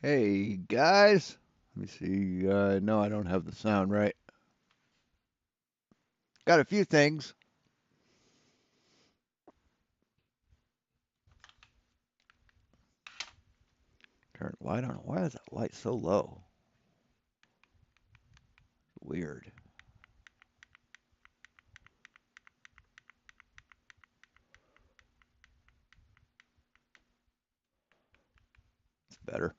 Hey guys, let me see. No, I don't have the sound right. Got a few things. Turn light on. Why is that light so low? Weird. It's better.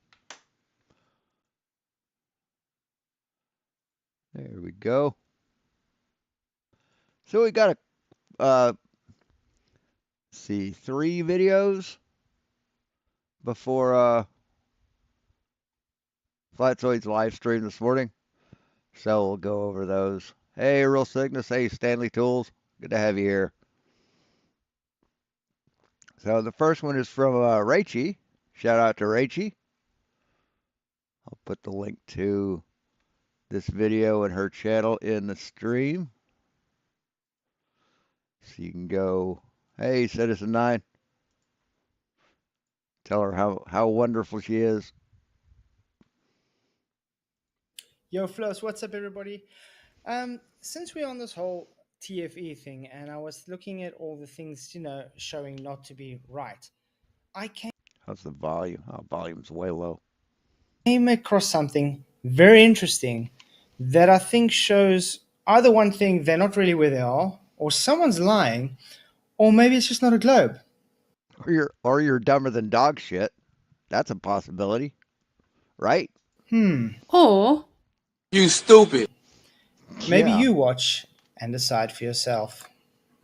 There we go. So we got see, 3 videos before Flatzoid's live stream this morning. So we'll go over those. Hey, Real Cygnus. Hey, Stanley Tools. Good to have you here. So the first one is from Rachie. Shout out to Rachie. I'll put the link to this video and her channel in the stream. So you can go, hey, Citizen 9. Tell her how wonderful she is. Yo, Floss, what's up, everybody? Since we're on this whole TFE thing, and I was looking at all the things, showing not to be right, I How's the volume? Oh, volume's way low. came across something very interesting that I think shows either one thing, they're not really where they are, or someone's lying, or maybe it's just not a globe. Or you're dumber than dog shit. That's a possibility, right? Or You stupid. Maybe Yeah. you watch and decide for yourself.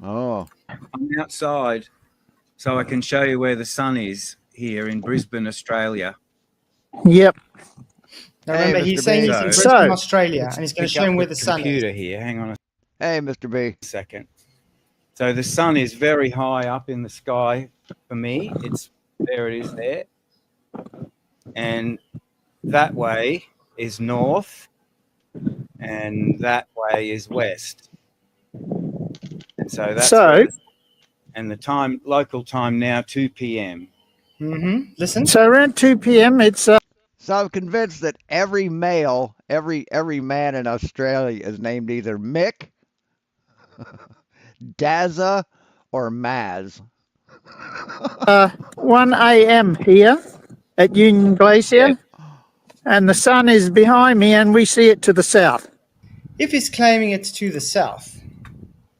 Oh, I'm outside so I can show you where the sun is here in Brisbane, Australia. Yep. Now Hey, remember, he's Mr. saying B. he's in So- Brisbane, So- Australia, and he's going to Pick show up him where the the sun is. computer here. Hang on a hey, Mr. B. second. So the sun is very high up in the sky for me. There it is there. And that way is north and that way is west. And so that's and the time, local time now, 2 p.m. Listen. So around 2 p.m. it's So I'm convinced that every male, every man in Australia is named either Mick, Dazza, or Maz. 1 a.m. here at Union Glacier, and the sun is behind me, and we see it to the south. If he's claiming it's to the south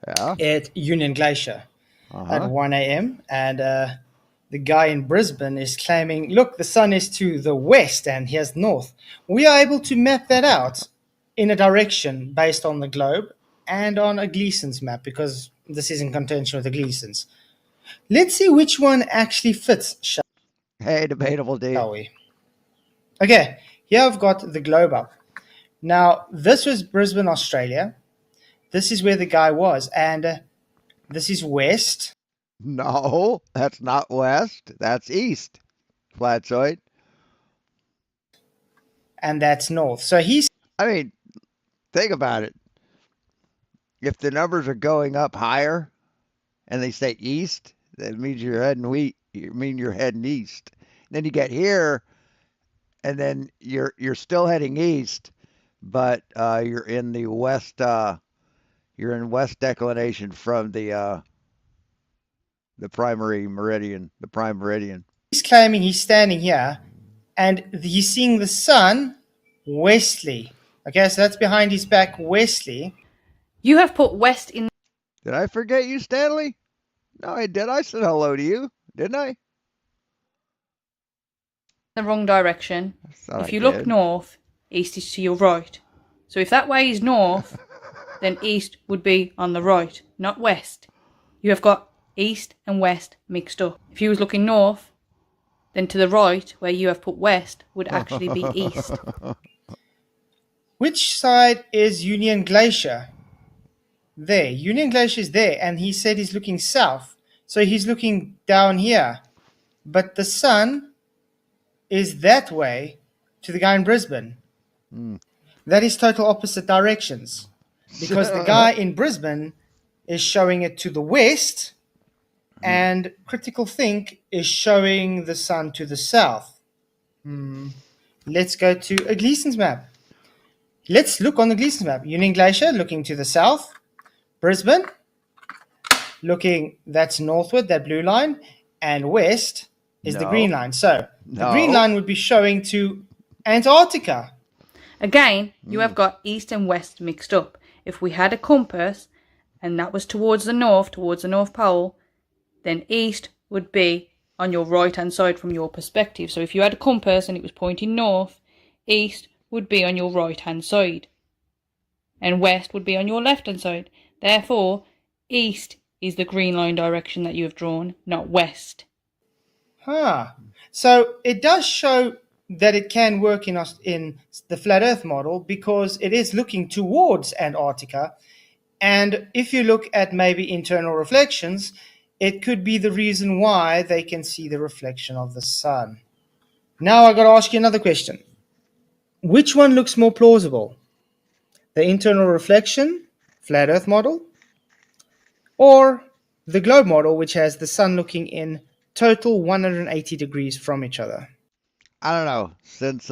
Yeah. at Union Glacier at Uh-huh. 1 a.m., and the guy in Brisbane is claiming, look, the sun is to the west and here's north. We are able to map that out in a direction based on the globe and on a Gleason's map, because this is in contention with the Gleasons. Let's see which one actually fits, Hey, debatable D. shall we? Okay, here I've got the globe up. Now, this was Brisbane, Australia. This is where the guy was, and this is west. No, that's not west. That's east. Flatzoid. And that's north. So he's I mean, think about it. If the numbers are going up higher and they say east, that means you're heading east. Then you get here and then you're still heading east, but you're in the west you're in west declination from the primary meridian, the prime meridian. claiming he's standing here, and he's seeing the sun westly. Okay, so that's behind his back westly. you have put west in Did I forget you, Stanley? No, I did. I said hello to you, didn't I? the wrong direction. Thought If I you look did. north, east is to your right. So if that way is north, then east would be on the right, not west. You have got east and west mixed up. If you was looking north, then to the right, where you have put west, would actually be east. Which side is Union Glacier? There. Union Glacier is there, and he said he's looking south. So he's looking down here. But the sun is that way to the guy in Brisbane. That is total opposite directions. Because the guy in Brisbane is showing it to the west, and Critical Think is showing the sun to the south. let's go to a Gleason's map. Let's look on the Gleason's map. Union Glacier looking to the south. Brisbane looking, that's northward, that blue line. And west is the green No. line. So the green No. line would be showing to Antarctica. Again, you have got east and west mixed up. If we had a compass and that was towards the North Pole, then east would be on your right hand side from your perspective. So if you had a compass and it was pointing north, east would be on your right hand side and west would be on your left hand side. Therefore, east is the green line direction that you have drawn, not west. So it does show that it can work in the flat Earth model because it is looking towards Antarctica. And if you look at maybe internal reflections, it could be the reason why they can see the reflection of the sun. Now I got to ask you another question. Which one looks more plausible? The internal reflection, flat Earth model, or the globe model, which has the sun looking in total 180 degrees from each other? I don't know. Since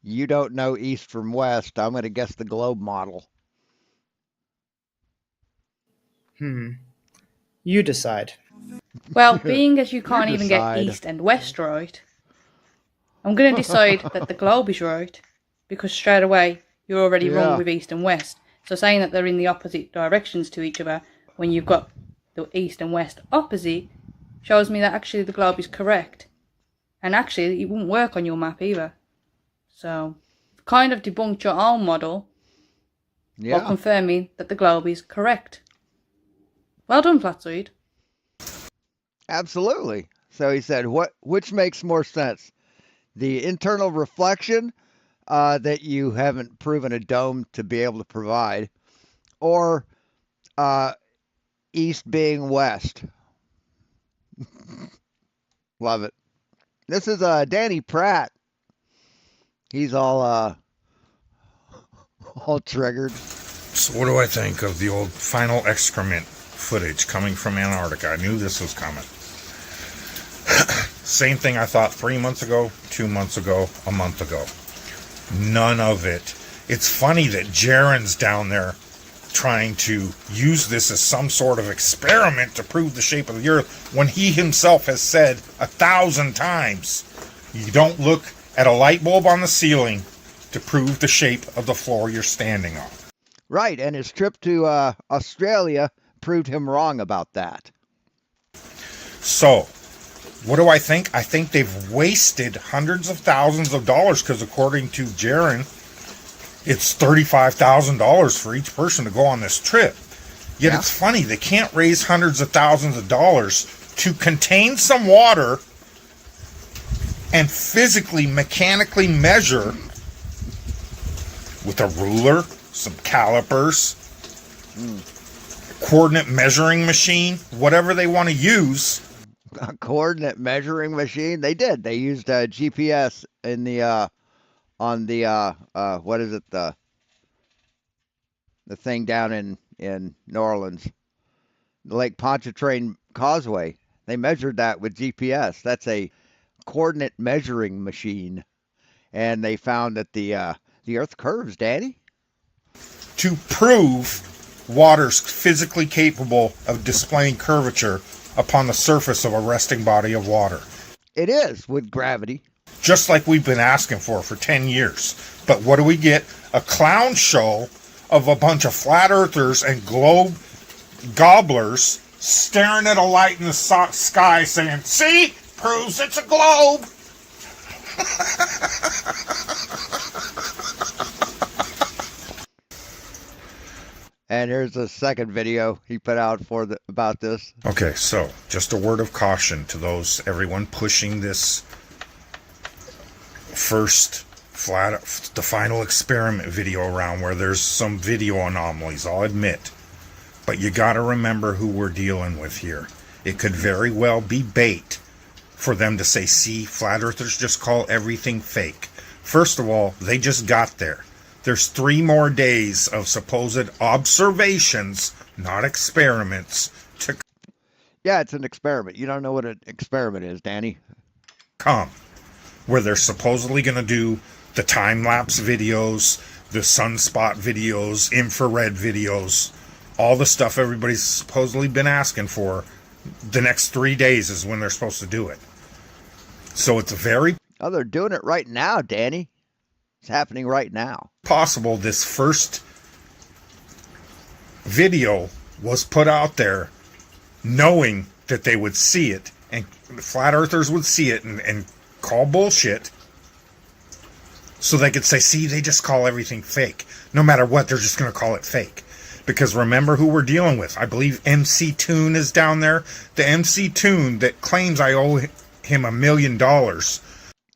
you don't know east from west, I'm going to guess the globe model. You decide. Well, being as you can't You even get decide. east and west right, I'm going to decide that the globe is right because straight away you're already wrong with east and west. So saying that they're in the opposite directions to each other when you've got the east and west opposite shows me that actually the globe is correct. And actually it wouldn't work on your map either. So kind of debunked your own model while confirming that the globe is correct. Well done, Flatside. Absolutely. So he said, which makes more sense? The internal reflection that you haven't proven a dome to be able to provide, or east being west? Love it. This is Danny Pratt. He's all triggered. So what do I think of the old final excrement footage coming from Antarctica? I knew this was coming. Same thing I thought 3 months ago, 2 months ago, a month ago. None of it. It's funny that Jaren's down there trying to use this as some sort of experiment to prove the shape of the Earth when he himself has said 1,000 times, you don't look at a light bulb on the ceiling to prove the shape of the floor you're standing on. Right, and his trip to Australia proved him wrong about that. So, what do I think? I think they've wasted hundreds of thousands of dollars because according to Jaren, it's $35,000 for each person to go on this trip. Yet it's funny, they can't raise hundreds of thousands of dollars to contain some water and physically, mechanically measure with a ruler, some calipers, coordinate measuring machine, whatever they want to use. A coordinate measuring machine? They did. They used GPS in the on the what is it, the thing down in New Orleans, Lake Pontchartrain Causeway. They measured that with GPS. That's a coordinate measuring machine, and they found that the Earth curves, Daddy. To prove water's physically capable of displaying curvature upon the surface of a resting body of water. It is, with gravity. Just like we've been asking for 10 years. But what do we get? A clown show of a bunch of flat earthers and globe gobblers staring at a light in the sky saying, see? Proves it's a globe. And here's a second video he put out about this. Okay, so just a word of caution to everyone pushing this the final experiment video around where there's some video anomalies, I'll admit. But you gotta remember who we're dealing with here. It could very well be bait for them to say, see, flat earthers just call everything fake. First of all, they just got there. There's 3 more days of supposed observations, not experiments, to Yeah, it's an experiment. You don't know what an experiment is, Danny. come. where they're supposedly going to do the time-lapse videos, the sunspot videos, infrared videos, all the stuff everybody's supposedly been asking for. The next 3 days is when they're supposed to do it. So it's very Oh, they're doing it right now, Danny. It's happening right now. possible this first video was put out there knowing that they would see it and the flat earthers would see it and call bullshit, so they could say, see, they just call everything fake. No matter what, they're just going to call it fake. Because remember who we're dealing with. I believe MC Toon is down there. The MC Toon that claims I owe him $1 million.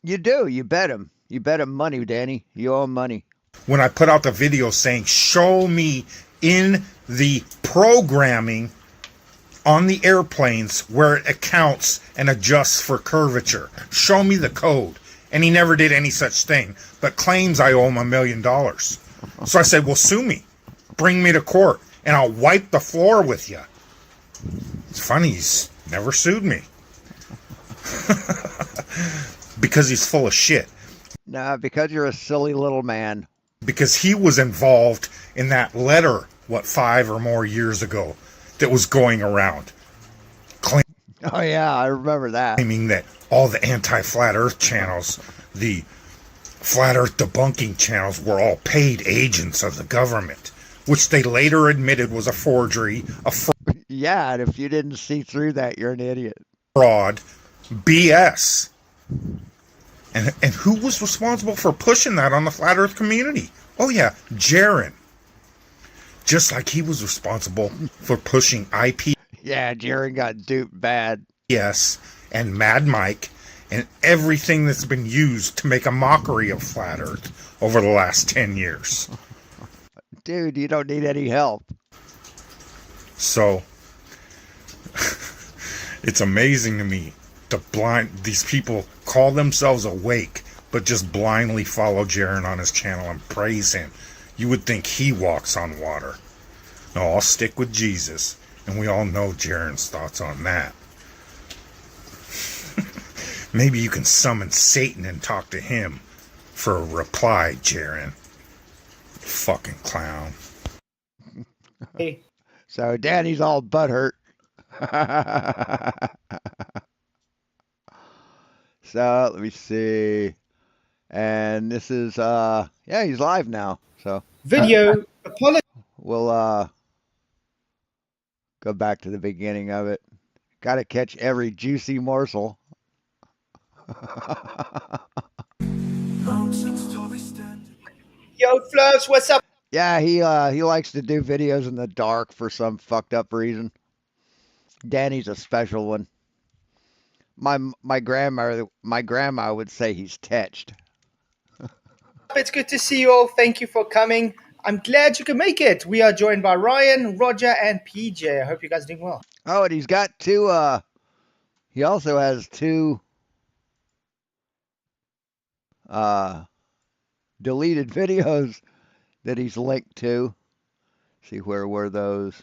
You do. You bet him. You bet him money, Danny. You owe him money. When I put out the video saying, show me in the programming on the airplanes where it accounts and adjusts for curvature. Show me the code. And he never did any such thing, but claims I owe him $1 million. So I said, well, sue me. Bring me to court, and I'll wipe the floor with you. It's funny, he's never sued me. Because he's full of shit. Nah, because you're a silly little man. Because he was involved in that letter, 5 or more years ago, that was going around. Oh, yeah, I remember that. Claiming that all the anti-flat earth channels, the flat earth debunking channels, were all paid agents of the government, which they later admitted was a forgery, Yeah, and if you didn't see through that, you're an idiot. fraud, BS. And who was responsible for pushing that on the flat earth community? Oh yeah, Jaron. Just like he was responsible for pushing IP. Yeah, Jaron got duped bad. Yes, and Mad Mike, and everything that's been used to make a mockery of flat earth over the last 10 years. Dude, you don't need any help. So it's amazing to me these people call themselves awake but just blindly follow Jaron on his channel and praise him. You would think he walks on water. No, I'll stick with Jesus, and we all know Jaron's thoughts on that. Maybe you can summon Satan and talk to him for a reply, Jaron. Fucking clown. Hey, So Danny's all butthurt. So let me see. And this is yeah, he's live now. So video apology. we'll go back to the beginning of it. Gotta catch every juicy morsel. Yo, Fluffs, what's up? Yeah, he likes to do videos in the dark for some fucked up reason. Danny's a special one. My grandma would say he's tetched. It's good to see you all. Thank you for coming. I'm glad you could make it. We are joined by Ryan, Roger, and PJ. I hope you guys are doing well. Oh, and he's got two he also has two deleted videos that he's linked to. See, where were those?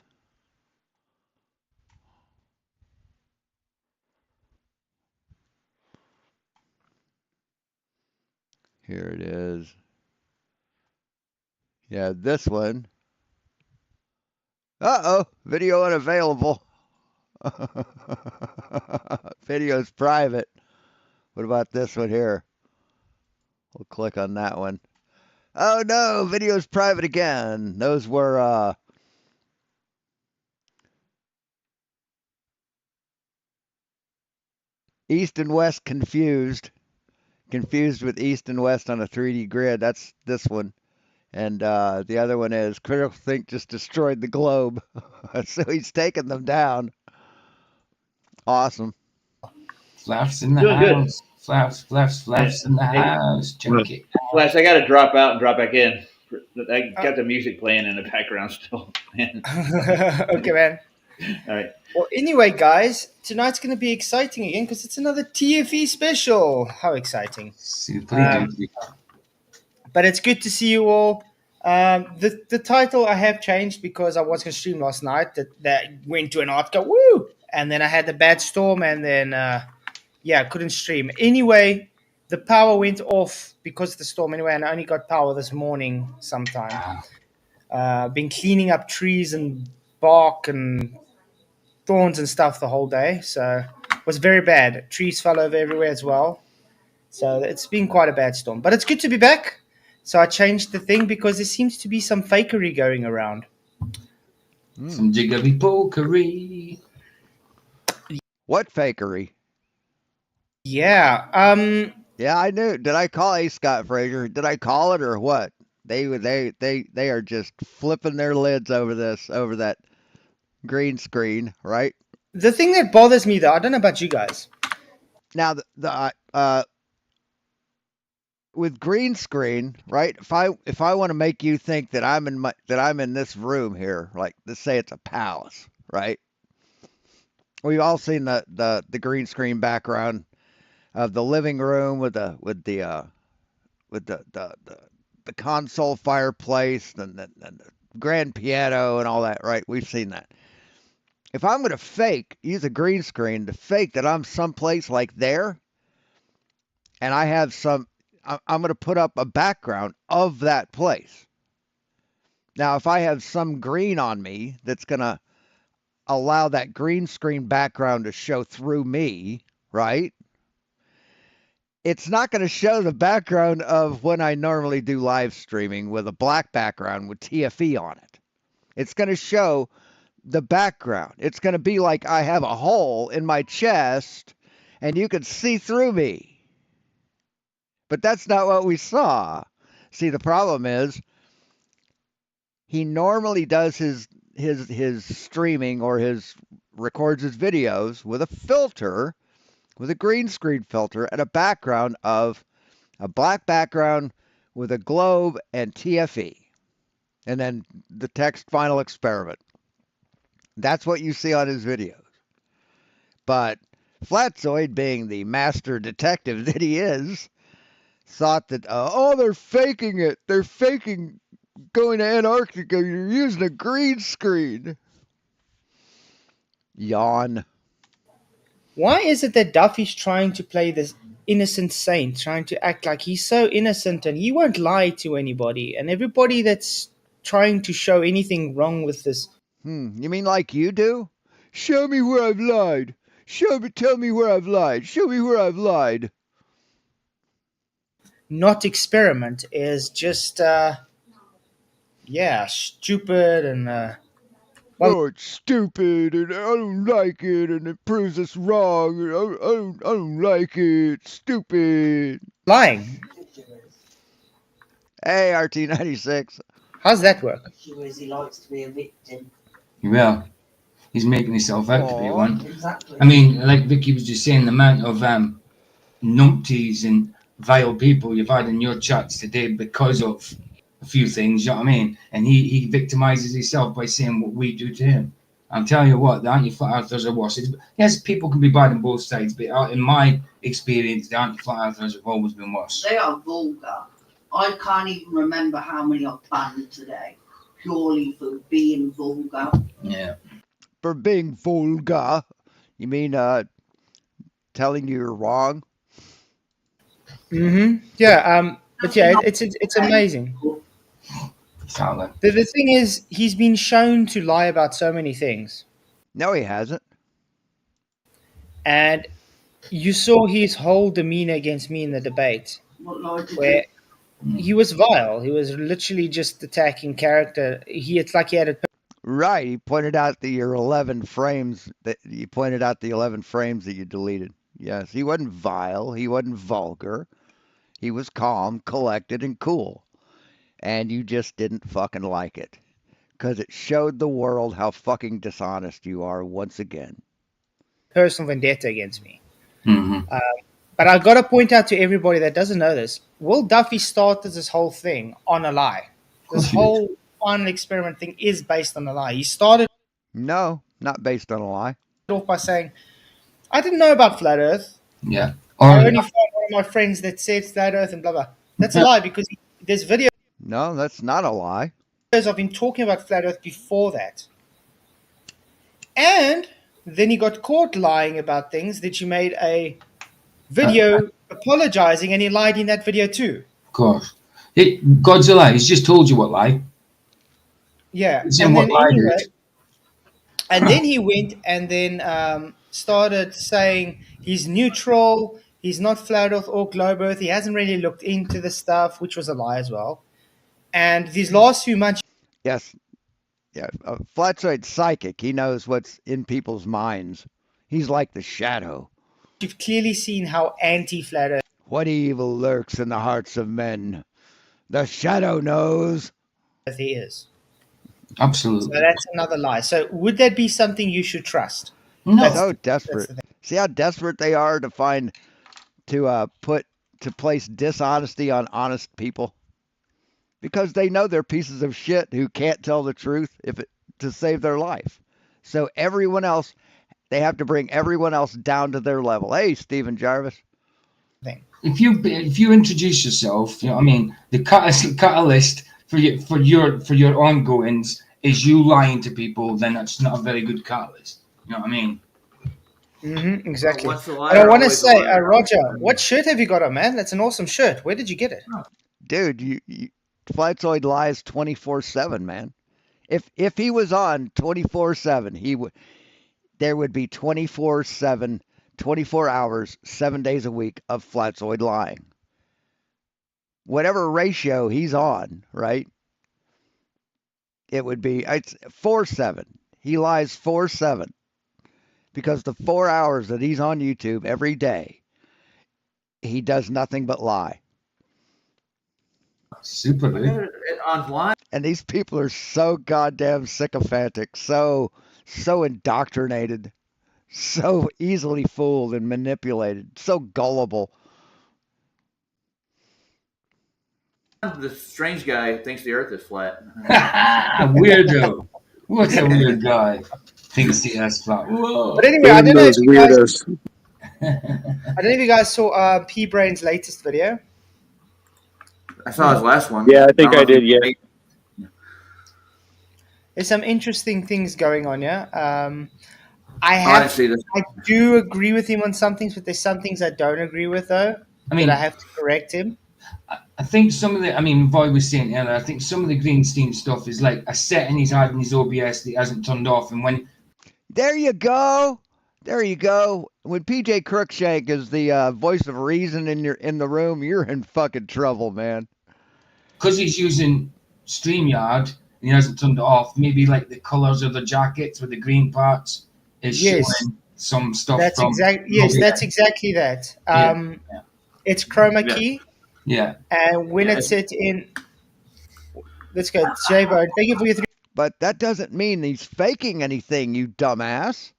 Here it is. Yeah, this one. Uh-oh, video unavailable. Video's private. What about this one here? We'll click on that one. Oh no, video's private again. Those were East and West confused. Confused with East and West on a 3D grid. That's this one. And the other one is Critical Think just destroyed the globe. So he's taking them down. Awesome. Flaps in the Doing good. house. Flaps in the house. Check it out. Flash, I got to drop out and drop back in. I got the music playing in the background still. Okay, man. All right. Well, anyway, guys, tonight's going to be exciting again because it's another TFE special. How exciting. Super duper. But it's good to see you all. The title I have changed because I was going to stream last night that went to Antarctica. Woo! And then I had the bad storm and then, I couldn't stream. Anyway, the power went off because of the storm anyway, and I only got power this morning sometime. Been cleaning up trees and bark and thorns and stuff the whole day, so it was very bad. Trees fell over everywhere as well. So it's been quite a bad storm. But it's good to be back. So I changed the thing because there seems to be some fakery going around. Some jiggery pokery. What fakery? Yeah. Yeah, I knew. Did I call A. Scott Fraser? Did I call it or what? They are just flipping their lids over that green screen, right? The thing that bothers me, though, I don't know about you guys. Now with green screen, right? If I want to make you think that I'm in this room here, like let's say it's a palace, right? We've all seen the green screen background of the living room with the console fireplace and the grand piano and all that, right? We've seen that. If I'm going to use a green screen to fake that I'm someplace like there, and I'm going to put up a background of that place. Now, if I have some green on me that's going to allow that green screen background to show through me, right? It's not going to show the background of when I normally do live streaming with a black background with TFE on it. It's going to show the background. It's going to be like I have a hole in my chest and you can see through me. But that's not what we saw. See, the problem is he normally does his streaming or records his videos with a filter, with a green screen filter and a background of a black background with a globe and TFE. And then the text final experiment. That's what you see on his videos. But Flatzoid, being the master detective that he is, thought that, they're faking it. They're faking going to Antarctica. You're using a green screen. Yawn. Why is it that Duffy's trying to play this innocent saint, trying to act like he's so innocent and he won't lie to anybody, and everybody that's trying to show anything wrong with this? You mean like you do? Show me where I've lied. Tell me where I've lied. Show me where I've lied. Not experiment is just, stupid and, It's stupid and I don't like it and it proves us wrong. I don't like it. It's stupid. lying. Hey, RT96. How's that work? He likes to be a victim. Well, he's making himself out to be Aw. one. Exactly. I mean, like Vicky was just saying, the amount of numpties and vile people you've had in your chats today because of a few things, you know what I mean? And he victimizes himself by saying what we do to him. I'll tell you what, the anti-flat earthers are worse. Yes, people can be bad on both sides, but in my experience, the anti-flat earthers have always been worse. They are vulgar. I can't even remember how many I've banned today, purely for being vulgar. Yeah. For being vulgar. You mean telling you you're wrong? Mm-hmm. Yeah. But yeah, it's amazing. Exactly. The thing is, he's been shown to lie about so many things, No, he hasn't. and you saw his whole demeanor against me in the debate, What lie did where he was vile. He was literally just attacking character. It's like he had a Right. He pointed out the 11 frames that you deleted. Yes, he wasn't vile. He wasn't vulgar. He was calm, collected, and cool. And you just didn't fucking like it. Because it showed the world how fucking dishonest you are once again. personal vendetta against me. Mm-hmm. But I got to point out to everybody that doesn't know this: Will Duffy started this whole thing on a lie. This whole final experiment thing is based on a lie. He started No, not based on a lie. off by saying, "I didn't know about flat Earth. Yeah. I Or only found one of my friends that said flat Earth and blah blah." That's a lie because there's videos No, that's not a lie. of him talking about flat Earth before that, and then he got caught lying about things that you made a video apologizing, and he lied in that video too. Of course. Godzilla, he's just told you what lie. Yeah, He's and in what then lie, anyway, dude. and then he went and then started saying he's neutral, he's not flat Earth or globe Earth, he hasn't really looked into the stuff, which was a lie as well. And these last few months, Yes. Yeah. Flatsoid's psychic. He knows what's in people's minds. He's like the shadow. you've clearly seen how anti-flat Earth What evil lurks in the hearts of men? The shadow knows. he is. So Absolutely. that's another lie. So would that be something you should trust? No. So desperate. the thing. See how desperate they are to find to place dishonesty on honest people, because they know they're pieces of shit who can't tell the truth to save their life. So everyone else, they have to bring everyone else down to their level. Hey, Stephen Jarvis. If you introduce yourself, you know what I mean. The catalyst for your ongoings is you lying to people. Then that's not a very good catalyst. You know what I mean. Mm-hmm, exactly. Once the And I liar, want to always the say, liar. Roger, what shirt have you got on, man? That's an awesome shirt. Where did you get it? Dude, Flatsoid lies 24/7, man. If he was on 24/7, there would be 24/7, 24 hours, 7 days a week of Flatsoid lying. Whatever ratio he's on, right? It would be it's 4/7. He lies 4/7 because the 4 hours that he's on YouTube every day, he does nothing but lie. Super good. Online. And these people are so goddamn sycophantic, so indoctrinated, so easily fooled and manipulated, so gullible. The strange guy thinks the Earth is flat. Weirdo. What a weird guy. Thinks the Earth's flat. Whoa. But anyway, I Damn don't know if those you guys, weirdos. I don't know if you guys saw P Brain's latest video. I saw his last one. Yeah, I think don't know I if he did, yeah. made- There's some interesting things going on here. I I didn't see this. I do agree with him on some things, but there's some things I don't agree with though. I mean, that I have to correct him. I think some of the, I mean, Voy was saying earlier, I think some of the Greenstein stuff is like a setting he's had in his OBS that he hasn't turned off. And when. There you go. There you go. When PJ Crookshank is the voice of reason in the room, you're in fucking trouble, man. Because he's using StreamYard and he hasn't turned it off, maybe like the colours of the jackets with the green parts is showing some stuff. That's from yes, that's exactly that. Yeah. It's chroma key. Yeah. And when it's set in, let's go, J-Bone. Thank you for your 3. But that doesn't mean he's faking anything, you dumbass.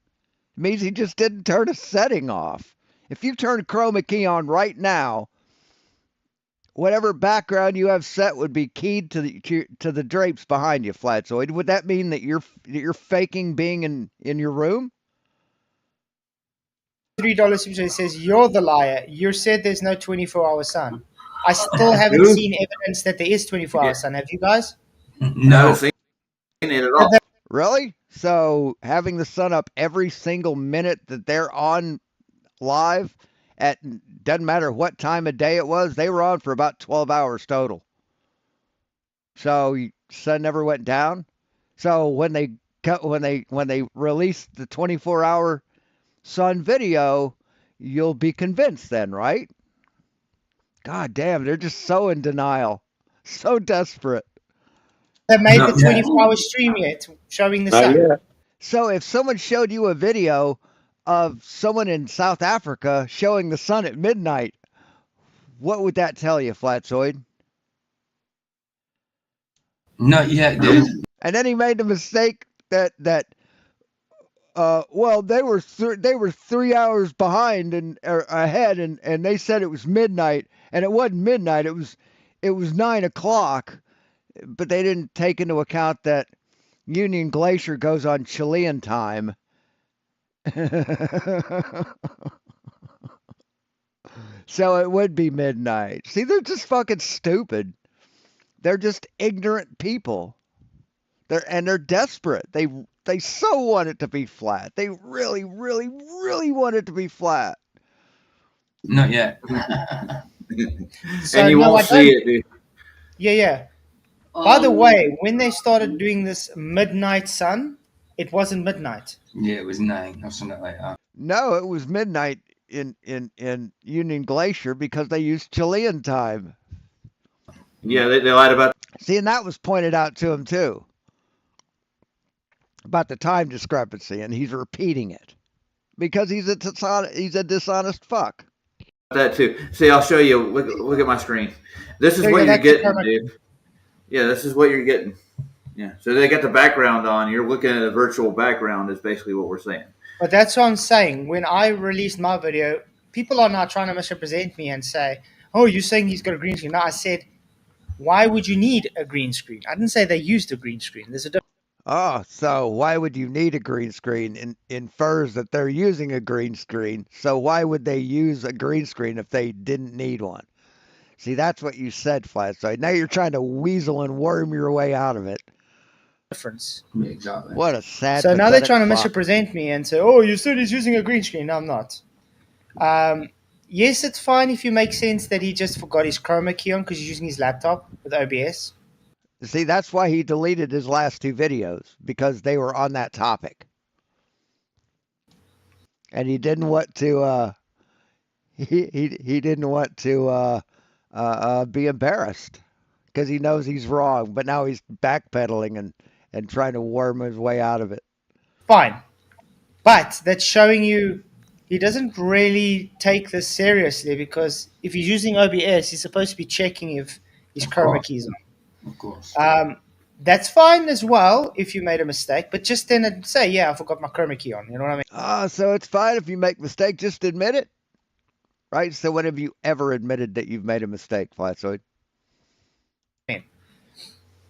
It means he just didn't turn a setting off. If you turn chroma key on right now, whatever background you have set would be keyed to the drapes behind you, Flatsoid. Would that mean that you're faking being in your room? $3 super chat says, you're the liar. You said there's no 24-hour sun. I still haven't seen evidence that there is 24-hour sun. Have you guys? No. Seen it at all. Really? So having the sun up every single minute that they're on live, at doesn't matter what time of day it was, they were on for about 12 hours total. So sun never went down. So when they release the 24-hour sun video, you'll be convinced then, right? God damn, they're just so in denial, so desperate. Have made the 24-hour stream yet, showing the sun. Yeah. So if someone showed you a video of someone in South Africa showing the sun at midnight, what would that tell you, Flatsoid? Not yet, dude. And then he made the mistake that well, they were 3 hours behind and ahead, and they said it was midnight, and it wasn't midnight. It was 9 o'clock, but they didn't take into account that Union Glacier goes on Chilean time. So it would be midnight. See, they're just fucking stupid. They're just ignorant people. They're desperate. They so want it to be flat. They really, really, really want it to be flat. Not yet. So And you no, I won't see don't. it, dude. Yeah. By the way, when they started doing this midnight sun, it wasn't midnight. Yeah, it was 9 or something like that. No, it was midnight in Union Glacier because they used Chilean time. Yeah, they lied about. See, and that was pointed out to him too about the time discrepancy, and he's repeating it because he's a dishonest fuck. That too. See, I'll show you. Look at my screen. This is So what yeah, you're that's the getting, chroma key. dude. Yeah, this is what you're getting. Yeah. So they got the background on. You're looking at a virtual background. Is basically what we're saying. But that's what I'm saying. When I released my video, people are now trying to misrepresent me and say, "Oh, you're saying he's got a green screen." No, I said, "Why would you need a green screen?" I didn't say they used a green screen. There's a difference. Oh, so why would you need a green screen? Infers that they're using a green screen. So why would they use a green screen if they didn't need one? See, that's what you said, Flatside. Now you're trying to weasel and worm your way out of it. Yeah, exactly. What a sad, So now they're pathetic trying to fuck. misrepresent me and say, "Oh, you said he's using a green screen." No, I'm not. Yes, it's fine if you make sense that he just forgot his chroma key on because he's using his laptop with OBS. See, that's why he deleted his last two videos because they were on that topic, and he didn't want to. He didn't want to be embarrassed because he knows he's wrong, but now he's backpedaling and trying to worm his way out of it. Fine. But that's showing you he doesn't really take this seriously because if he's using OBS, he's supposed to be checking if his chroma key's on. Of course. That's fine as well if you made a mistake, but just then say, "Yeah, I forgot my chroma key on." You know what I mean? So it's fine if you make a mistake, just admit it. Right? So when have you ever admitted that you've made a mistake, Flatsoid?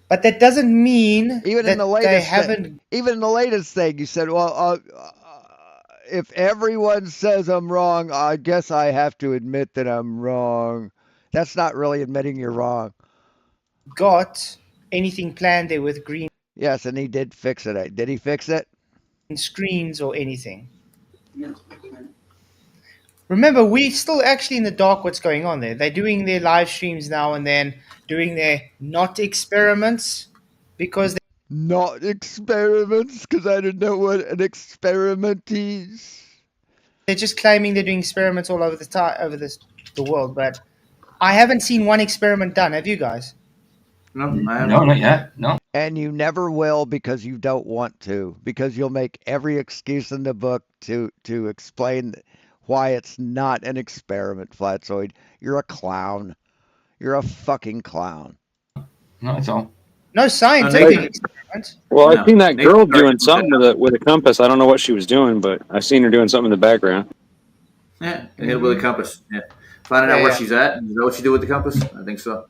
But that doesn't mean Even that in the latest thing, even in the latest thing, you said, "Well, if everyone says I'm wrong, I guess I have to admit that I'm wrong." That's not really admitting you're wrong. got anything planned there with green Yes, and he did fix it. Did he fix it? screens or anything. Remember, we're still actually in the dark what's going on there. They're doing their live streams now and then, doing their not experiments because Not experiments, because I didn't know what an experiment is. they're just claiming they're doing experiments all over the world. But I haven't seen one experiment done. Have you guys? No, I haven't. No, not yet. No. And you never will because you don't want to, because you'll make every excuse in the book to explain why it's not an experiment, Flatsoid. You're a clown. You're a fucking clown. Not at all. No scientific experiment. Well, No. I've seen that Nathan girl already doing did something with a compass. I don't know what she was doing, but I seen her doing something in the background. Yeah, they hit it with a compass. Yeah, finding out where Yeah. she's at. Is that what you do with the compass? I think so.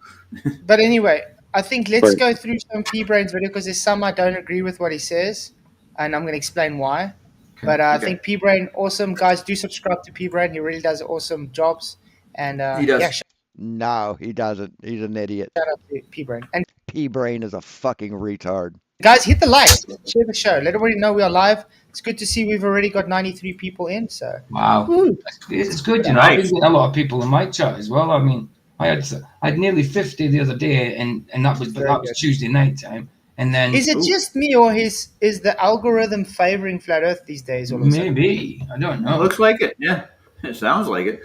But anyway, I think let's Right. go through some P-Brain's video because there's some I don't agree with what he says, and I'm going to explain why. But I Okay. think P-Brain, awesome. Guys, do subscribe to P-Brain. He really does awesome jobs. And He does. yeah, shout No, he doesn't. He's an idiot. out to P-Brain. And P-Brain is a fucking retard. guys, hit the like, share the show. Let everybody know we are live. It's good to see we've already got 93 people in. So Wow. woo. It's good, you know. I've been getting a lot of people in my chat as well. I mean, I had nearly 50 the other day, and that was Tuesday night time. And then Is it just me or is the algorithm favoring flat Earth these days? All of a sudden? maybe, I don't know, Looks like it. Yeah, it sounds like it.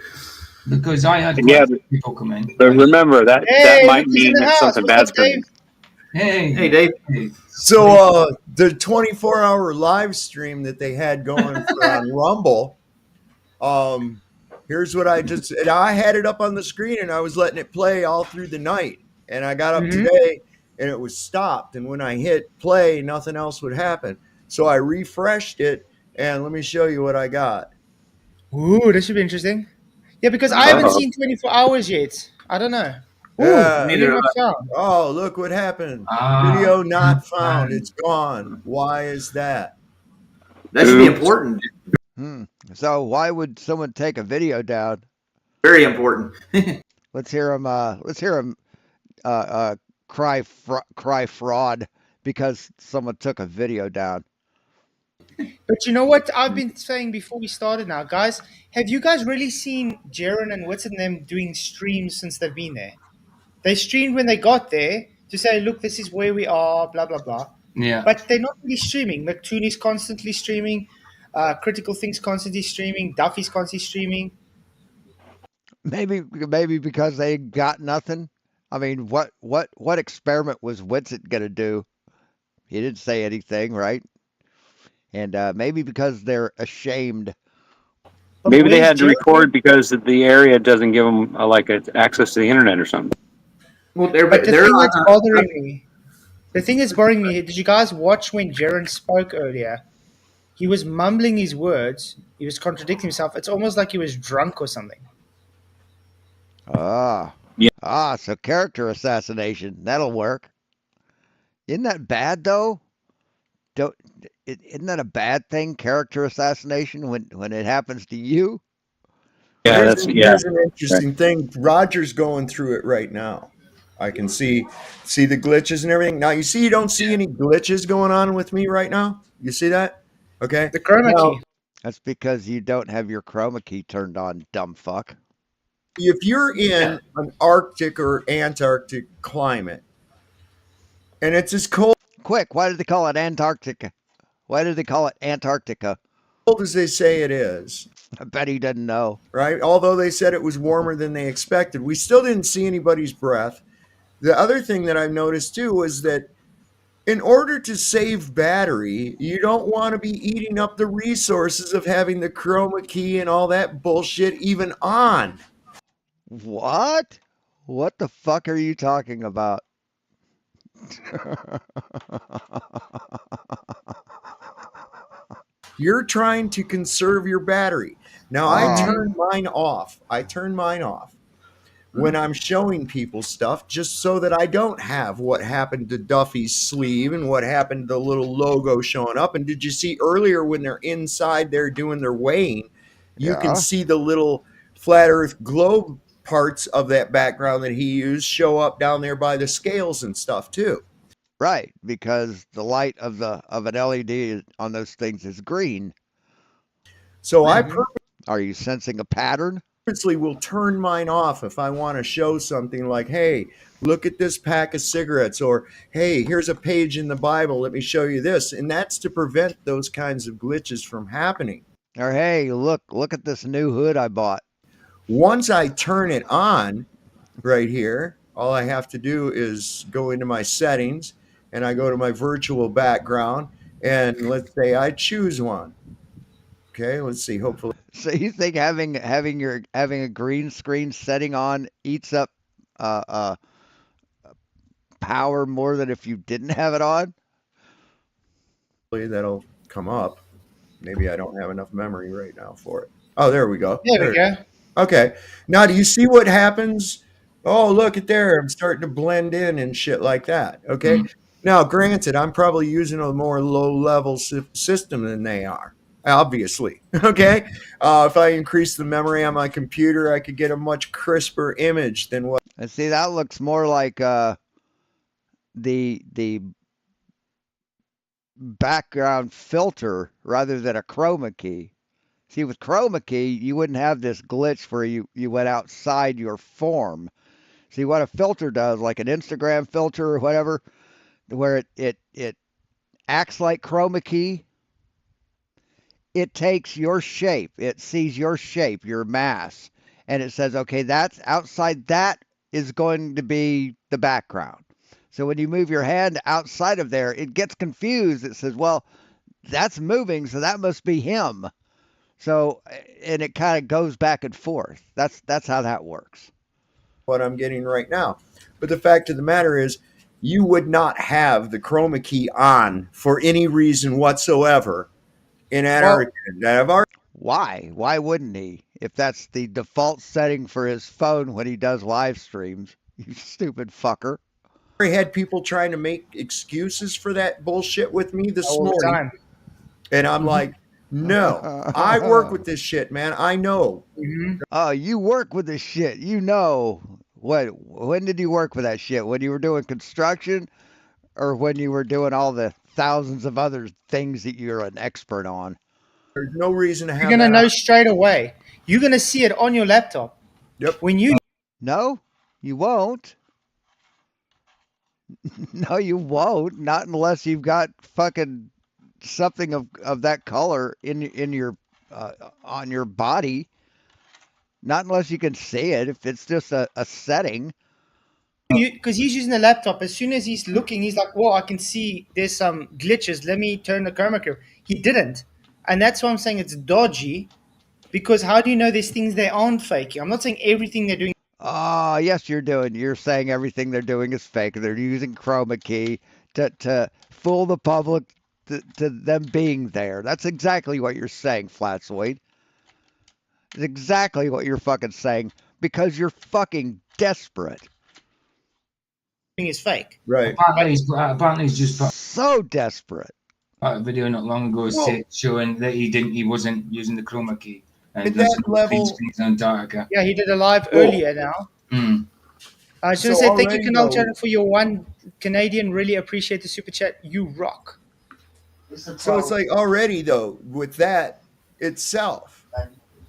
because I had Yeah, quite a few people come in. But remember that Hey, might Lucky's in mean the that house. something What's bad's up, coming. Dave? Hey, Dave. So the 24-hour live stream that they had going on Rumble, here's what I had it up on the screen and I was letting it play all through the night. And I got up today and it was stopped. And when I hit play, nothing else would happen. So I refreshed it and let me show you what I got. Ooh, this should be interesting. Yeah, because I haven't seen 24 hours yet. I don't know. Ooh, Yeah. video not found. Oh, look what happened. Ah. Video not found. It's gone. Why is that? That should be important. So why would someone take a video down? Very important. Let's hear him. Cry fraud because someone took a video down. But you know what I've been saying before we started now, guys? Have you guys really seen Jaren and what's in them doing streams since they've been there? They streamed when they got there to say, look, this is where we are, blah, blah, blah. Yeah. But they're not really streaming. McTooney's constantly streaming. Critical Things constantly streaming. Duffy's constantly streaming. Maybe because they got nothing. I mean, what experiment was Winston gonna do? He didn't say anything, right? And maybe because they're ashamed. But Maybe they where's had to Jaren? record because the area doesn't give them access to the internet or something. Well, But the they're thing on. that's bothering me, did you guys watch when Jaren spoke earlier? He was mumbling his words. He was contradicting himself. It's almost like he was drunk or something. So character assassination. That'll work. Isn't that bad though? Isn't that a bad thing? Character assassination when it happens to you. Yeah, Here's an interesting thing. Roger's going through it right now. I can see the glitches and everything. Now you don't see any glitches going on with me right now. You see that? Okay. The chroma key. That's because you don't have your chroma key turned on, dumb fuck. If you're in an Arctic or Antarctic climate, and it's as cold. Quick, why did they call it Antarctica? Why did they call it Antarctica? Cold as they say it is. I bet he doesn't know. Right? Although they said it was warmer than they expected. We still didn't see anybody's breath. The other thing that I've noticed too was that in order to save battery, you don't want to be eating up the resources of having the chroma key and all that bullshit even on. What? What the fuck are you talking about? You're trying to conserve your battery. Now, I turn mine off. When I'm showing people stuff, just so that I don't have what happened to Duffy's sleeve and what happened to the little logo showing up. And did you see earlier when they're inside there doing their weighing, you can see the little flat earth globe parts of that background that he used show up down there by the scales and stuff too. Right, because the light of an LED on those things is green. So are you sensing a pattern? Purposely will turn mine off if I want to show something like, hey, look at this pack of cigarettes, or hey, here's a page in the Bible, let me show you this. And that's to prevent those kinds of glitches from happening. Or hey, look at this new hood I bought. Once I turn it on right here, all I have to do is go into my settings and I go to my virtual background, and let's say I choose one. Okay, let's see. Hopefully. So you think having a green screen setting on eats up power more than if you didn't have it on? That'll come up. Maybe I don't have enough memory right now for it. Oh, there we go. There we go. Okay. Now, do you see what happens? Oh, look at there. I'm starting to blend in and shit like that. Okay. Mm-hmm. Now, granted, I'm probably using a more low-level system than they are, obviously. Okay. If I increase the memory on my computer, I could get a much crisper image than what. And see, that looks more like the background filter rather than a chroma key. See, with chroma key, you wouldn't have this glitch where you went outside your form. See, what a filter does, like an Instagram filter or whatever, where it acts like chroma key. It takes your shape. It sees your shape, your mass, and it says, okay, that's outside. That is going to be the background. So when you move your hand outside of there, it gets confused. It says, well, that's moving, so that must be him. So, and it kind of goes back and forth. That's how that works. What I'm getting right now. But the fact of the matter is, you would not have the chroma key on for any reason whatsoever in Antarctica. Why? Why wouldn't he? If that's the default setting for his phone when he does live streams, you stupid fucker. I had people trying to make excuses for that bullshit with me this morning. And I'm like, no, I work with this shit, man. I know. Mm-hmm. Oh, you work with this shit. You know. When did you work with that shit? When you were doing construction or when you were doing all the thousands of other things that you're an expert on. There's no reason to have You're going to that. know straight away. You're going to see it on your laptop. Yep. When you No, you won't. No, you won't. Not unless you've got fucking something of that color in your on your body. Not unless you can see it. If it's just a setting. because he's using the laptop, as soon as he's looking, he's like, "Well, I can see there's some glitches. Let me turn the chroma key." He didn't, and that's why I'm saying it's dodgy. Because how do you know there's things they aren't faking? I'm not saying everything they're doing. Ah, yes, you're doing. You're saying everything they're doing is fake. They're using chroma key to fool the public to them being there. That's exactly what you're saying, Flatsoid. It's exactly what you're fucking saying because you're fucking desperate. Is fake. Right. Apparently he's just put So desperate. a video not long ago showing that he wasn't using the chroma key. And At there's that some level- green screens in Antarctica. Yeah, he did a live earlier now. Mm. I was going to So say thank you, already Canal though- Channel, for your one Canadian. Really appreciate the super chat. You rock. So it's like already though with that itself.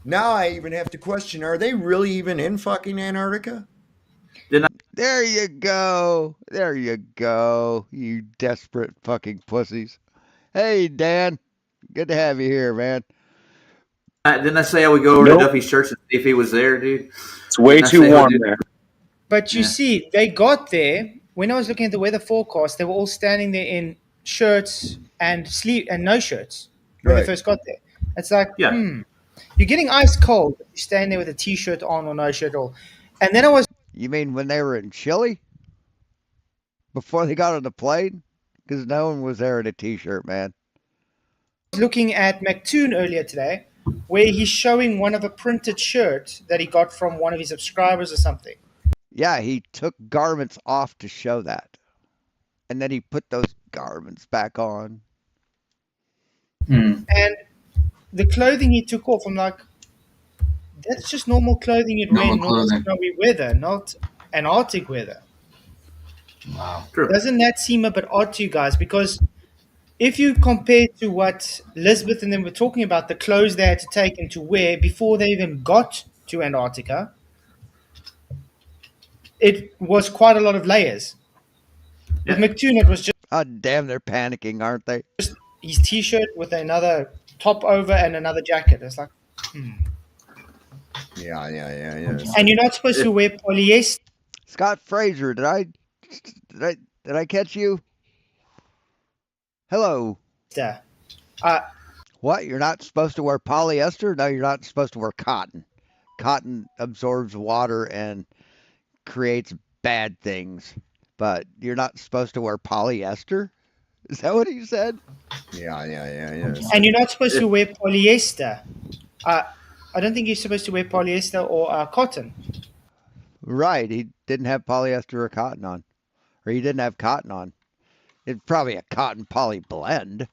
Now I even have to question: are they really even in fucking Antarctica? There you go. There you go. You desperate fucking pussies. Hey, Dan. Good to have you here, man. Didn't I say I would go over Nope. to Duffy's church and see if he was there, dude? It's way Didn't I too say I would warm do- there. But you Yeah. see, they got there. When I was looking at the weather forecast, they were all standing there in shirts and no shirts when they Right. first got there. It's like, Yeah. you're getting ice cold. You stand there with a t-shirt on or no shirt at all. And then I was You mean when they were in Chile? Before they got on the plane? Because no one was there in a t-shirt, man. looking at McToon earlier today, where he's showing one of a printed shirt that he got from one of his subscribers or something. Yeah, he took garments off to show that. And then he put those garments back on. Mm. And the clothing he took off, I'm like, that's just normal clothing you'd wear in Normal normal clothing. snowy weather, not Antarctic weather. Wow. True. Doesn't that seem a bit odd to you guys? Because if you compare to what Lisbeth and them were talking about, the clothes they had to take and to wear before they even got to Antarctica, it was quite a lot of layers. With Yeah. McToon, it was just Oh, damn, they're panicking, aren't they? his t-shirt with another top over and another jacket. It's like, Yeah. and you're not supposed to wear polyester. Scott Fraser, did I catch you? Hello. What? You're not supposed to wear polyester? No, you're not supposed to wear cotton. Cotton absorbs water and creates bad things. But you're not supposed to wear polyester? Is that what he said? Yeah. And you're not supposed to wear polyester. I don't think you're supposed to wear polyester or cotton. Right. He didn't have polyester or cotton on. Or he didn't have cotton on. It's probably a cotton poly blend.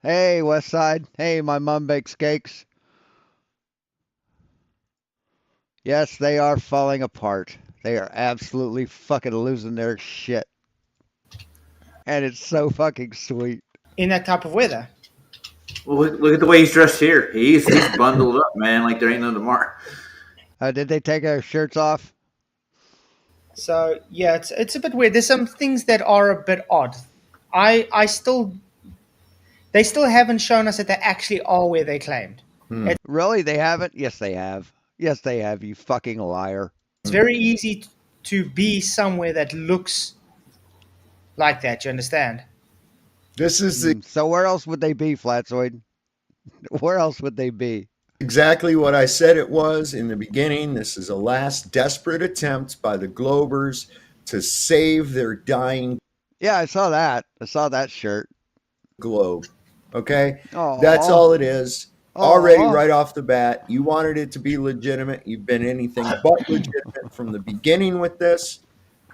Hey, Westside. Hey, my mom bakes cakes. Yes, they are falling apart. They are absolutely fucking losing their shit. And it's so fucking sweet. In that type of weather. Well, look at the way he's dressed here. He's bundled up, man, like there ain't no tomorrow. Did they take our shirts off? So yeah, it's a bit weird. There's some things that are a bit odd. They still haven't shown us that they actually are where they claimed. Really? They haven't? Yes, they have. Yes, they have, you fucking liar. It's very easy to be somewhere that looks like that. You understand? This is So where else would they be, Flatsoid? Where else would they be? exactly what I said it was in the beginning. This is a last desperate attempt by the Globers to save their dying Yeah, I saw that. I saw that shirt. globe. Okay? Aw. That's all it is. Aw. Already right off the bat, you wanted it to be legitimate. You've been anything but legitimate from the beginning with this,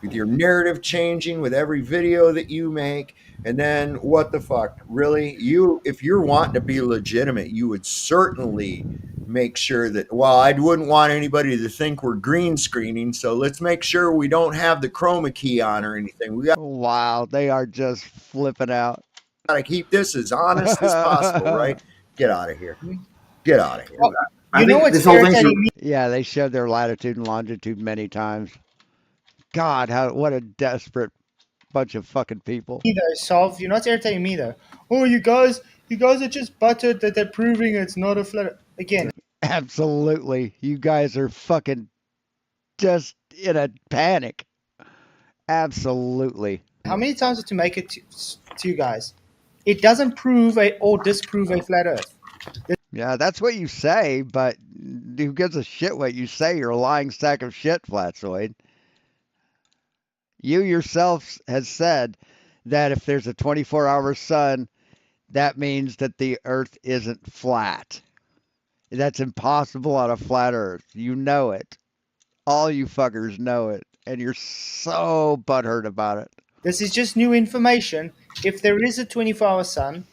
with your narrative changing with every video that you make. And then what the fuck? Really? If you're wanting to be legitimate, you would certainly make sure that, well, I wouldn't want anybody to think we're green screening, so let's make sure we don't have the chroma key on or anything. We got Wow, they are just flipping out. Got to keep this as honest as possible, right? Get out of here. Get out of here. Well, I you know think what's this whole thing's irritating me? Yeah, they showed their latitude and longitude many times. God, what a desperate bunch of fucking people. Though, Solve, you're not irritating me though. Oh, you guys are just buttered that they're proving it's not a flat. Again, Absolutely. You guys are fucking just in a panic. Absolutely. how many times to make it to you guys? It doesn't prove or disprove a flat Earth. Yeah, that's what you say, but who gives a shit what you say? You're a lying sack of shit, Flatzoid. You yourself has said that if there's a 24-hour sun, that means that the Earth isn't flat. That's impossible on a flat Earth. You know it. All you fuckers know it. And you're so butthurt about it. This is just new information. If there is a 24-hour sun,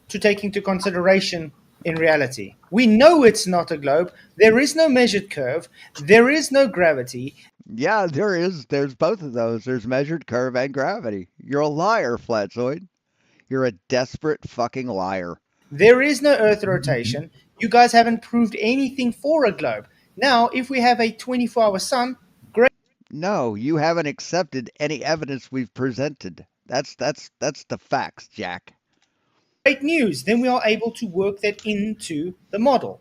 to take into consideration in reality. We know it's not a globe. There is no measured curve. There is no gravity. Yeah, there is. There's both of those. There's measured curve and gravity. You're a liar, Flatzoid. You're a desperate fucking liar. There is no Earth rotation. You guys haven't proved anything for a globe. Now, if we have a 24-hour sun, great. No, you haven't accepted any evidence we've presented. That's the facts, Jack. Great news. Then we are able to work that into the model.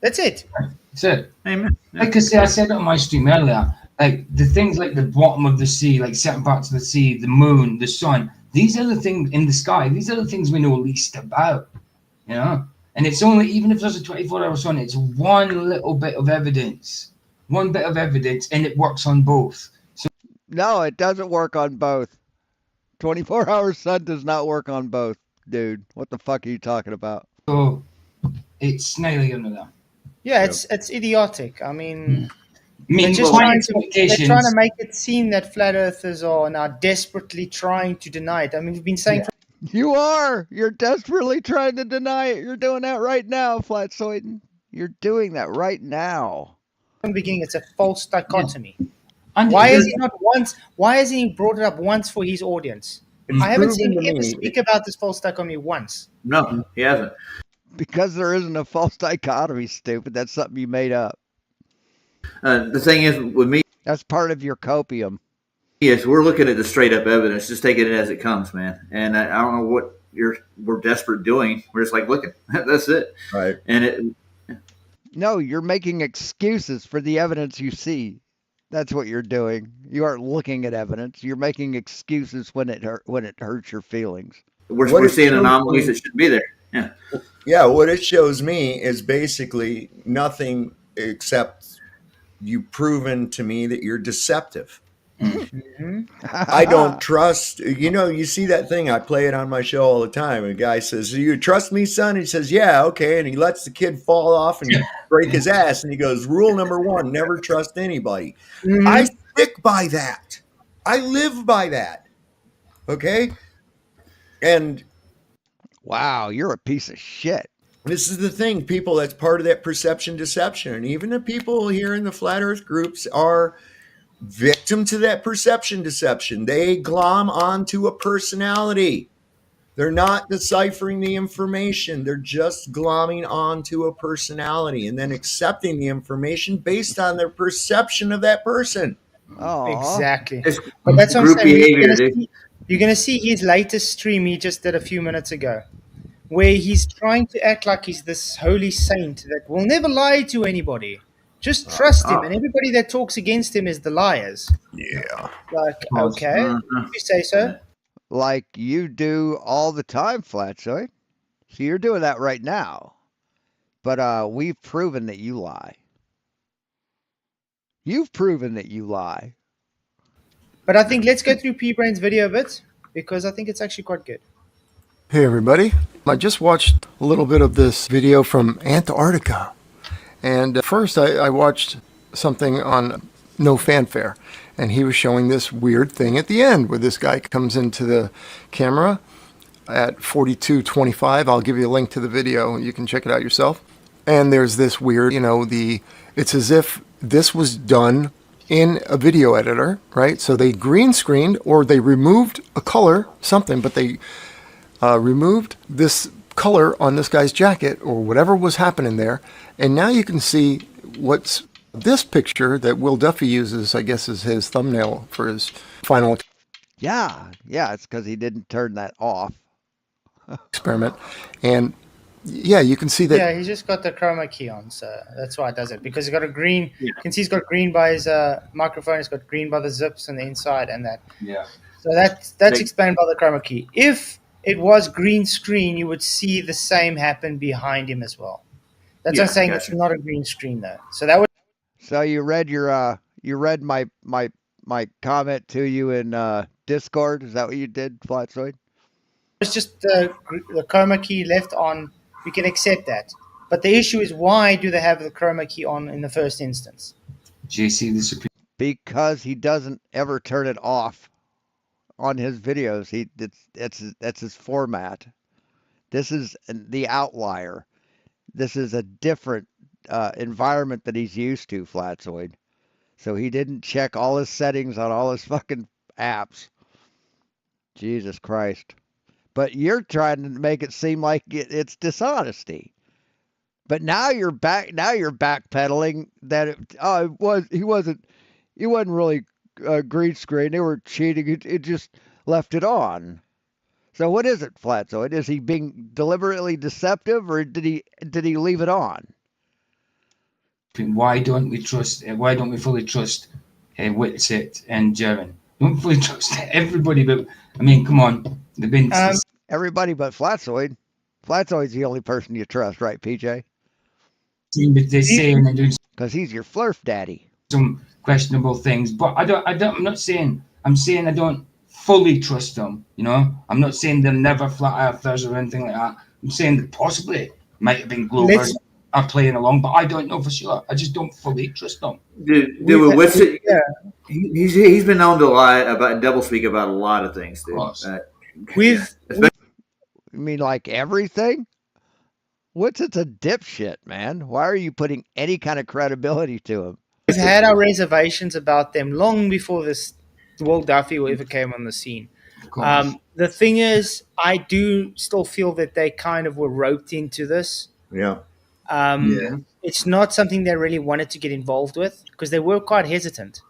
That's it. That's it. Amen. Like I said on my stream earlier, like the things like the bottom of the sea, like certain parts of the sea, the moon, the sun, these are the things in the sky. These are the things we know least about, you know? And it's only, even if there's a 24-hour sun, it's one little bit of evidence. One bit of evidence, and it works on both. So No, it doesn't work on both. 24-hour sun does not work on both, dude. What the fuck are you talking about? it's neither here nor there. Yeah, it's idiotic. I mean, They're trying to make it seem that flat earthers are now desperately trying to deny it. I mean, we've been saying You are. You're desperately trying to deny it. You're doing that right now, Flatzoiden. You're doing that right now. from the beginning it's a false dichotomy. And Why hasn't he brought it up once for his audience? I haven't seen him ever speak about this false dichotomy once. No, he hasn't. Because there isn't a false dichotomy, stupid. That's something you made up. The thing is, with me, That's part of your copium. yes, we're looking at the straight up evidence, just taking it as it comes, man. And I don't know what we're desperate doing. We're just like looking. That's it. Right. And No, you're making excuses for the evidence you see. That's what you're doing. You aren't looking at evidence. You're making excuses when it hurts your feelings. we're seeing anomalies that shouldn't be there. Yeah. Yeah, what it shows me is basically nothing except you've proven to me that you're deceptive. I don't trust, you see that thing, I play it on my show all the time. And a guy says, "Do you trust me, son?" He says, "Yeah, okay." And he lets the kid fall off and break his ass. And he goes, "Rule number 1, never trust anybody." I stick by that. I live by that. Okay? And wow, you're a piece of shit. this is the thing, people, that's part of that perception deception. And even the people here in the flat earth groups are victim to that perception deception. They glom onto a personality. They're not deciphering the information. They're just glomming onto a personality and then accepting the information based on their perception of that person. Oh, exactly. It's But that's what I'm group saying. behavior. You're going to see his latest stream he just did a few minutes ago, where he's trying to act like he's this holy saint that will never lie to anybody. Just trust him, and everybody that talks against him is the liars. Yeah. Like, okay, if you say so. like you do all the time, Flatzoid. So you're doing that right now. But we've proven that you lie. You've proven that you lie. But I think let's go through P-Brain's video of it, because I think it's actually quite good. Hey everybody, I just watched a little bit of this video from Antarctica. And first I watched something on No Fanfare, and he was showing this weird thing at the end where this guy comes into the camera at 42:25. I'll give you a link to the video, you can check it out yourself. And there's this weird, it's as if this was done in a video editor, right? So they green screened or they removed a color, something, but they removed this color on this guy's jacket or whatever was happening there. And now you can see what's this picture that Will Duffy uses, I guess, is his thumbnail for his final Yeah, it's because he didn't turn that off. experiment. And yeah, you can see that. Yeah, he's just got the chroma key on, so that's why it does it. Because he's got a green. You can see he's got green by his microphone. He's got green by the zips on the inside, and that. Yeah. So that's explained by the chroma key. If it was green screen, you would see the same happen behind him as well. That's what I'm saying. It's not a green screen though. So that would. So you read my comment to you in Discord. Is that what you did, Flatsoid? It's just the chroma key left on. We can accept that. But the issue is, why do they have the chroma key on in the first instance? JC the Supreme. Because he doesn't ever turn it off on his videos. That's his format. This is the outlier. This is a different environment that he's used to, Flatsoid. So he didn't check all his settings on all his fucking apps. Jesus Christ. But you're trying to make it seem like it's dishonesty. But now you're backpedaling that he wasn't really green screen. They were cheating. It just left it on. So what is it, Flatsoid? Is he being deliberately deceptive, or did he leave it on? Why don't we fully trust Whitsett and Jaren? Don't fully trust everybody, but I mean, come on. They've been everybody but Flatsoid. Flatsoid's the only person you trust, right, PJ? They're saying and doing because he's your flurf daddy. Some questionable things, but I'm not saying. I'm saying I don't fully trust them. You know, I'm not saying they're never flat earthers or anything like that. I'm saying that possibly might have been Glovers are playing along, but I don't know for sure. I just don't fully trust them. Whitsett, he's been known to lie about doublespeak about a lot of things, dude. You mean like everything? Whitsett's a dipshit, man. Why are you putting any kind of credibility to him? We've had our reservations about them long before this Will Duffy ever came on the scene. The thing is, I do still feel that they kind of were roped into this. Yeah. It's not something they really wanted to get involved with because they were quite hesitant.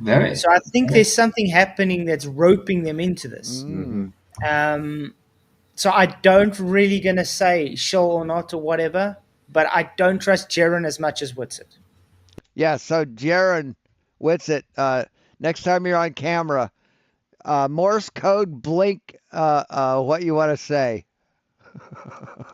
So I think there's something happening that's roping them into this. Mm-hmm. So I don't really going to say shill or not or whatever, but I don't trust Jaren as much as Whitsett. Yeah, so Jaren, Whitsett, next time you're on camera, Morse code, blink what you want to say.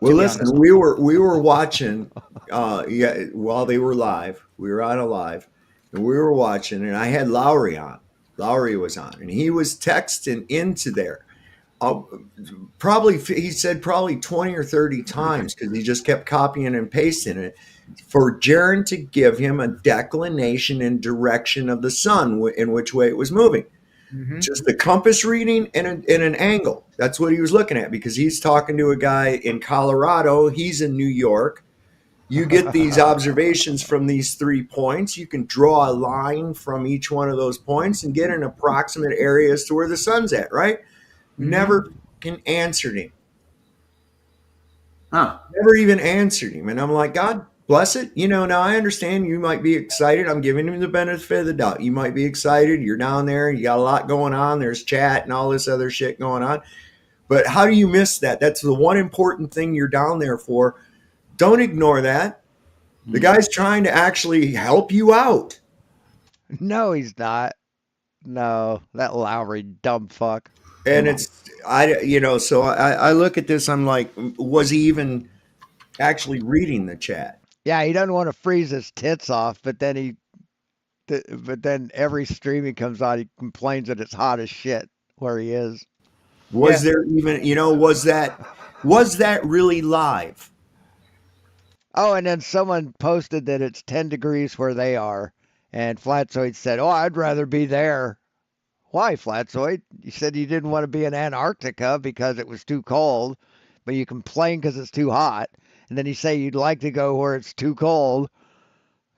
Well, listen, we were watching while they were live. We were on a live, and we were watching, and I had Lowry on. Lowry was on, and he was texting into there. He said probably 20 or 30 times because he just kept copying and pasting it for Jaren to give him a declination and direction of the sun in which way it was moving. Mm-hmm. Just the compass reading and an angle. That's what he was looking at because he's talking to a guy in Colorado. He's in New York. You get these observations from these 3 points. You can draw a line from each one of those points and get an approximate area as to where the sun's at, right? Mm-hmm. Never answered him. Never even answered him. And I'm like, God bless it. You know, now I understand you might be excited. I'm giving him the benefit of the doubt. You might be excited. You're down there. You got a lot going on. There's chat and all this other shit going on. But how do you miss that? That's the one important thing you're down there for. Don't ignore that. The guy's trying to actually help you out. No, he's not. No, that Lowry dumb fuck. And so I look at this, I'm like, was he even actually reading the chat? Yeah, he doesn't want to freeze his tits off, but then every stream he comes on, he complains that it's hot as shit where he is. Was there even, was that really live? Oh, and then someone posted that it's 10 degrees where they are, and Flatsoid said, "Oh, I'd rather be there." Why, Flatsoid? You said you didn't want to be in Antarctica because it was too cold, but you complain because it's too hot. And then you say you'd like to go where it's too cold,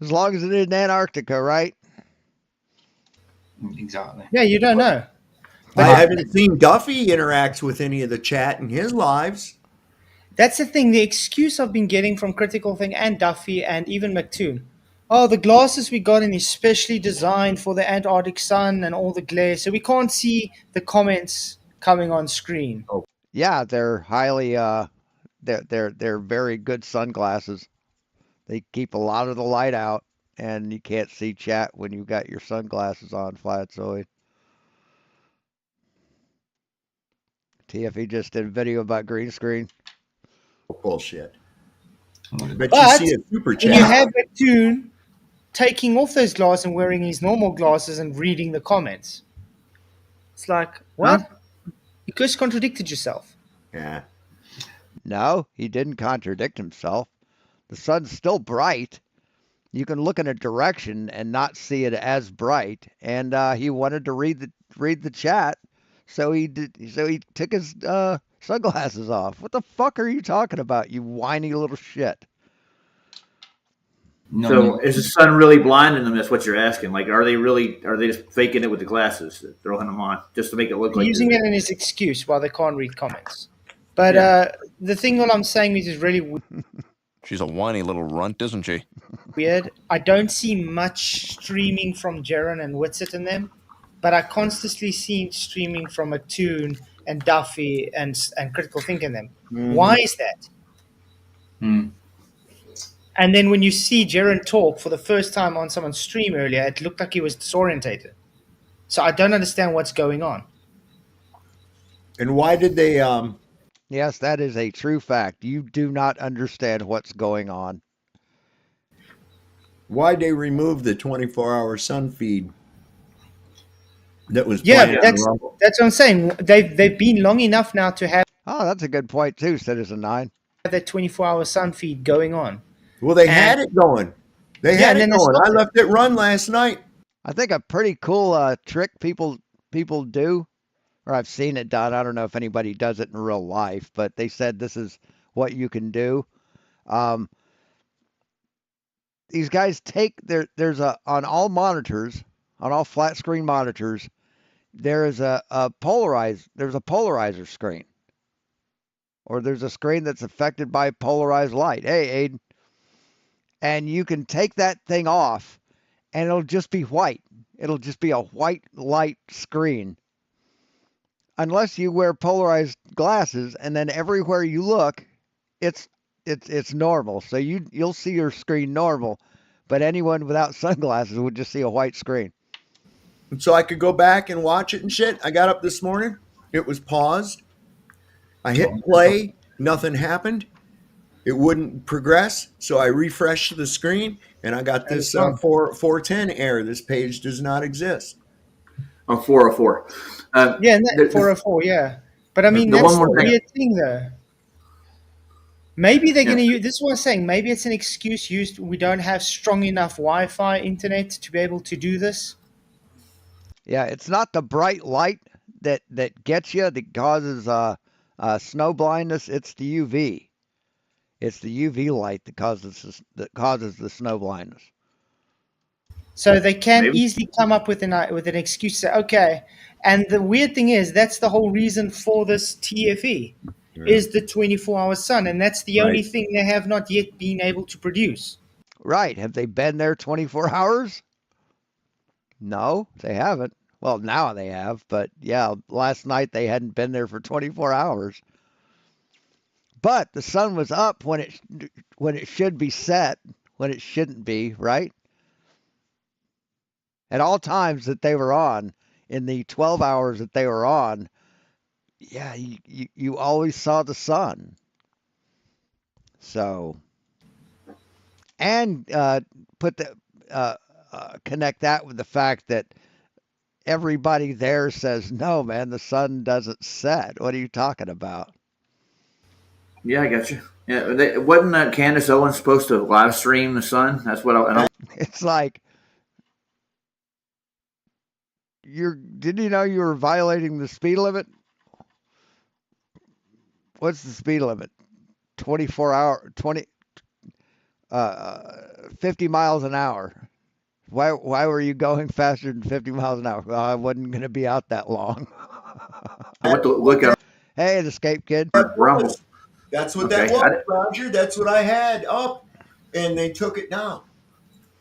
as long as it isn't Antarctica, right? Exactly. Yeah, you don't know. I haven't seen Duffy interacts with any of the chat in his lives. That's the thing. The excuse I've been getting from Critical Thing and Duffy and even McToon. Oh, the glasses we got in is specially designed for the Antarctic sun and all the glare, so we can't see the comments coming on screen. Oh, Yeah, they're highly they're very good sunglasses. They keep a lot of the light out, and you can't see chat when you got your sunglasses on, Flatzoid. TFE just did a video about green screen. bullshit. But you But see a super when chat. you have McToon taking off those glasses and wearing his normal glasses and reading the comments, it's like, what? Huh? You just contradicted yourself. Yeah. No, he didn't contradict himself. The sun's still bright. You can look in a direction and not see it as bright. And he wanted to read the chat, so he did. So he took his sunglasses off. What the fuck are you talking about, you whiny little shit? No, So is the sun really blinding them? That's what you're asking. Like, are they just faking it with the glasses, throwing them on just to make it look like Using it as an excuse why they can't read comments. But the thing that I'm saying is really She's a whiny little runt, isn't she? weird. I don't see much streaming from Jaren and Witsit in them, but I constantly see streaming from Attoon and Duffy and Critical Think in them. Why is that? And then when you see Jaren talk for the first time on someone's stream earlier, it looked like he was disorientated. So I don't understand what's going on. And why did they Yes, that is a true fact. You do not understand what's going on. why'd they remove the 24-hour sun feed that was Yeah, playing but on Rumble? that's what I'm saying. They've been long enough now to have Oh, that's a good point too, Citizen 9. that 24-hour sun feed going on. Well, they had it going. They had it going. I left it run last night. I think a pretty cool trick people do, or I've seen it done. I don't know if anybody does it in real life, but they said this is what you can do. These guys take there's a on all monitors, on all flat screen monitors, there is a polarizer screen, or there's a screen that's affected by polarized light. Hey, Aiden. And you can take that thing off, and it'll just be white. It'll just be a white light screen. Unless you wear polarized glasses, and then everywhere you look, it's normal. So you'll see your screen normal, but anyone without sunglasses would just see a white screen. So I could go back and watch it and shit. I got up this morning. It was paused. I hit play. Nothing happened. It wouldn't progress. So I refreshed the screen, and I got this 410 error. This page does not exist. Oh, 404. Yeah, and that 404, yeah. But I mean, that's the weird thing, though. Maybe they're going to use, this is what I'm saying, maybe it's an excuse used, we don't have strong enough Wi-Fi internet to be able to do this. Yeah, it's not the bright light that gets you, that causes snow blindness. It's the UV. It's the UV light that causes the snow blindness. So they can easily come up with an excuse to say, okay. And the weird thing is, that's the whole reason for this TFE, is the 24-hour sun. And that's the only thing they have not yet been able to produce. Right. Have they been there 24 hours? No, they haven't. Well, now they have. But yeah, last night they hadn't been there for 24 hours. But the sun was up when it should be set, when it shouldn't be, right? At all times that they were on, in the 12 hours that they were on, yeah, you always saw the sun. So, and connect that with the fact that everybody there says, no, man, the sun doesn't set. What are you talking about? Yeah, I got you. Yeah, wasn't Candace Owens supposed to live stream the sun? That's what I It's like, didn't you know you were violating the speed limit? What's the speed limit? 50 miles an hour. Why were you going faster than 50 miles an hour? Well, I wasn't going to be out that long. I went to look at Hey, the Escape Kid. That Rumble. was. That's what Okay, that was, Roger. That's what I had up, and they took it down.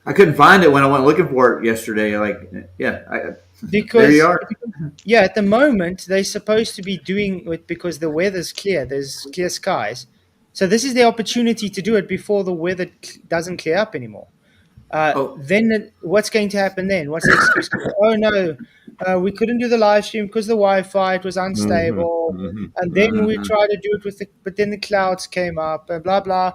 I couldn't find it when I went looking for it yesterday. Like, yeah, there Because you are. yeah, at the moment they're supposed to be doing it because the weather's clear. There's clear skies, so this is the opportunity to do it before the weather doesn't clear up anymore. Then what's going to happen then? What's the excuse? Oh no, we couldn't do the live stream because the Wi-Fi, it was unstable, and then we tried to do it with but then the clouds came up and blah blah.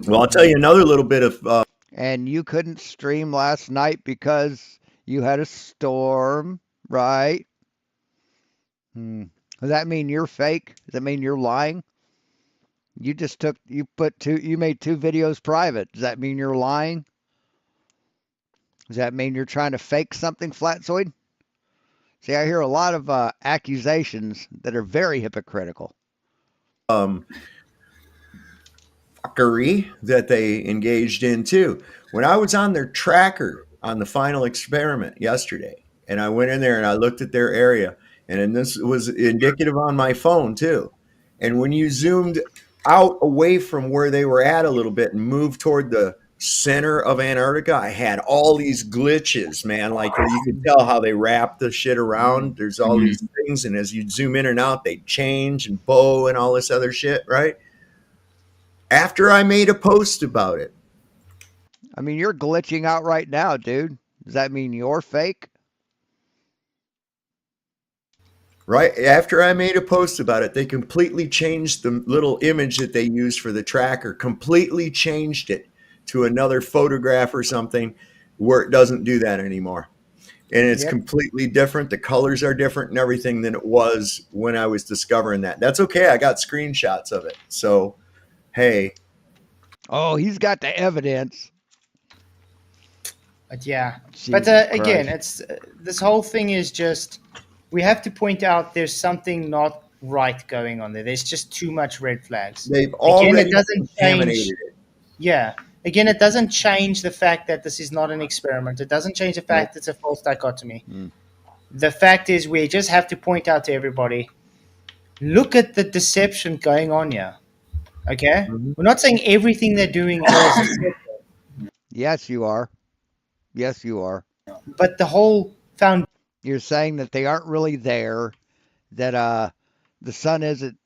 Well, I'll tell you another little bit of. And you couldn't stream last night because you had a storm, right? Does that mean you're fake? Does that mean you're lying? You made two videos private. Does that mean you're lying? Does that mean you're trying to fake something, Flatzoid? See, I hear a lot of accusations that are very hypocritical. Fuckery that they engaged in too. When I was on their tracker on the final experiment yesterday, and I went in there and I looked at their area, and then this was indicative on my phone too. And when you zoomed out away from where they were at a little bit and moved toward the center of Antarctica, I had all these glitches, man. Like you could tell how they wrap the shit around. There's all these things, and as you zoom in and out, they change and bow and all this other shit, right? After I made a post about it. I mean, you're glitching out right now, dude. Does that mean you're fake? Right after I made a post about it, they completely changed the little image that they used for the tracker, completely changed it to another photograph or something where it doesn't do that anymore. And it's completely different. The colors are different and everything than it was when I was discovering that. That's okay. I got screenshots of it. So, hey. Oh, he's got the evidence. But yeah. Jesus But again, Christ. it's this whole thing is just we have to point out there's something not right going on there. There's just too much red flags. They've already it doesn't contaminated change. it. Yeah. Again, it doesn't change the fact that this is not an experiment. It doesn't change the fact it's a false dichotomy. The fact is we just have to point out to everybody, look at the deception going on here. Okay? We're not saying everything they're doing is deception. Yes, you are. Yes, you are. But the whole found. You're saying that they aren't really there, that the sun isn't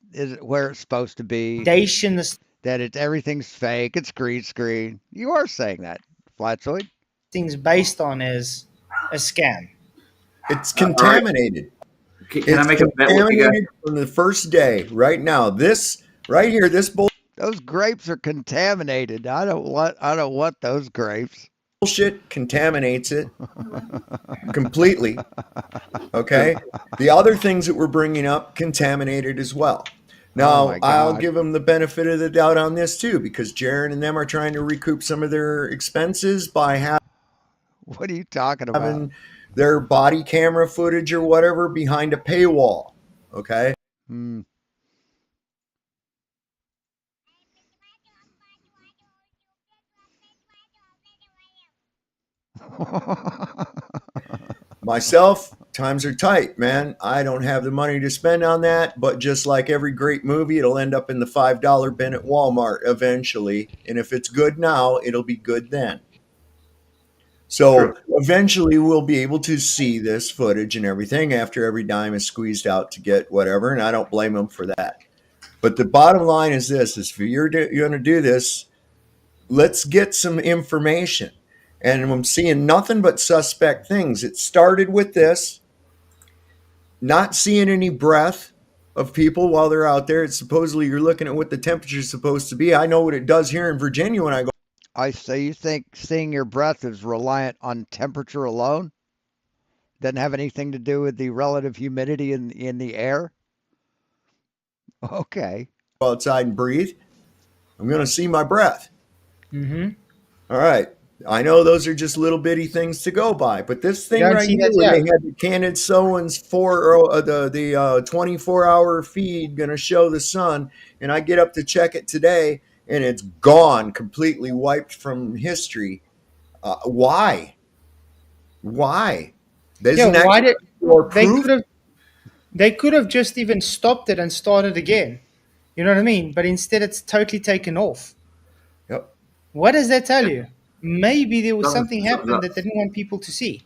where it's supposed to be, that everything's fake, it's green screen. You are saying that, Flatzoid. Things based on is a scam. It's contaminated. Can I make a bet with you guys? From the first day, right now, this right here, this those grapes are contaminated. I don't want those grapes. Bullshit contaminates it completely. Okay. The other things that we're bringing up contaminated as well. Now, I'll give them the benefit of the doubt on this too, because Jaron and them are trying to recoup some of their expenses by having. What are you talking about? Their body camera footage or whatever behind a paywall. Okay. Myself, times are tight, man. I don't have the money to spend on that, but just like every great movie, it'll end up in the $5 bin at Walmart eventually. And if it's good now, it'll be good then. So eventually we'll be able to see this footage and everything after every dime is squeezed out to get whatever. And I don't blame them for that. But the bottom line is this, is if you're going to do this, let's get some information. And I'm seeing nothing but suspect things. It started with this, not seeing any breath of people while they're out there. It's supposedly you're looking at what the temperature is supposed to be. I know what it does here in Virginia when I go. So you think seeing your breath is reliant on temperature alone? Doesn't have anything to do with the relative humidity in the air? Okay. Go outside and breathe. I'm going to see my breath. Mm-hmm. All right. I know those are just little bitty things to go by, but this thing right here, where they had the Candid Sowens the 24-hour feed going to show the sun, and I get up to check it today, and it's gone, completely wiped from history. Why? Why? Why did they could have? They could have just even stopped it and started again. You know what I mean? But instead, it's totally taken off. Yep. What does that tell you? Maybe there was Something- something something's happened up. that they didn't want people to see.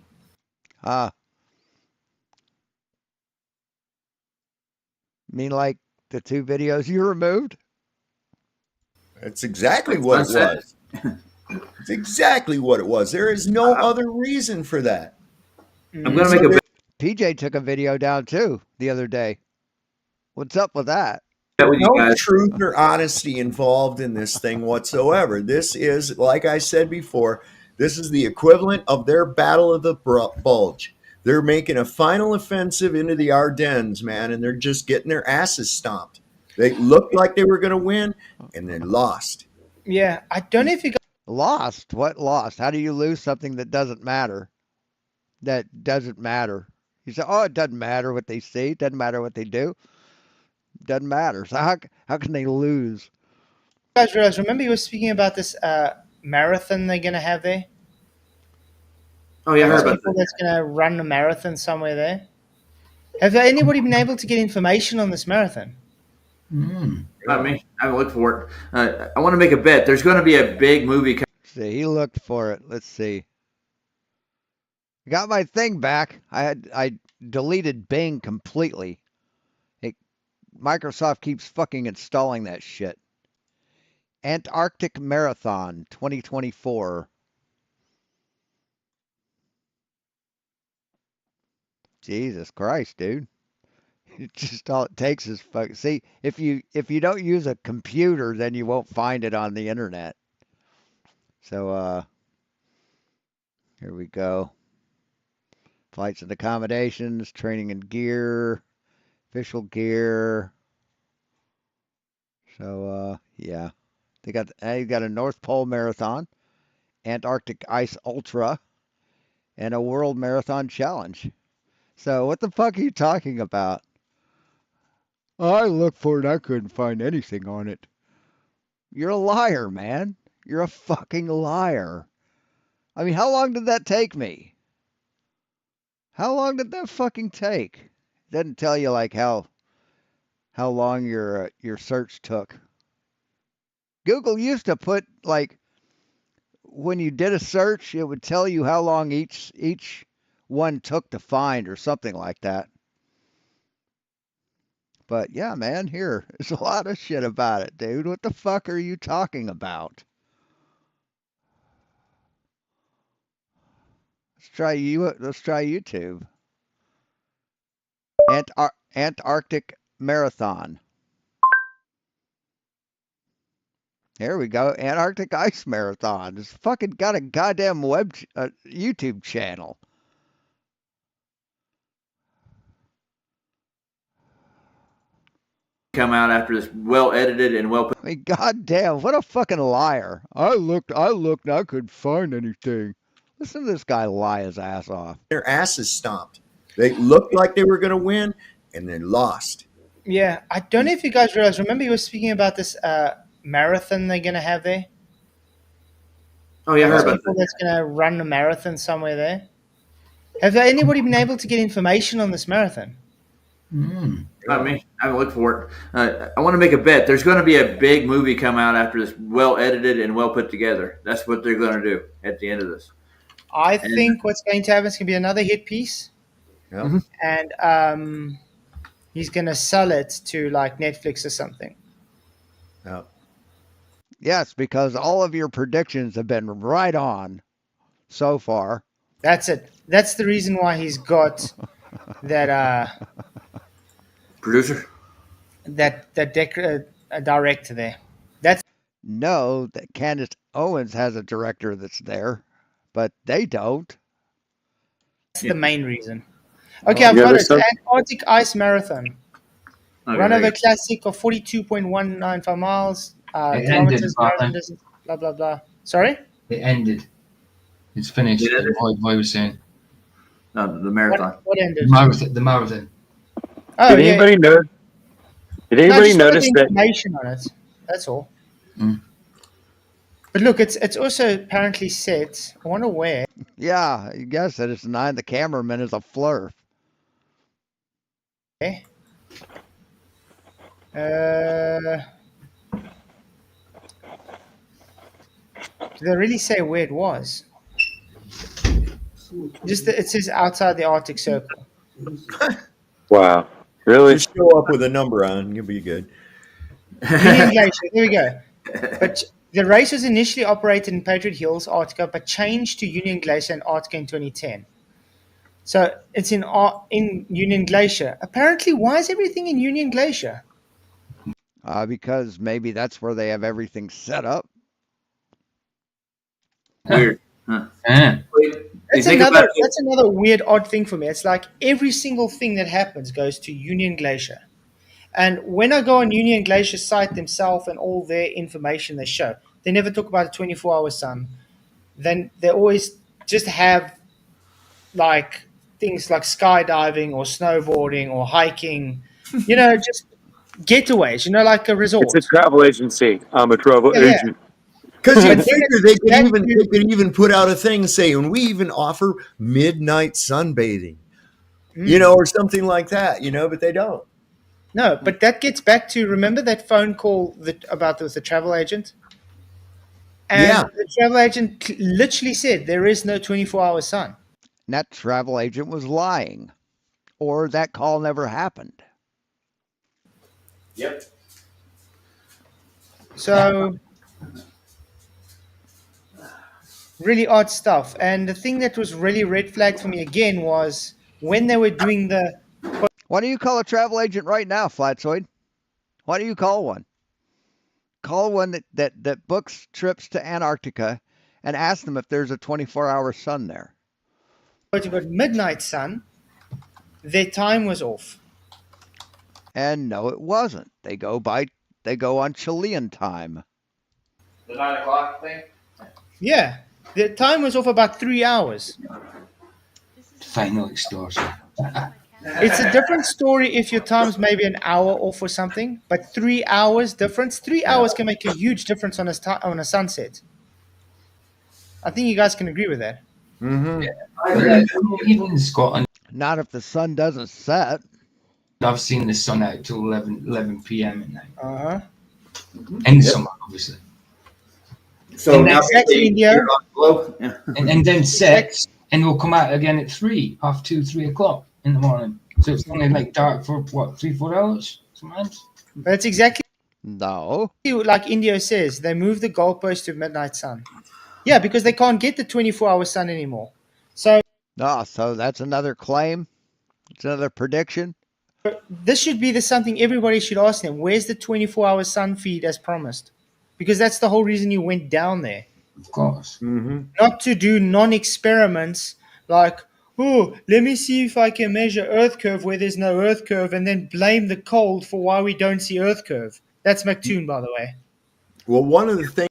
Mean like the 2 videos you removed? That's exactly what it was. It's exactly what it was. There is no other reason for that. I'm gonna make a PJ took a video down too the other day. What's up with that? bet with you No guys. truth or honesty involved in this thing whatsoever. This is, like I said before, this is the equivalent of their Battle of the Bulge. They're making a final offensive into the Ardennes, man, and they're just getting their asses stomped. They looked like they were going to win, and they lost. Yeah, I don't know if you guys Lost? What lost? How do you lose something that doesn't matter? That doesn't matter. You say, oh, it doesn't matter what they see. It doesn't matter what they do. It doesn't matter. So how can they lose? realize. Remember, you were speaking about this marathon they're going to have there. Oh yeah, I heard Those about people that. that's going to run a marathon somewhere there. Have anybody been able to get information on this marathon? Not me. I haven't looked for it. I want to make a bet. There's going to be a big movie. See, he looked for it. Let's see. Got my thing back. I deleted Bing completely. Microsoft keeps fucking installing that shit. Antarctic Marathon 2024. Jesus Christ, dude. It just all it takes is fuck. See, if you don't use a computer, then you won't find it on the internet. So here we go. Flights and accommodations, training and gear, official gear. So yeah. They got you got a North Pole Marathon, Antarctic Ice Ultra, and a World Marathon Challenge. So what the fuck are you talking about? I looked for it, I couldn't find anything on it. You're a liar, man. You're a fucking liar. I mean, how long did that take me? How long did that fucking take? It doesn't tell you like how long your search took. Google used to put like when you did a search, it would tell you how long each one took to find or something like that. But yeah, man, here, there's a lot of shit about it, dude. What the fuck are you talking about? Let's try YouTube. Antarctic Marathon. Here we go. Antarctic Ice Marathon. It's fucking got a goddamn YouTube channel. Come out after this well edited and well put. I mean, goddamn, what a fucking liar. I looked, and I couldn't find anything. Listen to this guy lie his ass off. Their asses stomped. They looked like they were going to win, and they lost. Yeah, I don't know if you guys realize. Remember, you were speaking about this marathon they're going to have there. Oh yeah, I heard Those about people that. that's going to run a marathon somewhere there. Have anybody been able to get information on this marathon? Not me. I haven't looked for it. I want to make a bet. There's going to be a big movie come out after this well edited and well put together. That's what they're going to do at the end of this. I think what's going to happen is going to be another hit piece. Yeah. And he's going to sell it to like Netflix or something. Yeah. Yes, because all of your predictions have been right on so far. That's it. That's the reason why he's got that producer, that director there. That's no, that Candace Owens has a director that's there, but they don't. That's the main reason. Okay, I've got it. Antarctic Ice Marathon. Okay, Run over classic of 42.195 miles. Kilometers, marathon distance, blah, blah, blah. Sorry? It ended. It's finished. What I was saying. No, the marathon. What ended? The marathon. Oh, Did anybody know? Did anybody notice that? Information on it. That's all. But look, it's also apparently set. I wonder where. Yeah, I guess that it's 9. The cameraman is a flurf. Uh, did they really say where it was? Just it says outside the Arctic Circle. Wow. Really? Just show up with a number on, you'll be good. Union Glacier. There we go. But the race was initially operated in Patriot Hills, Antarctica, but changed to Union Glacier, Antarctica in 2010. So it's in Union Glacier. Apparently, why is everything in Union Glacier? Because maybe that's where they have everything set up. Weird. Huh. That's another weird, odd thing for me. It's like every single thing that happens goes to Union Glacier. And when I go on Union Glacier site themselves and all their information they show, they never talk about a 24-hour sun. Then they always just have like things like skydiving or snowboarding or hiking, just getaways, like a resort. It's a travel agency. I'm a travel agent. Because you figure they could even put out a thing saying we even offer midnight sunbathing, or something like that, but they don't. No, but that gets back to, remember that phone call about the travel agent? And the travel agent literally said there is no 24-hour sun. And that travel agent was lying, or that call never happened. Yep. So, really odd stuff. And the thing that was really red flagged for me again was when they were doing the... Why do you call a travel agent right now, Flatsoid? Why do you call one? Call one that books trips to Antarctica and ask them if there's a 24-hour sun there. But midnight sun, their time was off. And no, it wasn't. They go on Chilean time. The 9 o'clock thing? Yeah. The time was off about 3 hours. Final extortion. It's a different story if your time's maybe an hour off or something, but 3 hours difference. 3 hours can make a huge difference on a sunset. I think you guys can agree with that. Mm-hmm. Yeah. Even in Scotland. Not if the sun doesn't set. I've seen the sun out till 11 p.m. at night. Uh-huh. In the summer, obviously. So and now India. And then sets, and we'll come out again at 2:30, 3 o'clock in the morning. So it's only like dark for what, 3-4 hours sometimes. That's exactly like India says. They move the goalpost to midnight sun. Yeah, because they can't get the 24-hour sun anymore. So that's another claim. It's another prediction. This should be something everybody should ask them. Where's the 24-hour sun feed as promised? Because that's the whole reason you went down there. Of course. Mm-hmm. Not to do non-experiments like, oh, let me see if I can measure Earth curve where there's no Earth curve and then blame the cold for why we don't see Earth curve. That's McToon, by the way. Well, one of the things...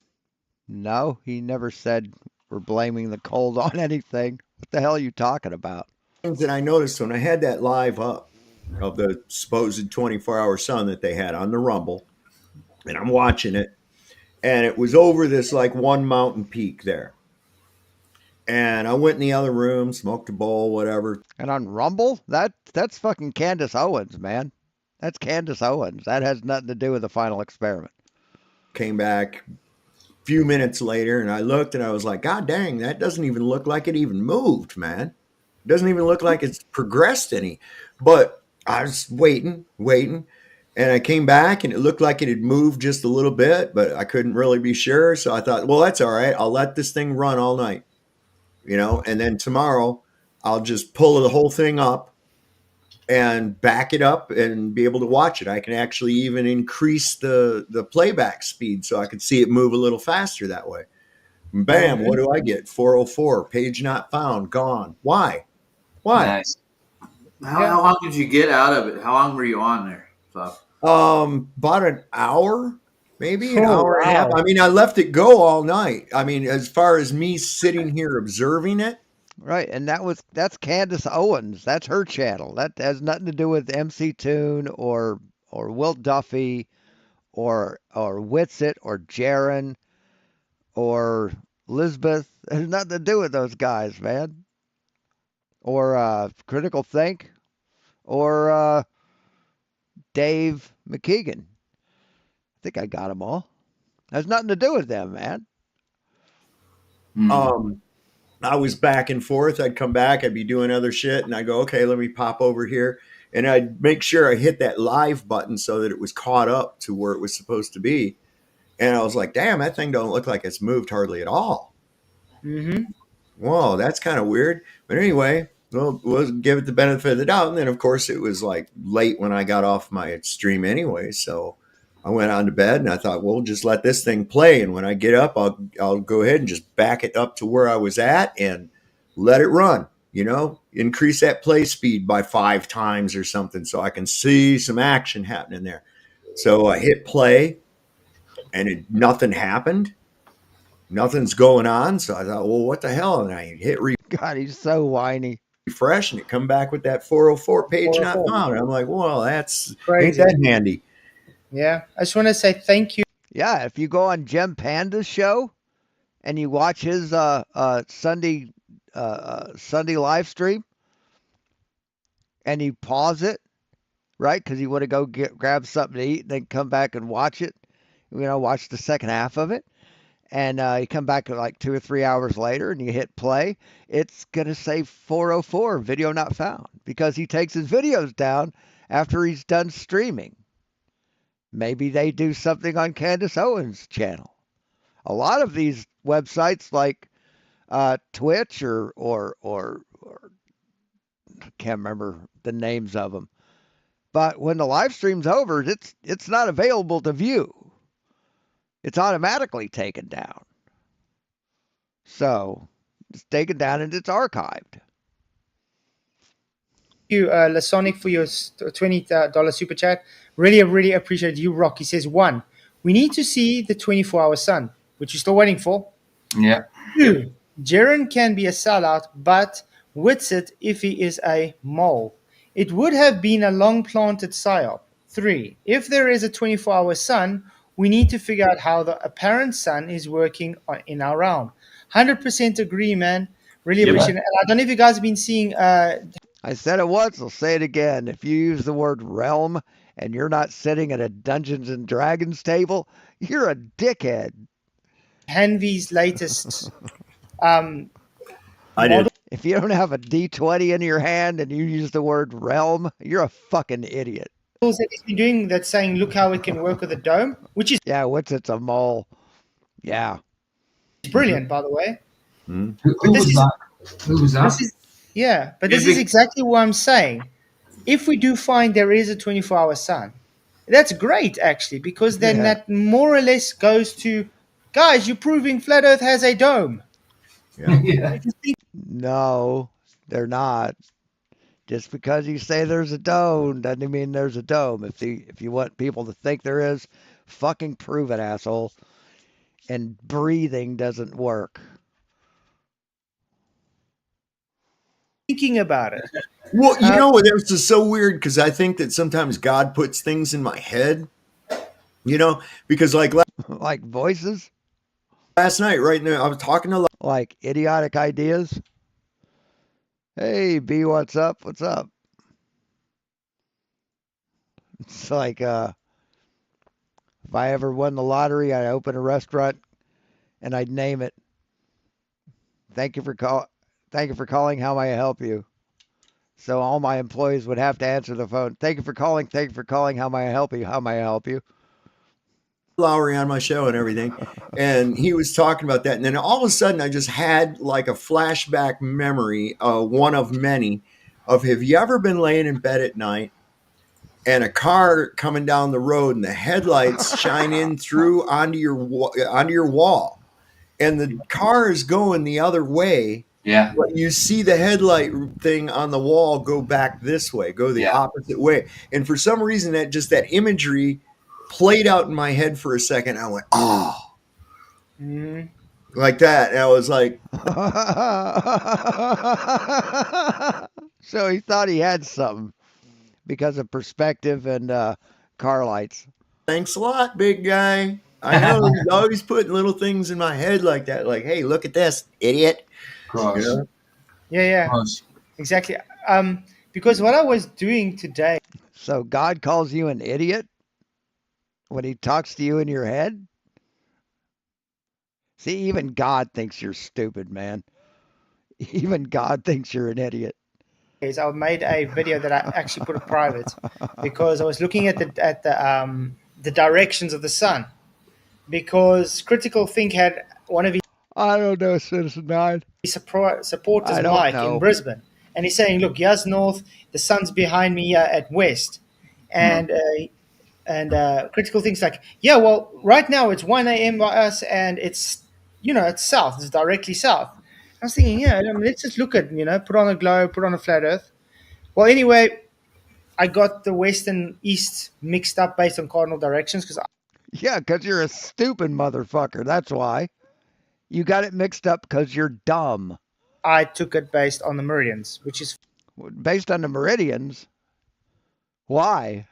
No, he never said we're blaming the cold on anything. What the hell are you talking about? Things that I noticed when I had that live up of the supposed 24-hour sun that they had on the Rumble, and I'm watching it, and it was over this like one mountain peak there. And I went in the other room, smoked a bowl, whatever. And on Rumble, that's fucking Candace Owens, man. That's Candace Owens. That has nothing to do with the final experiment. Came back a few minutes later, and I looked, and I was like, God dang, that doesn't even look like it even moved, man. It doesn't even look like it's progressed any. But I was waiting, and I came back, and it looked like it had moved just a little bit, but I couldn't really be sure. So I thought, well, that's all right. I'll let this thing run all night, and then tomorrow I'll just pull the whole thing up and back it up and be able to watch it. I can actually even increase the playback speed so I could see it move a little faster that way. And bam, what do I get? 404, page not found, gone. Why? Nice. How long did you get out of it? How long were you on there? So. About an hour, maybe an hour and a half. I mean, I left it go all night. I mean, as far as me sitting here observing it. Right, and that's Candace Owens. That's her channel. That has nothing to do with MC Toon or Wilt Duffy or Witsit or Jaron or Lisbeth. It has nothing to do with those guys, man. Or Critical Think or Dave McKeegan. I think I got them all. Has nothing to do with them, man. I was back and forth. I'd come back, I'd be doing other shit, and I'd go, okay, let me pop over here. And I'd make sure I hit that live button so that it was caught up to where it was supposed to be. And I was like, damn, that thing don't look like it's moved hardly at all. Mm-hmm. Whoa, that's kind of weird. But anyway, we'll give it the benefit of the doubt. And then, of course, it was like late when I got off my stream anyway. So I went on to bed and I thought, well, just let this thing play. And when I get up, I'll go ahead and just back it up to where I was at and let it run, increase that play speed by 5 times or something so I can see some action happening there. So I hit play and nothing happened. Nothing's going on. So I thought, well, what the hell? And I hit God, he's so whiny. refresh and it come back with that 404 page not found. And I'm like, well, that's Crazy. ain't that handy. Yeah. I just want to say thank you. Yeah, if you go on Jem Panda's show and you watch his Sunday live stream and you pause it, right? Because you want to go grab something to eat and then come back and watch it, watch the second half of it. And you come back like 2 or 3 hours later and you hit play, it's going to say 404, video not found, because he takes his videos down after he's done streaming. Maybe they do something on Candace Owens' channel. A lot of these websites like Twitch or I can't remember the names of them. But when the live stream's over, it's not available to view. It's automatically taken down. So it's taken down and it's archived. Thank you, Lasonic, for your $20 super chat. Really appreciate you, Rock. He says, 1, we need to see the 24-hour sun, which you're still waiting for. Yeah. 2, Jaren can be a sellout, but Whitsett if he is a mole. It would have been a long-planted psyop. 3, if there is a 24-hour sun, we need to figure out how the apparent sun is working in our realm. 100% agree, man. Really appreciate it. And I don't know if you guys have been seeing... I said it once, I'll say it again. If you use the word realm and you're not sitting at a Dungeons and Dragons table, you're a dickhead. Hanvy's latest... I did. If you don't have a D20 in your hand and you use the word realm, you're a fucking idiot. That he's been doing that's saying, look how it can work with a dome, which is... Yeah, it's a mole. Yeah. Brilliant, by the way. Who was that? Who was that? But this is exactly what I'm saying. If we do find there is a 24-hour sun, that's great, actually, because then that more or less goes to, guys, you're proving Flat Earth has a dome. Yeah. No, they're not. Just because you say there's a dome doesn't mean there's a dome. If you want people to think there is, fucking prove it, asshole. And breathing doesn't work. Thinking about it. Well, this is so weird because I think that sometimes God puts things in my head, because like voices? Last night, right now, I was talking to like idiotic ideas. Hey, B, what's up? What's up? It's like if I ever won the lottery, I'd open a restaurant and I'd name it. Thank you for calling. How may I help you? So all my employees would have to answer the phone. Thank you for calling. Thank you for calling. How may I help you? How may I help you? Lowry on my show and everything, and he was talking about that, and then all of a sudden I just had like a flashback memory, one of many, of have you ever been laying in bed at night and a car coming down the road and the headlights shine in through onto your wall, and the car is going the other way. Yeah. But you see the headlight thing on the wall go back this way, go the opposite way, and for some reason that imagery played out in my head for a second. I went, oh, like that. And I was like, so he thought he had something because of perspective and car lights. Thanks a lot, big guy. I know he's always putting little things in my head like that. Like, hey, look at this, idiot. Yeah. Exactly. Because what I was doing today. So God calls you an idiot when he talks to you in your head? See, even God thinks you're stupid, man. Even God thinks you're an idiot. I made a video that I actually put it private because I was looking at the directions of the sun. Because Critical Think had one of his I don't know, Citizen 9. supporters, I don't Mike, in know. Brisbane, and he's saying, "Look, here's north. The sun's behind me at west," and Critical Think's like, "Yeah, well, right now it's 1 a.m. by us, and it's it's south. It's directly south." I was thinking, yeah, I mean, let's just look at put on a globe, put on a flat Earth. Well, anyway, I got the west and east mixed up based on cardinal directions because Yeah, because you're a stupid motherfucker. That's why. You got it mixed up because you're dumb. I took it based on the meridians, which is Based on the meridians. Why?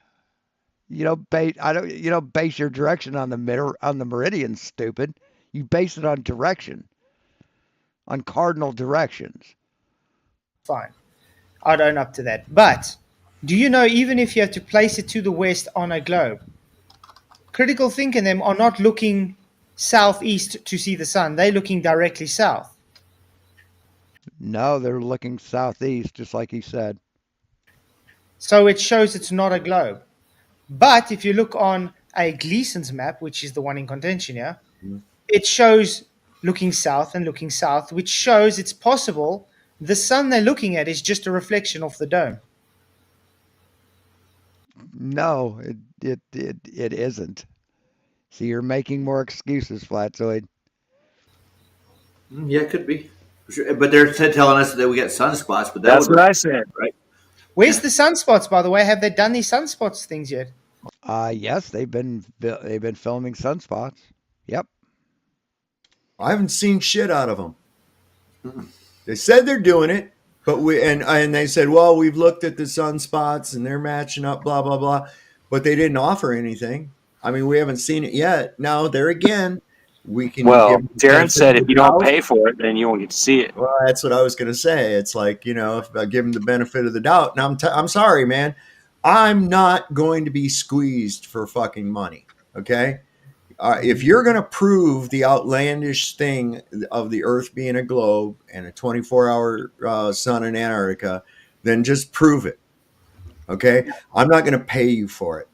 You don't base your direction on the meridians, stupid. You base it on direction. On cardinal directions. fine. I'd own up to that. But do you know, even if you have to place it to the west on a globe, Critical Think and them are not looking southeast to see the sun. They're looking directly south. No, they're looking southeast, just like he said. So it shows it's not a globe. But if you look on a Gleason's map, which is the one in contention here, it shows looking south and looking south, which shows it's possible the sun they're looking at is just a reflection of the dome. No, it isn't. See, you're making more excuses, Flatzoid. Yeah, it could be. Sure. But they're telling us that we got sunspots, but That's what I said. Right? Where's the sunspots, by the way? Have they done these sunspots things yet? Yes, they've been filming sunspots. Yep. I haven't seen shit out of them. They said they're doing it, but and they said, well, we've looked at the sunspots and they're matching up, blah blah blah, but they didn't offer anything. I mean, we haven't seen it yet. Now, there again, we can. Well, Darren said if you don't pay for it, then you won't get to see it. Well, that's what I was going to say. It's like, if I give them the benefit of the doubt, and I'm sorry, man, I'm not going to be squeezed for fucking money. Okay. If you're going to prove the outlandish thing of the Earth being a globe and a 24-hour sun in Antarctica, then just prove it. Okay? I'm not going to pay you for it.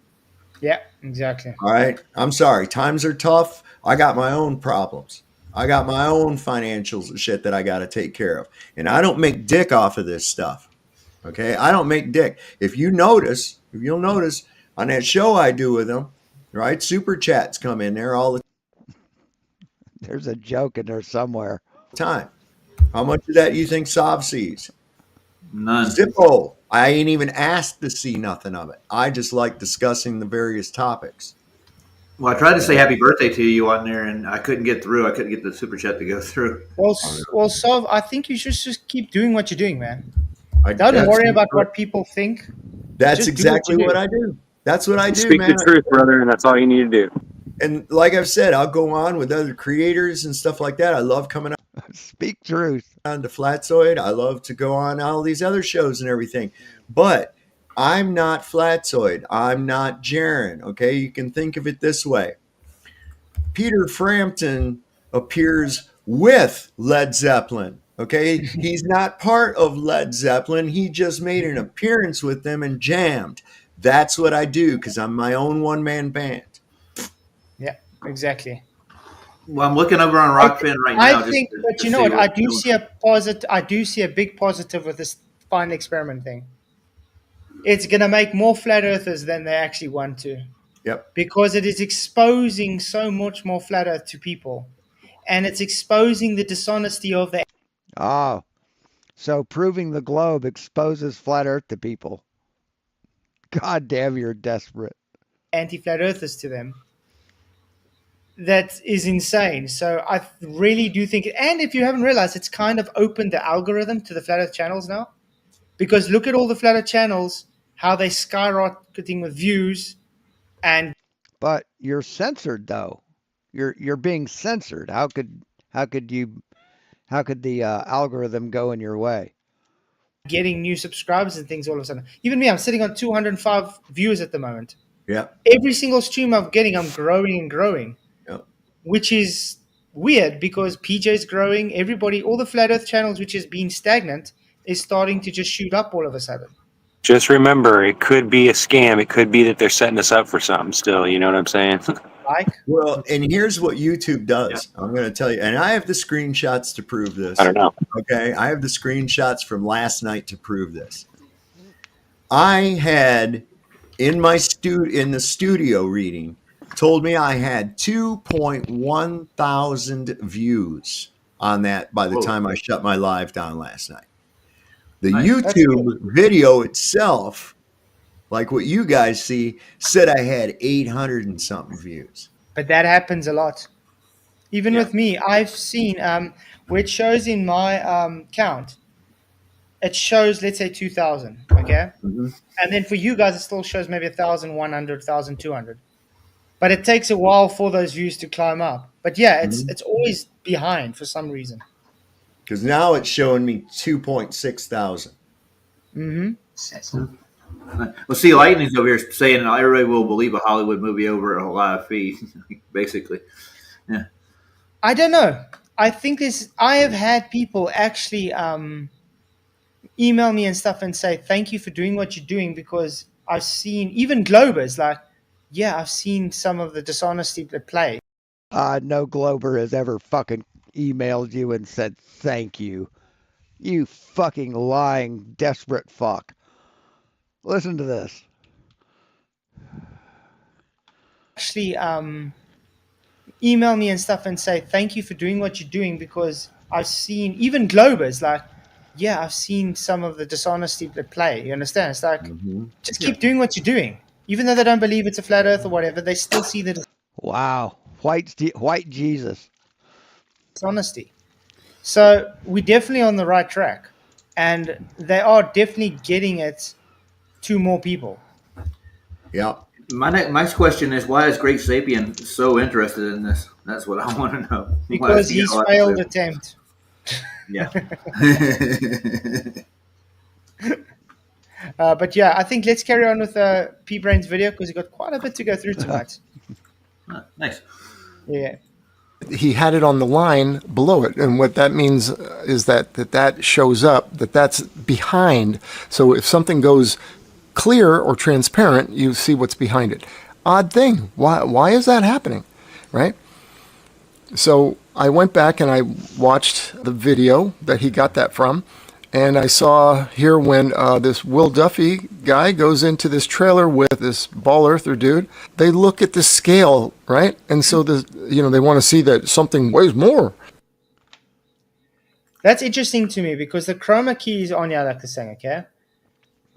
Yeah, exactly. All right? I'm sorry. Times are tough. I got my own problems. I got my own financials and shit that I got to take care of. And I don't make dick off of this stuff. Okay? I don't make dick. If you'll notice on that show I do with them, right? Super chats come in there all the There's a joke in there somewhere. time. How much of that you think Sav sees? None. Zippo. I ain't even asked to see nothing of it. I just like discussing the various topics. Well, I tried to say happy birthday to you on there, and I couldn't get through. I couldn't get the super chat to go through. Well, Sav, I think you should just keep doing what you're doing, man. Don't worry about what people think. That's Just exactly what I do. That's what I do, Speak man. the truth, brother, and that's all you need to do. And like I've said, I'll go on with other creators and stuff like that. I love coming out. Speak truth. On the Flatzoid. I love to go on all these other shows and everything. But I'm not Flatzoid. I'm not Jaron. Okay, you can think of it this way. Peter Frampton appears with Led Zeppelin. Okay, he's not part of Led Zeppelin. He just made an appearance with them and jammed. That's what I do because I'm my own one-man band. Yeah, exactly. Well, I'm looking over on Rockfin right now. I think, but you know what? I do see a positive. I do see a big positive with this final experiment thing. It's going to make more flat earthers than they actually want to. Yep. Because it is exposing so much more flat earth to people, and it's exposing the dishonesty of the. Oh, so proving the globe exposes flat Earth to people. God damn, you're desperate. Anti-flat earthers to them. That is insane. So I really do think, and if you haven't realized, it's kind of opened the algorithm to the flat earth channels now. Because look at all the flat earth channels, how they're skyrocketing with views, and. But you're censored though. You're being censored. How could the algorithm go in your way? getting new subscribers and things all of a sudden. Even me, I'm sitting on 205 viewers at the moment. Yeah. Every single stream I'm getting, I'm growing and growing, Yeah. which is weird because PJ's growing. Everybody, all the flat Earth channels, which has been stagnant, is starting to just shoot up all of a sudden. Just remember, it could be a scam. It could be that they're setting us up for something still. You know what I'm saying? Like, Well, and here's what YouTube does. I'm going to tell you, and I have the screenshots to prove this. I don't know. Okay, I have the screenshots from last night to prove this. I had in the studio reading told me I had 2.1 thousand views on that by the time I shut my live down last night. The YouTube video itself, like what you guys see, said I had 800 and something views. but that happens a lot. Even with me, I've seen where it shows in my count, it shows, let's say 2,000, okay? Mm-hmm. And then for you guys, it still shows maybe 1,100, 1,200. But it takes a while for those views to climb up. But yeah, it's always behind for some reason. Because now it's showing me 2.6 thousand. Mm-hmm. Well, see, Lightning's over here saying everybody will believe a Hollywood movie over a live feed, basically. Yeah. I don't know. I think I have had people actually email me and stuff and say, thank you for doing what you're doing, because I've seen, even Globers, like, yeah, I've seen some of the dishonesty at play. No Glober has ever fucking emailed you and said thank you. You fucking lying, desperate fuck. Listen to this. Actually, email me and stuff and say, thank you for doing what you're doing, because I've seen, even Globers, like, yeah, I've seen some of the dishonesty at play. You understand? It's like, just keep doing what you're doing. Even though they don't believe it's a flat earth or whatever, they still see the Wow. White Jesus. dishonesty. So we're definitely on the right track. And they are definitely getting it to more people. Yeah. My next question is, why is Great Sapien so interested in this? That's what I want to know. Because his failed attempt. Yeah. But yeah, I think let's carry on with P-Brain's video because we've got quite a bit to go through tonight. Nice. Yeah. He had it on the line below it, and what that means is that shows up, that's behind. So if something goes clear or transparent, you see what's behind it. Odd thing. Why is that happening, right? So I went back and I watched the video that he got that from, and I saw here when this Will Duffy guy goes into this trailer with this ball earther dude, they look at the scale, right? And so they want to see that something weighs more. That's interesting to me because the chroma key is on here, like the saying, okay?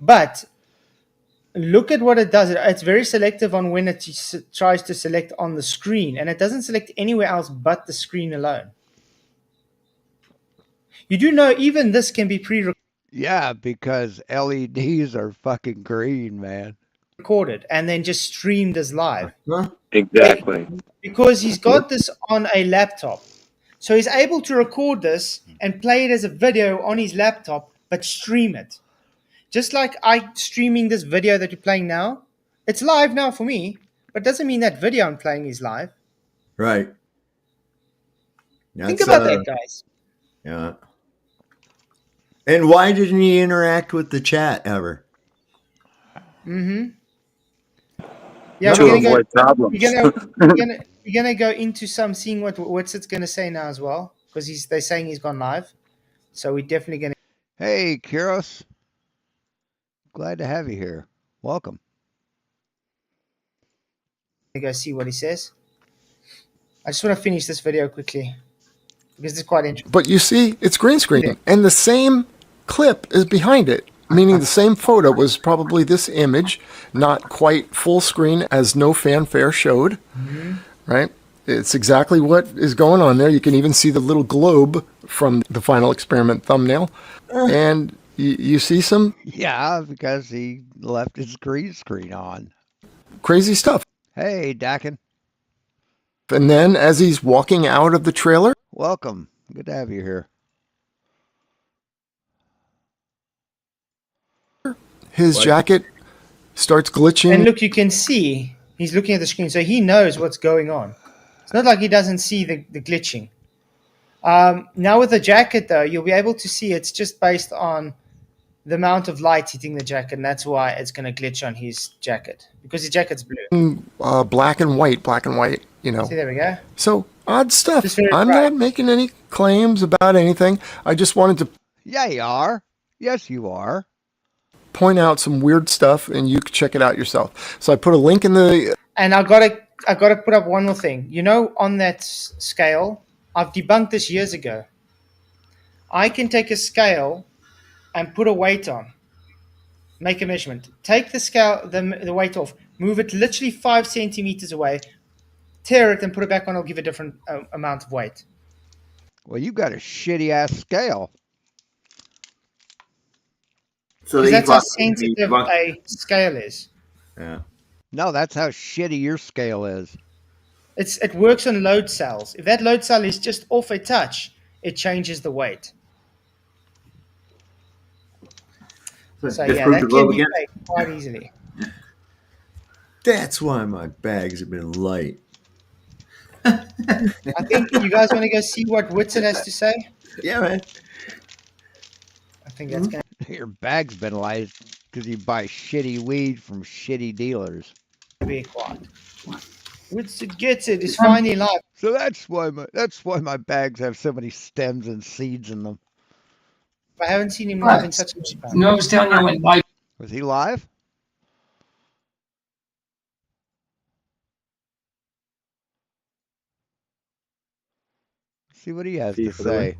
But look at what it does. It's very selective on when it tries to select on the screen, and it doesn't select anywhere else but the screen alone. You do know even this can be pre-recorded. Yeah, because LEDs are fucking green, man. Recorded and then just streamed as live. Exactly. Because he's got this on a laptop. So he's able to record this and play it as a video on his laptop, but stream it. Just like I streaming this video that you're playing now. It's live now for me, but doesn't mean that video I'm playing is live. Right. Think about that, guys. Yeah. And why didn't he interact with the chat ever? Mm-hmm. Yeah, To avoid problems. We're gonna go into seeing what's it's gonna say now as well, because they're saying he's gone live. So we're definitely gonna. Hey, Kiros. Glad to have you here. Welcome. Go see what he says. I just want to finish this video quickly because it's quite interesting. But you see, it's green screen, and the same clip is behind it, meaning the same photo was probably this image, not quite full screen as No Fanfare showed, right? It's exactly what is going on there. You can even see the little globe from the Final Experiment thumbnail, and you see some... Yeah, because he left his green screen on. Crazy stuff. Hey, Dakin. And then as he's walking out of the trailer... Welcome. Good to have you here. his What? jacket starts glitching. And look, you can see he's looking at the screen, so he knows what's going on. It's not like he doesn't see the glitching. Now with the jacket, though, you'll be able to see it's just based on the amount of light hitting the jacket, and that's why it's going to glitch on his jacket, because his jacket's blue. Black and white, you know. See, there we go. So, odd stuff. Just very I'm bright. not making any claims about anything. I just wanted to Yeah, you are. Yes, you are. point out some weird stuff, and you can check it out yourself. So I put a link in the... And I gotta put up one more thing. You know, on that scale, I've debunked this years ago. I can take a scale and put a weight on. Make a measurement. Take the scale, the weight off. Move it literally 5 centimeters away. Tear it and put it back on. It'll give a different amount of weight. Well, you've got a shitty ass scale. So Because that's how epoxy- sensitive a scale is. Yeah. No, that's how shitty your scale is. It works on load cells. If that load cell is just off a touch, it changes the weight. So yeah, prove that the can globe be again? faked quite easily. That's why my bags have been light. I think you guys want to go see what Whitson has to say? Yeah, man. I think that's going Your bag's been light because you buy shitty weed from shitty dealers. to be quiet. Whitson gets it. He's finally alive. So that's why my bags have so many stems and seeds in them. I haven't seen him live in such a long time. No, I was telling you I went live. Was he live? See what he has to say.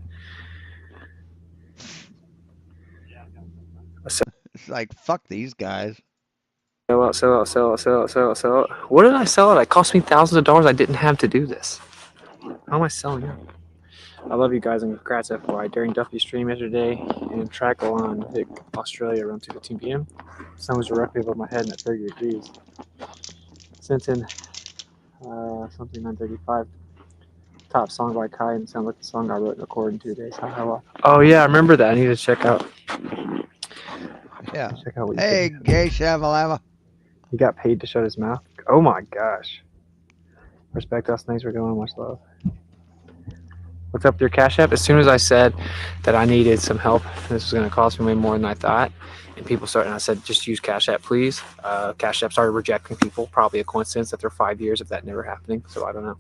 It's like, fuck these guys. Sell out. What did I sell it? It cost me thousands of dollars. I didn't have to do this. How am I selling it? I love you guys and congrats FYI. During Duffy's stream yesterday in Trackle on Vic, Australia around 2:15 p.m. Sun was directly above my head and at 30 degrees. Sent in something 935. Top song by Kai and sounds like the song I wrote and recorded in 2 days. Oh yeah, I remember that. I need to check out. Yeah. Check out what you Hey, did. gay shamalama. He got paid to shut his mouth. Oh my gosh. Respect us. Thanks for going. Much love. What's up with your Cash App? As soon as I said that I needed some help, this was going to cost me way more than I thought, and people started, and I said, just use Cash App, please. Cash App started rejecting people. Probably a coincidence after 5 years of that never happening, so I don't know.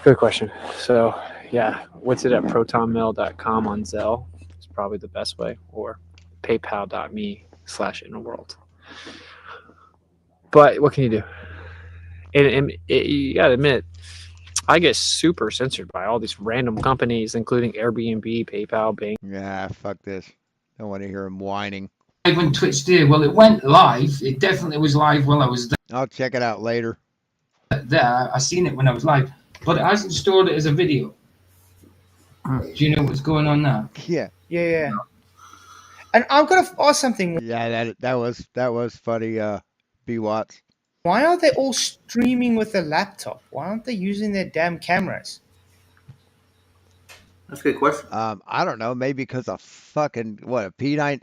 Good question. So, yeah, what's it at protonmail.com on Zelle? It's probably the best way, or paypal.me/innerworld. But what can you do? You got to admit, I get super censored by all these random companies, including Airbnb, PayPal, Bing. Yeah, fuck this. Don't want to hear him whining. When Twitch did, well, it went live. It definitely was live while I was I'll check it out later. there. I seen it when I was live, but it hasn't stored it as a video. Do you know what's going on now? Yeah. Yeah. And I'm going to ask something. Yeah, that was funny, B Watts. Why are they all streaming with a laptop? Why aren't they using their damn cameras? That's a good question. I don't know. Maybe because a fucking a P900,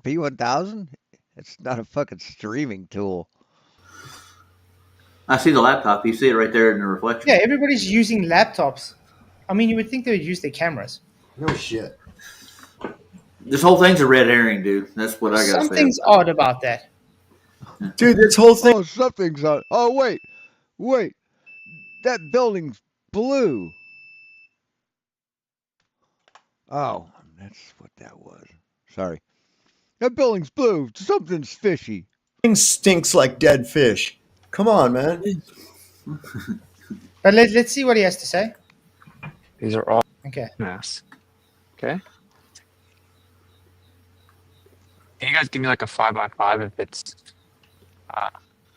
P1000. It's not a fucking streaming tool. I see the laptop. You see it right there in the reflection. Yeah, everybody's using laptops. I mean, you would think they would use their cameras. No shit. This whole thing's a red herring, dude. That's what I got to say. Something's odd about that. Dude, this whole thing. Oh, something's on. Oh, wait. That building's blue. Oh, that's what that was. Sorry. That building's blue. Something's fishy. Thing stinks like dead fish. Come on, man. But let's see what he has to say. These are all Okay. masks. Okay. Can you guys give me like a 5x5 if it's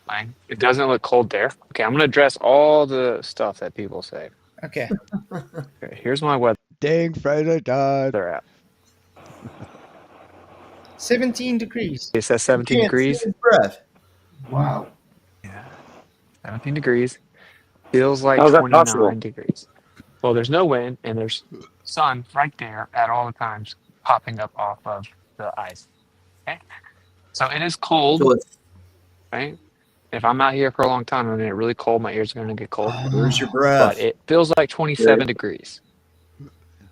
fine? It doesn't look cold there. Okay, I'm gonna address all the stuff that people say. Okay. Okay, here's my weather. Dang, Friday died. They're at. 17 degrees. It says 17 degrees. Breath. Wow. 17 degrees. Feels like How's that 29 possible? degrees. Well, there's no wind and there's sun right there at all the times popping up off of the ice. Okay. So it is cold, So it's right? If I'm out here for a long time and it's really cold, my ears are going to get cold. Where's your But breath? it feels like 27 degrees.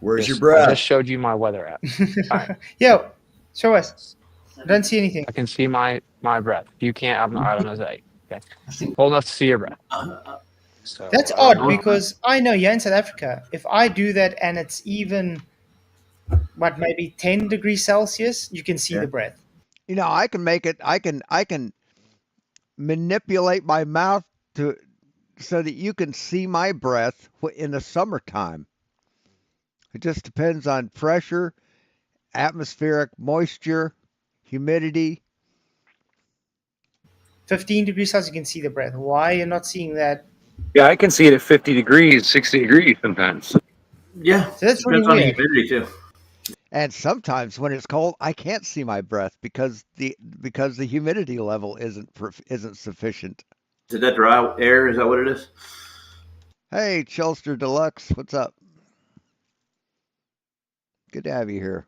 Where's your I just breath? showed you my weather app. All right. Yo, show us. I don't see anything. I can see my breath. If you can't, I don't know that. Okay. Cold enough to see your breath. So That's I don't odd know. because I know here in South Africa, if I do that and it's even, what, maybe 10 degrees Celsius, you can see the breath. You know, I can make it. I can manipulate my mouth to so that you can see my breath in the summertime. It just depends on pressure, atmospheric moisture, humidity. 15 degrees Celsius, you can see the breath. Why are you not seeing that? Yeah, I can see it at 50 degrees, 60 degrees sometimes. Yeah, So that's really depends on the weird. humidity too. And sometimes when it's cold, I can't see my breath because the humidity level isn't sufficient. Is that dry air? Is that what it is? Hey, Chelster Deluxe, what's up? Good to have you here.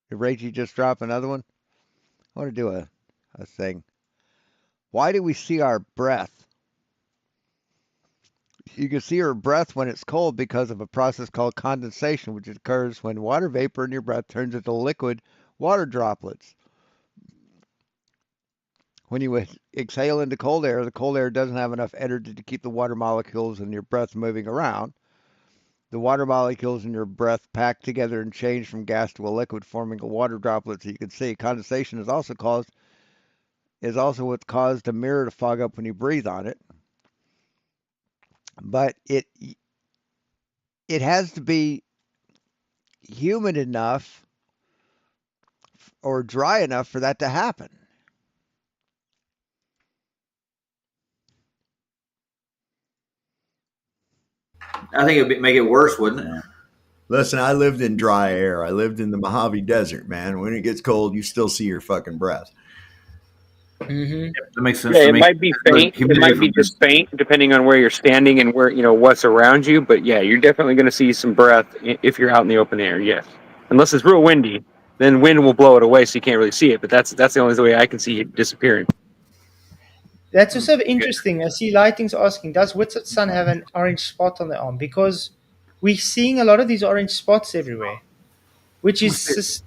Did Rachie just drop another one? I want to do a thing. Why do we see our breath? You can see your breath when it's cold because of a process called condensation, which occurs when water vapor in your breath turns into liquid water droplets. When you exhale into cold air, the cold air doesn't have enough energy to keep the water molecules in your breath moving around. The water molecules in your breath pack together and change from gas to a liquid, forming a water droplet. So you can see condensation is also what caused a mirror to fog up when you breathe on it. But it has to be humid enough or dry enough for that to happen. I think it'd make it worse, wouldn't it? Listen, I lived in dry air. I lived in the Mojave Desert, man. When it gets cold, you still see your fucking breath. Mm-hmm. That makes sense Yeah, to it me. might be faint. It might be just faint depending on where you're standing and where what's around you. But yeah, you're definitely going to see some breath if you're out in the open air. Yes, unless it's real windy, then wind will blow it away, so you can't really see it. But that's the only way I can see it disappearing. That's also interesting. I see Lighting's asking, does Whitsett Sun have an orange spot on the arm? Because we're seeing a lot of these orange spots everywhere, which is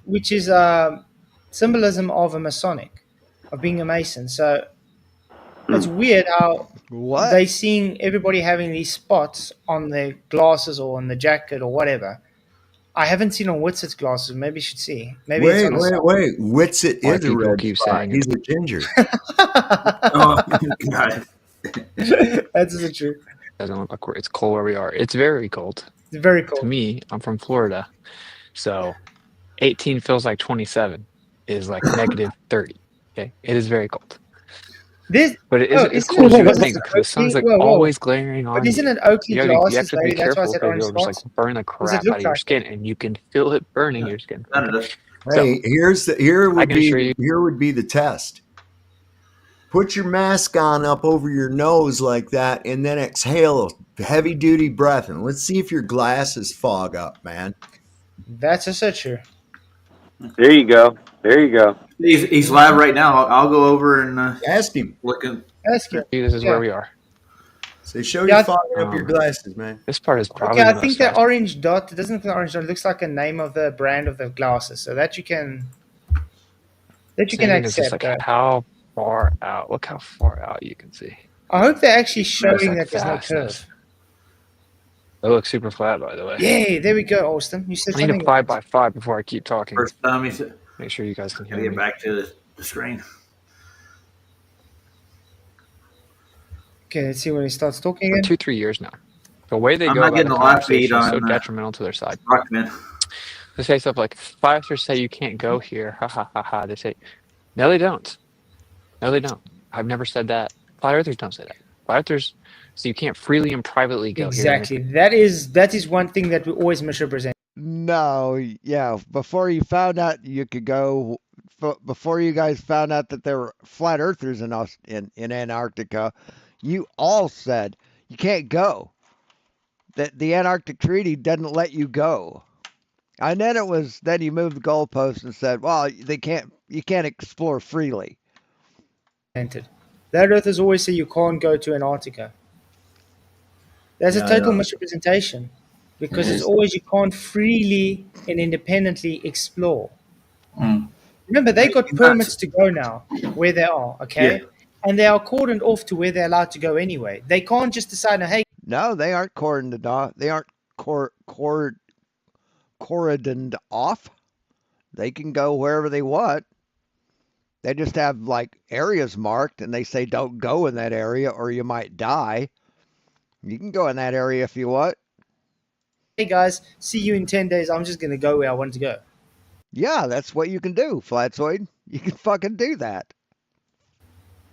symbolism of a Masonic, of being a Mason. So it's weird how they're seeing everybody having these spots on their glasses or on the jacket or whatever. I haven't seen on Whitsett's glasses. Maybe you should see. Maybe it's on the side. Wait. Whitsett Why is a people red keep spot. saying He's a ginger. Oh, God. That's the truth. Doesn't look like it's cold where we are. It's very cold. It's very cold. To me, I'm from Florida, so 18 feels like 27 is like negative 30. Okay, it is very cold. But it isn't as cold as you would think because the sun's like always glaring on But isn't you. it Oakley You glasses, have to be lady? That's why I careful said because orange you'll just like spots. burn the Does it crap look out of your like skin, and you can feel it burning your skin. Okay. Hey, here would assure you- be the test. Put your mask on up over your nose like that, and then exhale a heavy duty breath, and let's see if your glasses fog up, man. That's also true. There you go. There you go. He's live right now. I'll go over and ask him. Look in. Ask him. This is where we are. So show you fogging up your glasses, man. This part is probably Okay, I the think most the orange dot, it doesn't look like orange dot, it looks like a name of the brand of the glasses. So that you can It's just accept. like how far out. Look how far out you can see. I hope they're actually showing like that there's no vastness. curve. They look super flat, by the way. Yeah, there we go, Austin. You said I need something. to 5x5 before I keep talking. First time he said. Make sure you guys can hear Gotta get me. back to the screen. Okay, let's see when he starts talking For again. 2-3 years now. The way they I'm go not about getting the a live feed conversation is so on detrimental to their side. Rockman. They say stuff like, flat earthers say you can't go here. Ha ha ha ha. They say, no, they don't. No, they don't. I've never said that. Flat earthers don't say that. Flat earthers say you can't freely and privately go Exactly. here. That is one thing that we always misrepresent. No, yeah. Before you found out you could go, before you guys found out that there were flat earthers in Antarctica, you all said you can't go. That the Antarctic Treaty doesn't let you go. And then then you moved the goalpost and said, well, you can't explore freely. That Earth has always said you can't go to Antarctica. That's a total misrepresentation, because it's always you can't freely and independently explore. Remember, they got permits to go now where they are, okay? Yeah. And they are cordoned off to where they're allowed to go anyway. They can't just decide, hey. No, they aren't cordoned off. They aren't cordoned off. They can go wherever they want. They just have like areas marked, and they say don't go in that area or you might die. You can go in that area if you want. Hey guys, see you in 10 days. I'm just going to go where I want to go. Yeah, that's what you can do, Flatsoid. You can fucking do that.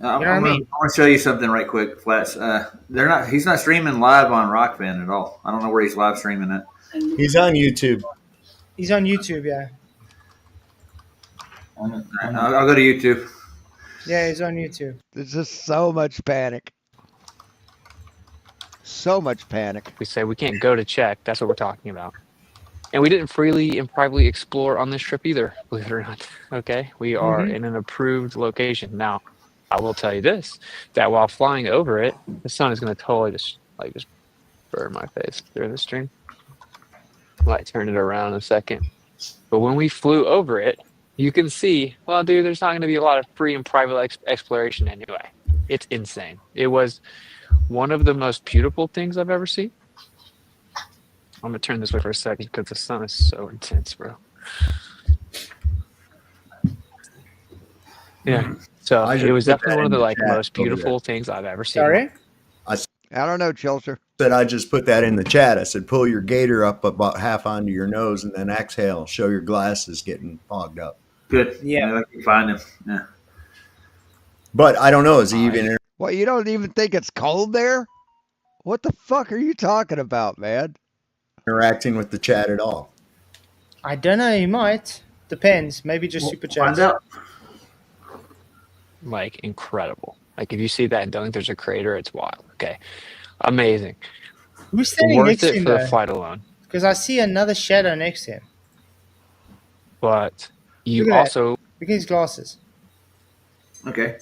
I'm going to show you something right quick, Flats. He's not streaming live on Rockfin at all. I don't know where he's live streaming it. He's on YouTube. He's on YouTube, yeah. I'll go to YouTube. Yeah, he's on YouTube. There's just so much panic. So much panic. We say we can't go to check. That's what we're talking about. And we didn't freely and privately explore on this trip either, believe it or not. Okay? We are in an approved location. Now, I will tell you this, that while flying over it, the sun is going to totally just burn my face during the stream. Might turn it around in a second. But when we flew over it, you can see, well, dude, there's not going to be a lot of free and private exploration anyway. It's insane. It was one of the most beautiful things I've ever seen. I'm going to turn this way for a second because the sun is so intense, bro. Yeah. So it was definitely one of the most beautiful things I've ever seen. Sorry? I don't know, Chilter. Said I just put that in the chat. I said pull your gator up about half onto your nose and then exhale. Show your glasses getting fogged up. Good. Yeah. I can find him. Yeah. But I don't know. Is he even? What, you don't even think it's cold there? What the fuck are you talking about, man? Interacting with the chat at all? I don't know. He might. Depends. Maybe just super chats. Like incredible. Like if you see that and don't think there's a crater, it's wild. Okay. Amazing. Who's standing Worth next to it him, for the though? flight alone. Because I see another shadow next to him. But you Look at also that. Look at his glasses. Okay.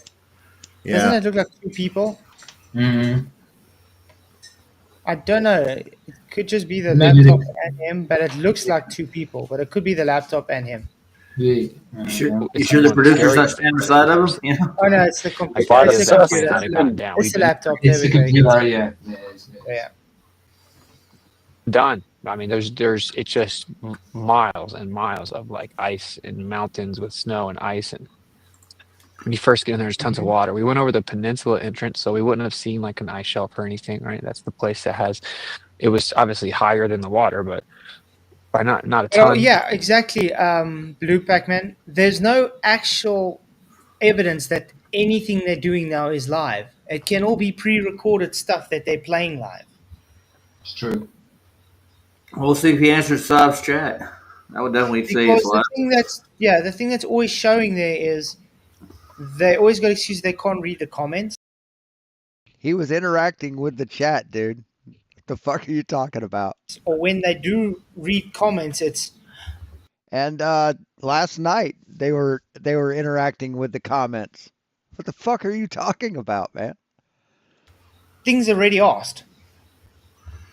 Yeah. Doesn't it look like two people? Mm-hmm. I don't know. It could just be the laptop and him, but it looks like two people. But it could be the laptop and him. You sure the producer's not standing beside of him? Yeah. Oh no, it's the computer. Why It's does the that computer. not have gotten down? It's the We've laptop. It's There the we go. computer, yeah. Yeah. done. I mean, it's just miles and miles of like ice and mountains with snow and ice. And when you first get in there, there's tons of water. We went over the peninsula entrance, so we wouldn't have seen like an ice shelf or anything, right? That's the place that has, it was obviously higher than the water, but by not a ton. Oh yeah, exactly. Blue Pac-Man. There's no actual evidence that anything they're doing now is live. It can all be pre-recorded stuff that they're playing live. It's true. We'll see if he answers Sob's chat. I would definitely say it's live. The thing that's always showing there is they always got excuses they can't read the comments. He was interacting with the chat, dude. What the fuck are you talking about? Or when they do read comments, it's. And last night they were interacting with the comments. What the fuck are you talking about, man? Things already asked.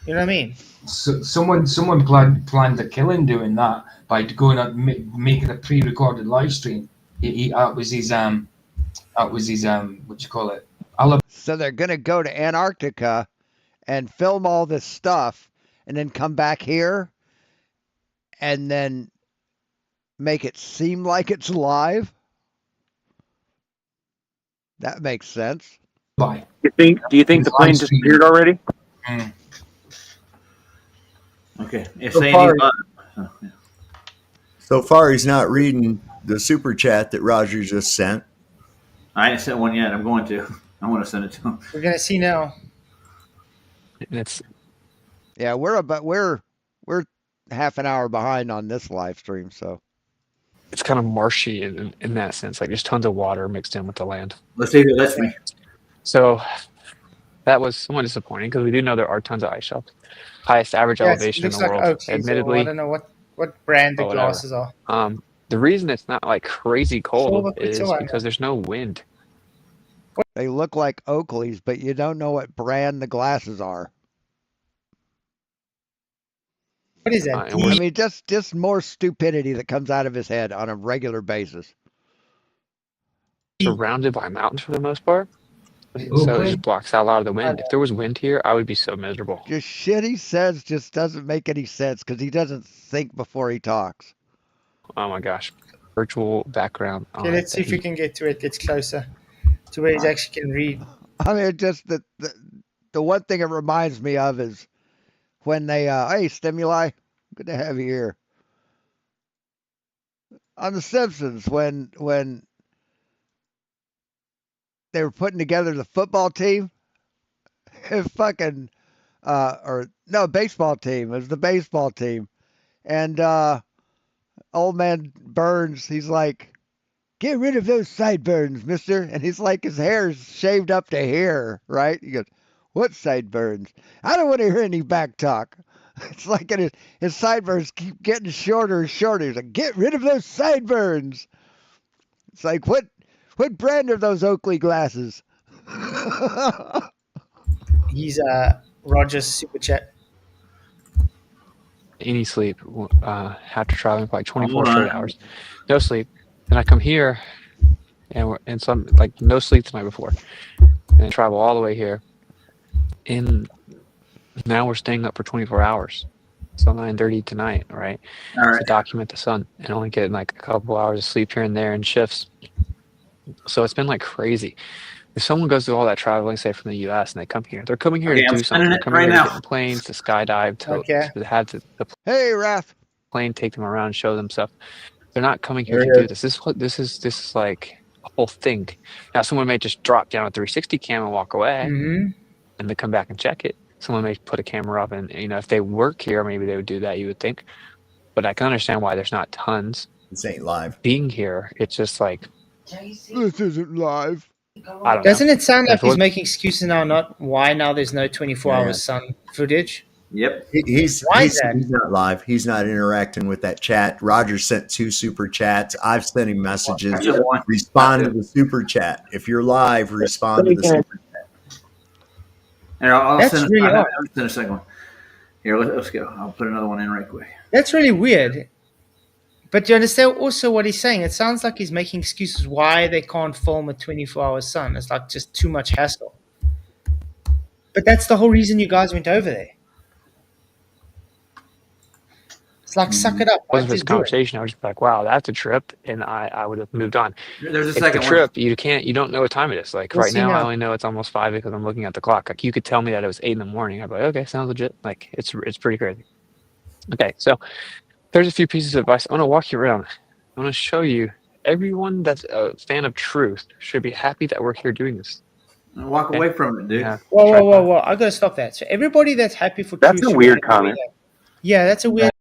You know what I mean? So, someone planned a killing doing that by going up making a pre-recorded live stream. That was his what you call it? So they're gonna go to Antarctica and film all this stuff, and then come back here, and then make it seem like it's live. That makes sense. Bye. Do you think the plane disappeared already? Okay. So far, he's not reading the super chat that Roger just sent. I ain't sent one yet. I'm going to. I want to send it to him. We're gonna see now. Yeah, we're half an hour behind on this live stream, so it's kind of marshy in that sense. Like there's tons of water mixed in with the land. Let's see if it lets me. So that was somewhat disappointing because we do know there are tons of ice shelves. Highest average elevation in the world. Oakley, Admittedly, I don't know what What brand the Oh, whatever. glasses are? The reason it's not like crazy cold Silver, is Quicksilver. because there's no wind. They look like Oakleys, but you don't know what brand the glasses are. What is that? And we're I mean, just more stupidity that comes out of his head on a regular basis. surrounded by mountains for the most part, so it Okay. just blocks out a lot of the wind. If there was wind here, I would be so miserable. Just shit he says just doesn't make any sense because he doesn't think before he talks. Oh my gosh, virtual background. Okay, let's see if we can get to it. It's closer to where he actually can read. I mean, just the one thing it reminds me of is when they, hey, Stimuli, good to have you here. On The Simpsons, when they were putting together the football team, fucking, or no, baseball team. It was the baseball team. And old man Burns, he's like, get rid of those sideburns, mister. And he's like, his hair's shaved up to here, right? He goes, what sideburns? I don't want to hear any back talk. It's like his sideburns keep getting shorter and shorter. He's like, get rid of those sideburns. It's like, what brand are those Oakley glasses? He's Roger's super chat. Any sleep after traveling for like 24 straight hours. No sleep. Then I come here and some like no sleep the night before. And I travel all the way here. And now we're staying up for 24 hours. So 9:30 tonight, right? All right. To document the sun and only getting like a couple hours of sleep here and there in shifts. So it's been like crazy. If someone goes through all that traveling, say from the U.S. and they come here, they're coming here to do something. They're coming here to get on planes, to skydive, to have the hey, Raph, plane take them around and show them stuff. They're not coming here to do this. This is like a whole thing. Now, someone may just drop down a 360 cam and walk away, and then come back and check it. Someone may put a camera up, and if they work here, maybe they would do that. You would think, but I can understand why there's not tons. This ain't live. Being here, it's just like this isn't live. I don't Doesn't know. it sound like he's making excuses now? Not why now there's no 24-hour sun footage. Yep. He's Why is that? He's not live. He's not interacting with that chat. Roger sent 2 super chats. I've sent him messages. Respond to the super chat. If you're live, respond to the super chat. And I'll That's send, really I'll odd. send a second one. Here, let's go. I'll put another one in right quick. That's really weird. But you understand also what he's saying? It sounds like he's making excuses why they can't film a 24-hour sun. It's like just too much hassle. But that's the whole reason you guys went over there. It's like, suck it up. It wasn't for this conversation. I was just like, wow, that's a trip, and I would have moved on. There's a It's second the one. trip. You don't know what time it is. Like We'll right see now, I now. only know it's almost 5 because I'm looking at the clock. Like you could tell me that it was 8 in the morning. I'd be like, okay, sounds legit. Like it's pretty crazy. Okay, so there's a few pieces of advice. I want to walk you around. I want to show you everyone that's a fan of truth should be happy that we're here doing this. Walk away from it, dude. Yeah. Whoa. I gotta stop that. So everybody that's happy for That's truth a should weird be happy comment. with that. Yeah, that's a weird.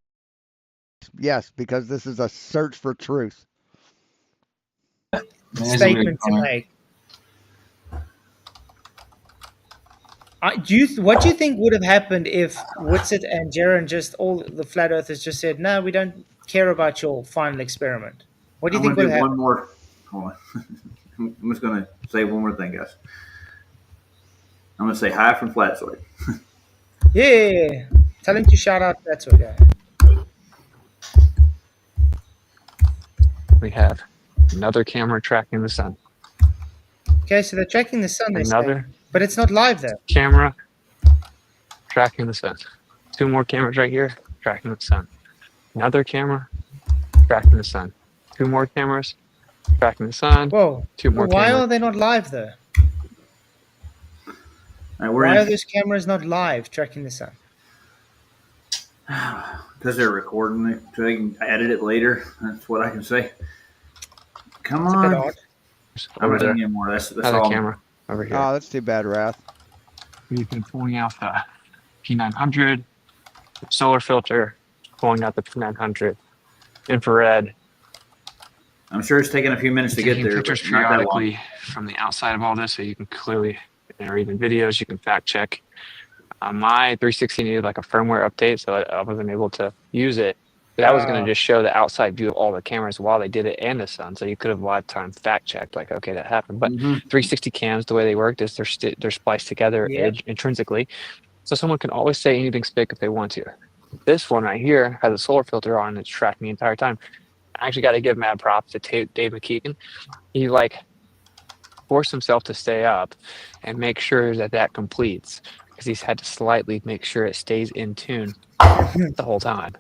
Yes, because this is a search for truth. statement to make. What do you think would have happened if Whitsitt and Jaron just all the flat earthers just said, no, we don't care about your final experiment? What do you think would have happened? One more. Hold on. I'm just going to say one more thing, guys. I'm going to say hi from Flatsoid. Yeah. Tell him to shout out Flatsoid. Yeah. We have another camera tracking the sun. Okay, so they're tracking the sun. Another but it's not live though. camera tracking the sun. 2 more cameras right here tracking the sun. Another camera tracking the sun. 2 more cameras tracking the sun. Whoa. 2 more Why cameras. are they not live though? Why are those cameras not live tracking the sun? Because they're recording it so they can edit it later. That's what I can say. Come It's a bit on. odd. I'm Over not there. doing anymore. That's Another all. camera over here. Oh, that's too bad, Wrath. We've been pulling out the P900, the solar filter, pulling out the P900, infrared. I'm sure it's taking a few minutes to get Taking there. pictures But not that long. periodically from the outside of all this, so you can clearly, or even videos, you can fact check. My 360 needed like a firmware update, so I wasn't able to use it. But that was going to just show the outside view of all the cameras while they did it and the sun. So you could have lifetime fact checked, like, okay, that happened. But 360 cams, the way they worked is they're spliced together intrinsically. So someone can always say anything spick if they want to. This one right here has a solar filter on and it's tracking the entire time. I actually got to give mad props to Dave McKeegan. He forced himself to stay up and make sure that completes, because he's had to slightly make sure it stays in tune the whole time.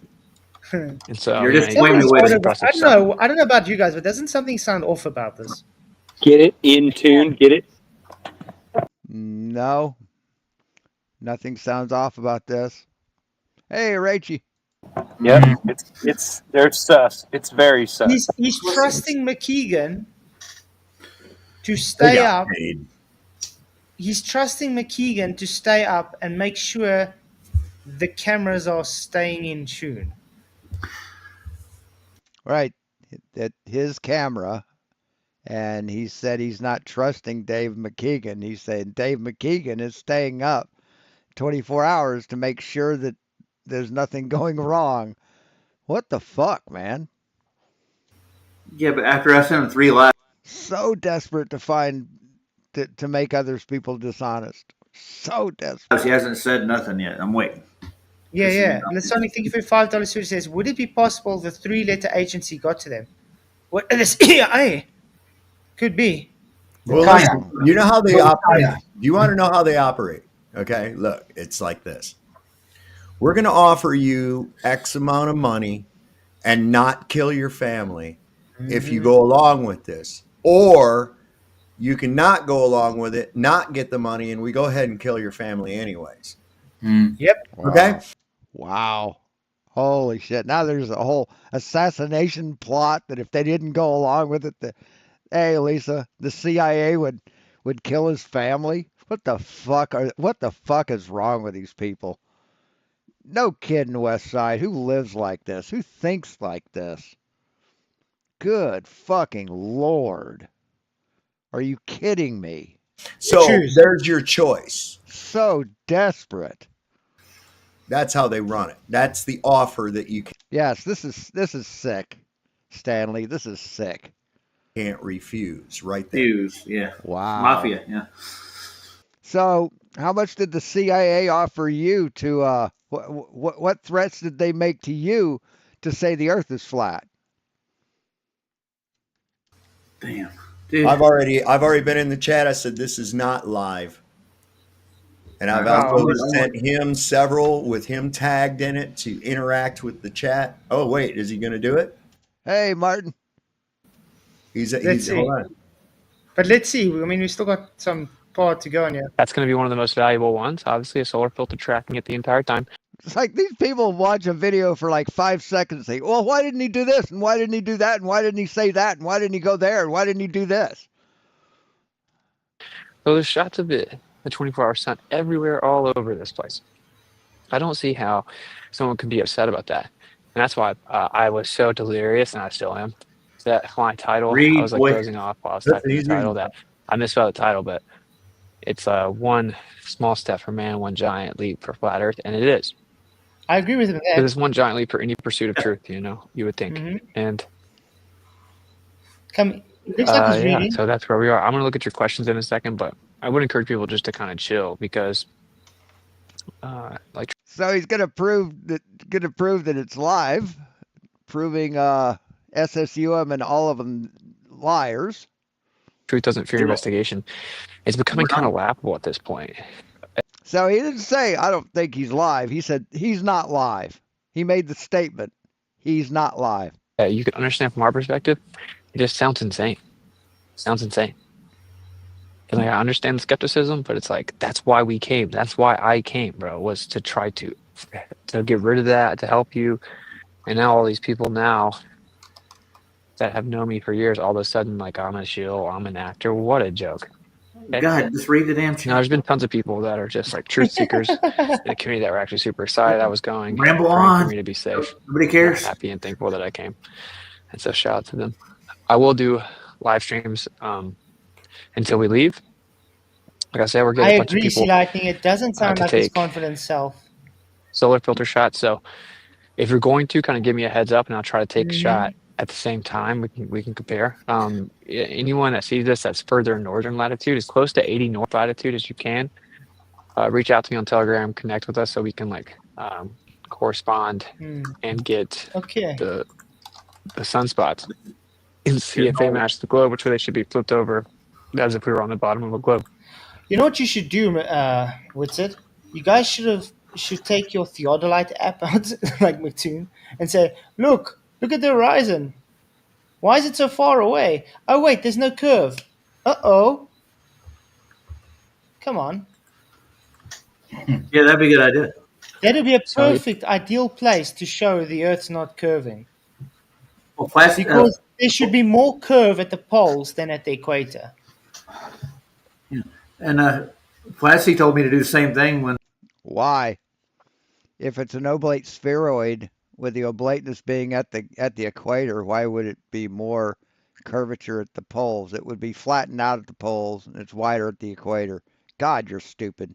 And so You're just way impressive I don't know about you guys, but doesn't something sound off about this? Get it in tune. Get it. No, nothing sounds off about this. Hey, Rachie. Yep, it's they're sus. It's very sus. He's trusting McKeegan to stay up. He's trusting McKeegan to stay up and make sure the cameras are staying in tune. Right, that his camera, and he said he's not trusting Dave McKeegan. He said Dave McKeegan is staying up 24 hours to make sure that there's nothing going wrong. What the fuck, man? Yeah, but after I sent him 3 lives. So desperate to make others people dishonest. So desperate. He hasn't said nothing yet. I'm waiting. Yeah. Let's only think if it $5 suit says, would it be possible the 3-letter agency got to them? What this could be. Well, listen, you know how they operate. Do you want to know how they operate? Okay, look, it's like this. We're going to offer you X amount of money and not kill your family if you go along with this. Or you can not go along with it, not get the money, and we go ahead and kill your family anyways. Yep. Okay? Wow. Holy shit. Now there's a whole assassination plot that if they didn't go along with it, hey, Lisa, the CIA would kill his family. What the fuck is wrong with these people? No kid in West Side who lives like this, who thinks like this. Good fucking Lord. Are you kidding me? So there's your choice. So desperate. That's how they run it. That's the offer that you Yes, this is sick, Stanley. This is sick. Can't refuse, right there. Refuse, yeah. Wow. Mafia, yeah. So, how much did the CIA offer you to? What threats did they make to you to say the Earth is flat? Damn, dude. I've already been in the chat. I said this is not live, and I've also sent him several with him tagged in it to interact with the chat. Oh wait, is he going to do it? Hey, Martin. He's hold on. But let's see. I mean, we still got some part to go on here. That's going to be one of the most valuable ones. Obviously, a solar filter tracking it the entire time. It's like these people watch a video for like 5 seconds. Say, well, why didn't he do this? And why didn't he do that? And why didn't he say that? And why didn't he go there? And why didn't he do this? So there's shots of the 24-hour sun everywhere, all over this place. I don't see how someone could be upset about that. And that's why I was so delirious, and I still am. That my title, I was like dozing off while I was typing the title. That I misspelled the title, but it's one small step for man, one giant leap for flat Earth, and it is. I agree with him. It's one giant leap for any pursuit of truth, you would think. And so that's where we are. I'm going to look at your questions in a second, but I would encourage people just to kind of chill, because so he's going to prove that it's live, proving SSUM and all of them liars. Truth doesn't fear investigation. It's becoming kind of laughable at this point. So he didn't say, I don't think he's live. He said he's not live. He made the statement, he's not live. You can understand from our perspective, it just sounds insane. And I understand the skepticism, but it's like, that's why we came. That's why I came, bro, was to try to get rid of that, to help you. And now all these people now that have known me for years, all of a sudden, like, I'm a shill, I'm an actor. What a joke. God, just read the damn chat. There's been tons of people that are just like truth seekers in the community that were actually super excited I was going. Ramble on. For me to be safe. Nobody cares. I'm happy and thankful that I came. And so shout out to them. I will do live streams until we leave. Like I said, we're getting a bunch of people. Lightning. It doesn't sound like his confident self. Solar filter shots. So if you're going to, kind of give me a heads up, and I'll try to take a shot at the same time. We can compare. Anyone that sees this that's further in northern latitude, as close to 80 north latitude as you can, reach out to me on Telegram, connect with us so we can correspond and get the sunspots and see if they match the globe, which way they should be flipped over as if we were on the bottom of a globe. You know what you should do, Whitsett? You guys should take your theodolite app out, like Mattoon, and say, look at the horizon. Why is it so far away? Oh, wait, there's no curve. Uh-oh. Come on. Yeah, that'd be a good idea. That'd be a perfect, ideal place to show the Earth's not curving. Well, because there should be more curve at the poles than at the equator. Yeah. And Flashy told me to do the same thing when. Why? If it's an oblate spheroid with the oblateness being at the equator, why would it be more curvature at the poles? It would be flattened out at the poles and it's wider at the equator. God, you're stupid.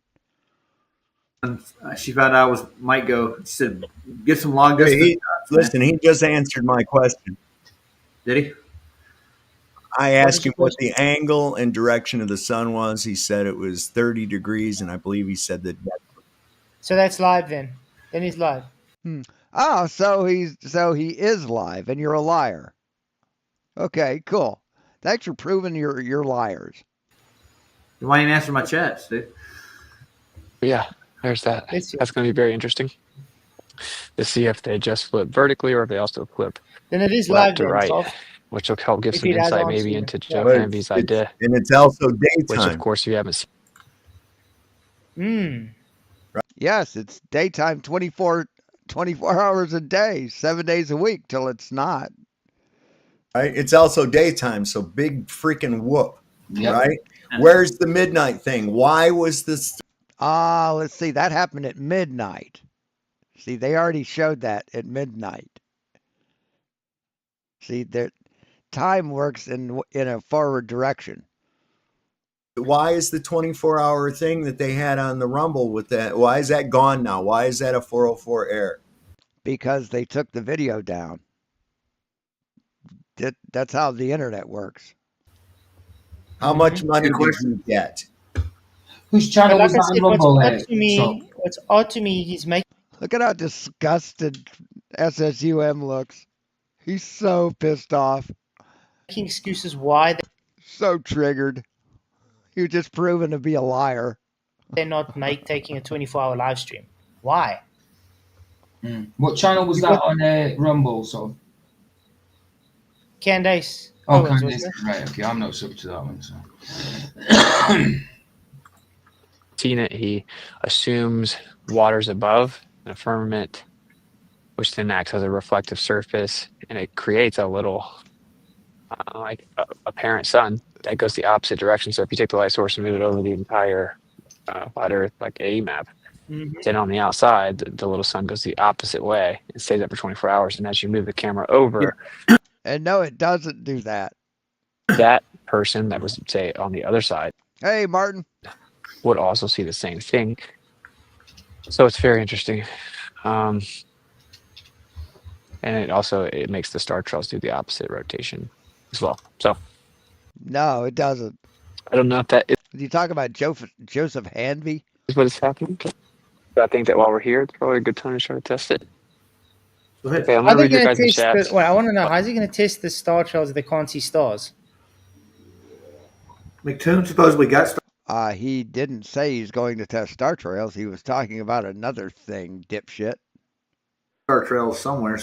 She found out I might go. She said, "Get some long distance." Listen, he just answered my question. Did he? I asked him what the angle and direction of the sun was. He said it was 30 degrees, and I believe he said that. So that's live then. Then he's live. Oh, so he is live, and you're a liar. Okay, cool. Thanks for proving you're liars. Why didn't you answer my chats, dude? Yeah, there's that. That's going to be very interesting to see if they just flip vertically or if they also flip then it is left live to right, so which will help give some insight maybe into Jeff Envy's idea. And it's also daytime. Which, of course, you haven't seen. Right. Yes, it's daytime 24 hours a day, 7 days a week till it's not. Right? It's also daytime, so big freaking whoop. Yep. Right? Where's the midnight thing? Why was this? Let's see. That happened at midnight. See, they already showed that at midnight. See, that time works in a forward direction. Why is the 24-hour thing that they had on the Rumble with that? Why is that gone now? Why is that a 404 error? Because they took the video down. That's how the internet works. How much money did you get? Whose channel was that on Rumble? What's odd to me, he's making. Look at how disgusted SSUM looks. He's so pissed off. Making excuses why. So triggered. You're just proven to be a liar. They're not taking a 24-hour live stream. Why? What channel was that on Rumble? So. Candace. Oh, Candace. Right. Okay, I'm not sub to that one. So. Seen it. He assumes water's above a firmament, which then acts as a reflective surface, and it creates a little like a parent sun that goes the opposite direction. So if you take the light source and move it over the entire flat Earth, like a map, then on the outside, the little sun goes the opposite way and stays up for 24 hours. And as you move the camera over, and no, it doesn't do that. That person that was, say, on the other side, hey, Martin, would also see the same thing. So it's very interesting. And it makes the star trails do the opposite rotation as well. So no, it doesn't. I don't know if that is. You talk about Joseph Hanvey? Is what is happening. But I think that while we're here, it's probably a good time to try to test it. Okay, I'm going to read your guys' chat. I want to know, how's he going to test the star trails if they can't see stars? McToon supposedly got stars. He didn't say he's going to test star trails. He was talking about another thing, dipshit. Star trails somewhere.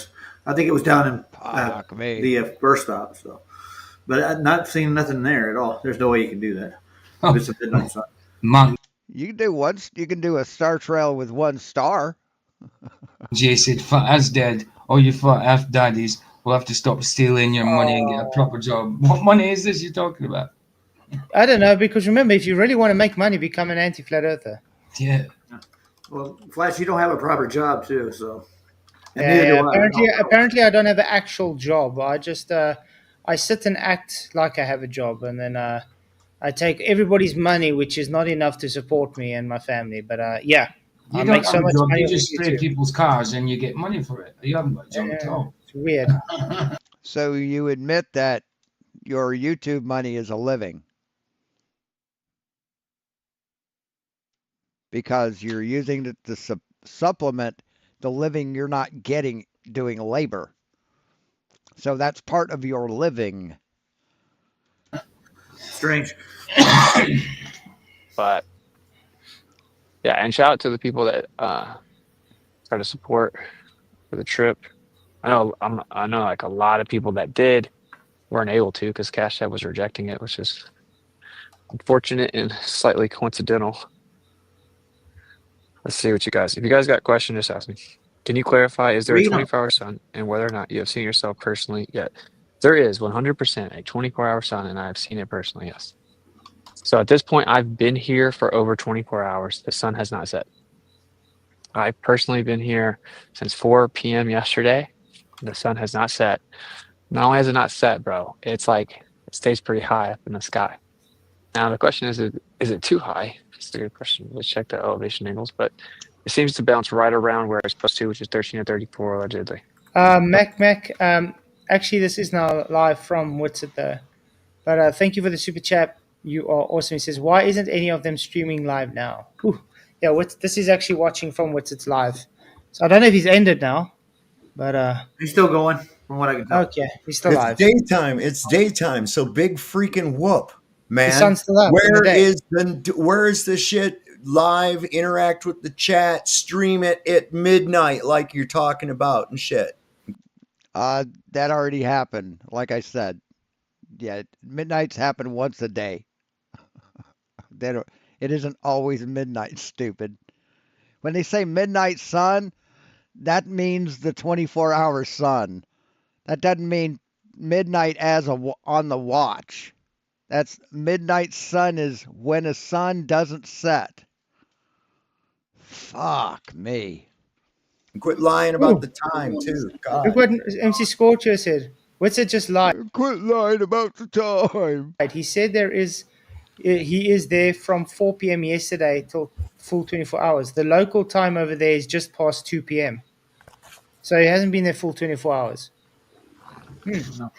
I think it was down in the first stop. So, but I've not seen nothing there at all. There's no way you can do that. Oh. It's a midnight sun. You can do one. You can do a star trail with one star. Jay said, "Fat as dead. All you fat F daddies will have to stop stealing your money and get a proper job." What money is this you're talking about? I don't know, because remember, if you really want to make money, become an anti-flat earther. Yeah. Well, Flash, you don't have a proper job too, so. Apparently, I don't have an actual job. I just I sit and act like I have a job, and then I take everybody's money, which is not enough to support me and my family. But yeah. You I don't make so have a much job. money You off just of spray YouTube. people's cars and you get money for it. You haven't got a job at all. It's weird. So you admit that your YouTube money is a living because you're using it to supplement the living you're not getting doing labor. So that's part of your living. Strange. But yeah, and shout out to the people that try to support for the trip. I know like a lot of people that did weren't able to because Cash App was rejecting it, which is unfortunate and slightly coincidental. Let's see what if you guys got questions, just ask me. Can you clarify, is there a Read them. 24-hour sun and whether or not you have seen yourself personally yet? There is 100% a 24-hour sun and I have seen it personally, yes. So at this point, I've been here for over 24 hours. The sun has not set. I've personally been here since 4 p.m. yesterday. The sun has not set. Not only has it not set, bro, it's like it stays pretty high up in the sky. Now the question is it too high? That's a good question. Let's check the elevation angles, but it seems to bounce right around where it's supposed to, which is 13 or 34 allegedly. Mac, actually, this is now live from Whatsit though. But thank you for the super chat. You are awesome. He says, why isn't any of them streaming live now? Whew. Yeah, this is actually watching from Whatsit's live. So I don't know if he's ended now, but He's still going, from what I can tell. okay, he's still It's live. daytime. It's daytime. So big freaking whoop, man. The sun's still up in the day. Where is the shit live? Interact with the chat. Stream it at midnight, like you're talking about and shit. That already happened. Like I said, yeah, midnights happen once a day. It isn't always midnight, stupid. When they say midnight sun, that means the 24-hour sun. That doesn't mean midnight as on the watch. That's midnight sun is when a sun doesn't set. Fuck me. Quit lying about the time, too. God. Look what MC Scorcher said. Whatsit just lied. Quit lying about the time. He said he is there from 4 p.m. yesterday till full 24 hours. The local time over there is just past 2 p.m. So he hasn't been there full 24 hours.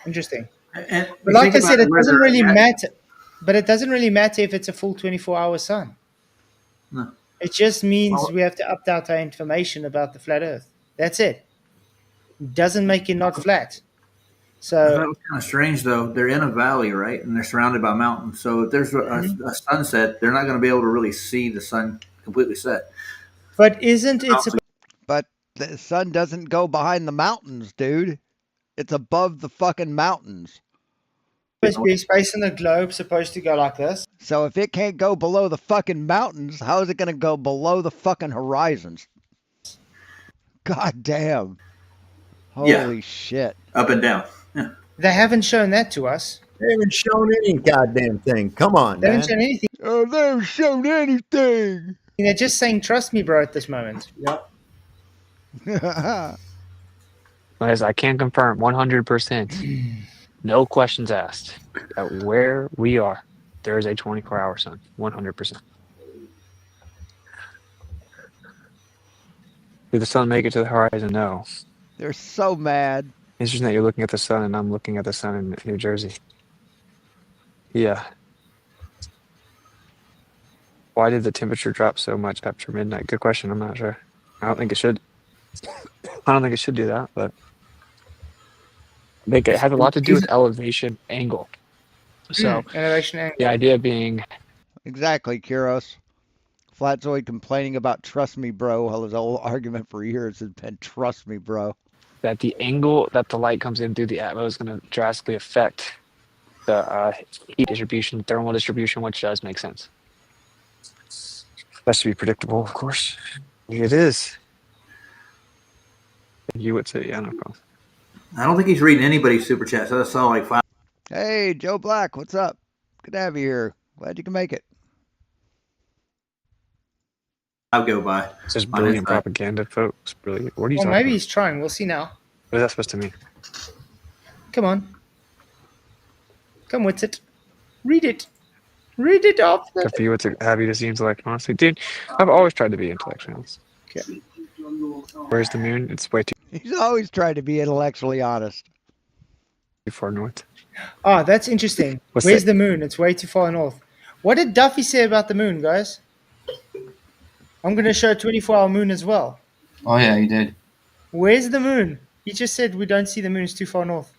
Interesting. And But like I said, it doesn't really matter. But it doesn't really matter if it's a full 24-hour sun. No. It just means we have to update our information about the flat Earth. That's it. It doesn't make it not flat. So that was kind of strange, though. They're in a valley, right, and they're surrounded by mountains. So if there's a sunset, they're not going to be able to really see the sun completely set. But isn't it? But the sun doesn't go behind the mountains, dude. It's above the fucking mountains. Space in the globe supposed to go like this. So if it can't go below the fucking mountains, how is it going to go below the fucking horizons? God damn. Holy shit. Up and down. Yeah. They haven't shown that to us. They haven't shown any goddamn thing. Come on, They man. haven't shown anything. Oh, they haven't shown anything. They're just saying, trust me, bro, at this moment. Yep. As I can confirm 100%, no questions asked, at where we are, there is a 24-hour sun, 100%. Did the sun make it to the horizon? No. They're so mad. Interesting that you're looking at the sun and I'm looking at the sun in New Jersey. Yeah. Why did the temperature drop so much after midnight? Good question. I'm not sure. I don't think it should. I don't think it should do that, but I think it has a lot to do with elevation angle. So elevation angle. The idea being exactly, Kuros. Flatzoid complaining about trust me, bro. Well, his whole argument for years has been trust me, bro. That the angle that the light comes in through the atmosphere is going to drastically affect the heat distribution, thermal distribution, which does make sense. That should be predictable, of course. It is. You would say, yeah, no problem. I don't think he's reading anybody's super chat, so that's all like 5. Hey, Joe Black, what's up? Good to have you here. Glad you can make it. I'll go by. It's just brilliant propaganda, folks. Brilliant. What are you talking maybe about? he's trying. We'll see now. What is that supposed to mean? Come on. Come with it. Read it. Read it off. Good for you. It's happy to see intellect. Honestly, dude, I've always tried to be intellectually honest. Okay. Where's the moon? It's way He's always tried to be intellectually honest. too far north. Ah, that's interesting. What's Where's that? the moon? It's way too far north. What did Duffy say about the moon, guys? I'm going to show a 24-hour moon as well. Oh yeah, he did. Where's the moon? He just said we don't see the moon. It's too far north.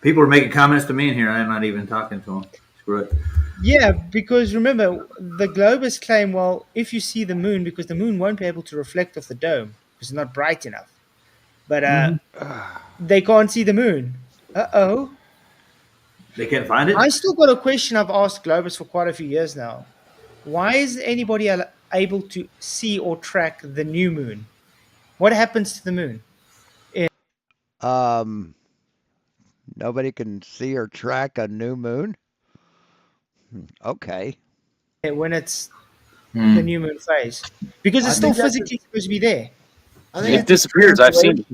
People are making comments to me in here. I'm not even talking to them. Screw it. Yeah, because remember, the globists claim, well, if you see the moon, because the moon won't be able to reflect off the dome because it's not bright enough. But they can't see the moon. Uh-oh. They can't find it? I still got a question I've asked globists for quite a few years now. Why is anybody able to see or track the new moon? What happens to the moon? Nobody can see or track a new moon. Okay. When it's the new moon phase, because it's still physically supposed to be there. I think It disappears. I've seen it.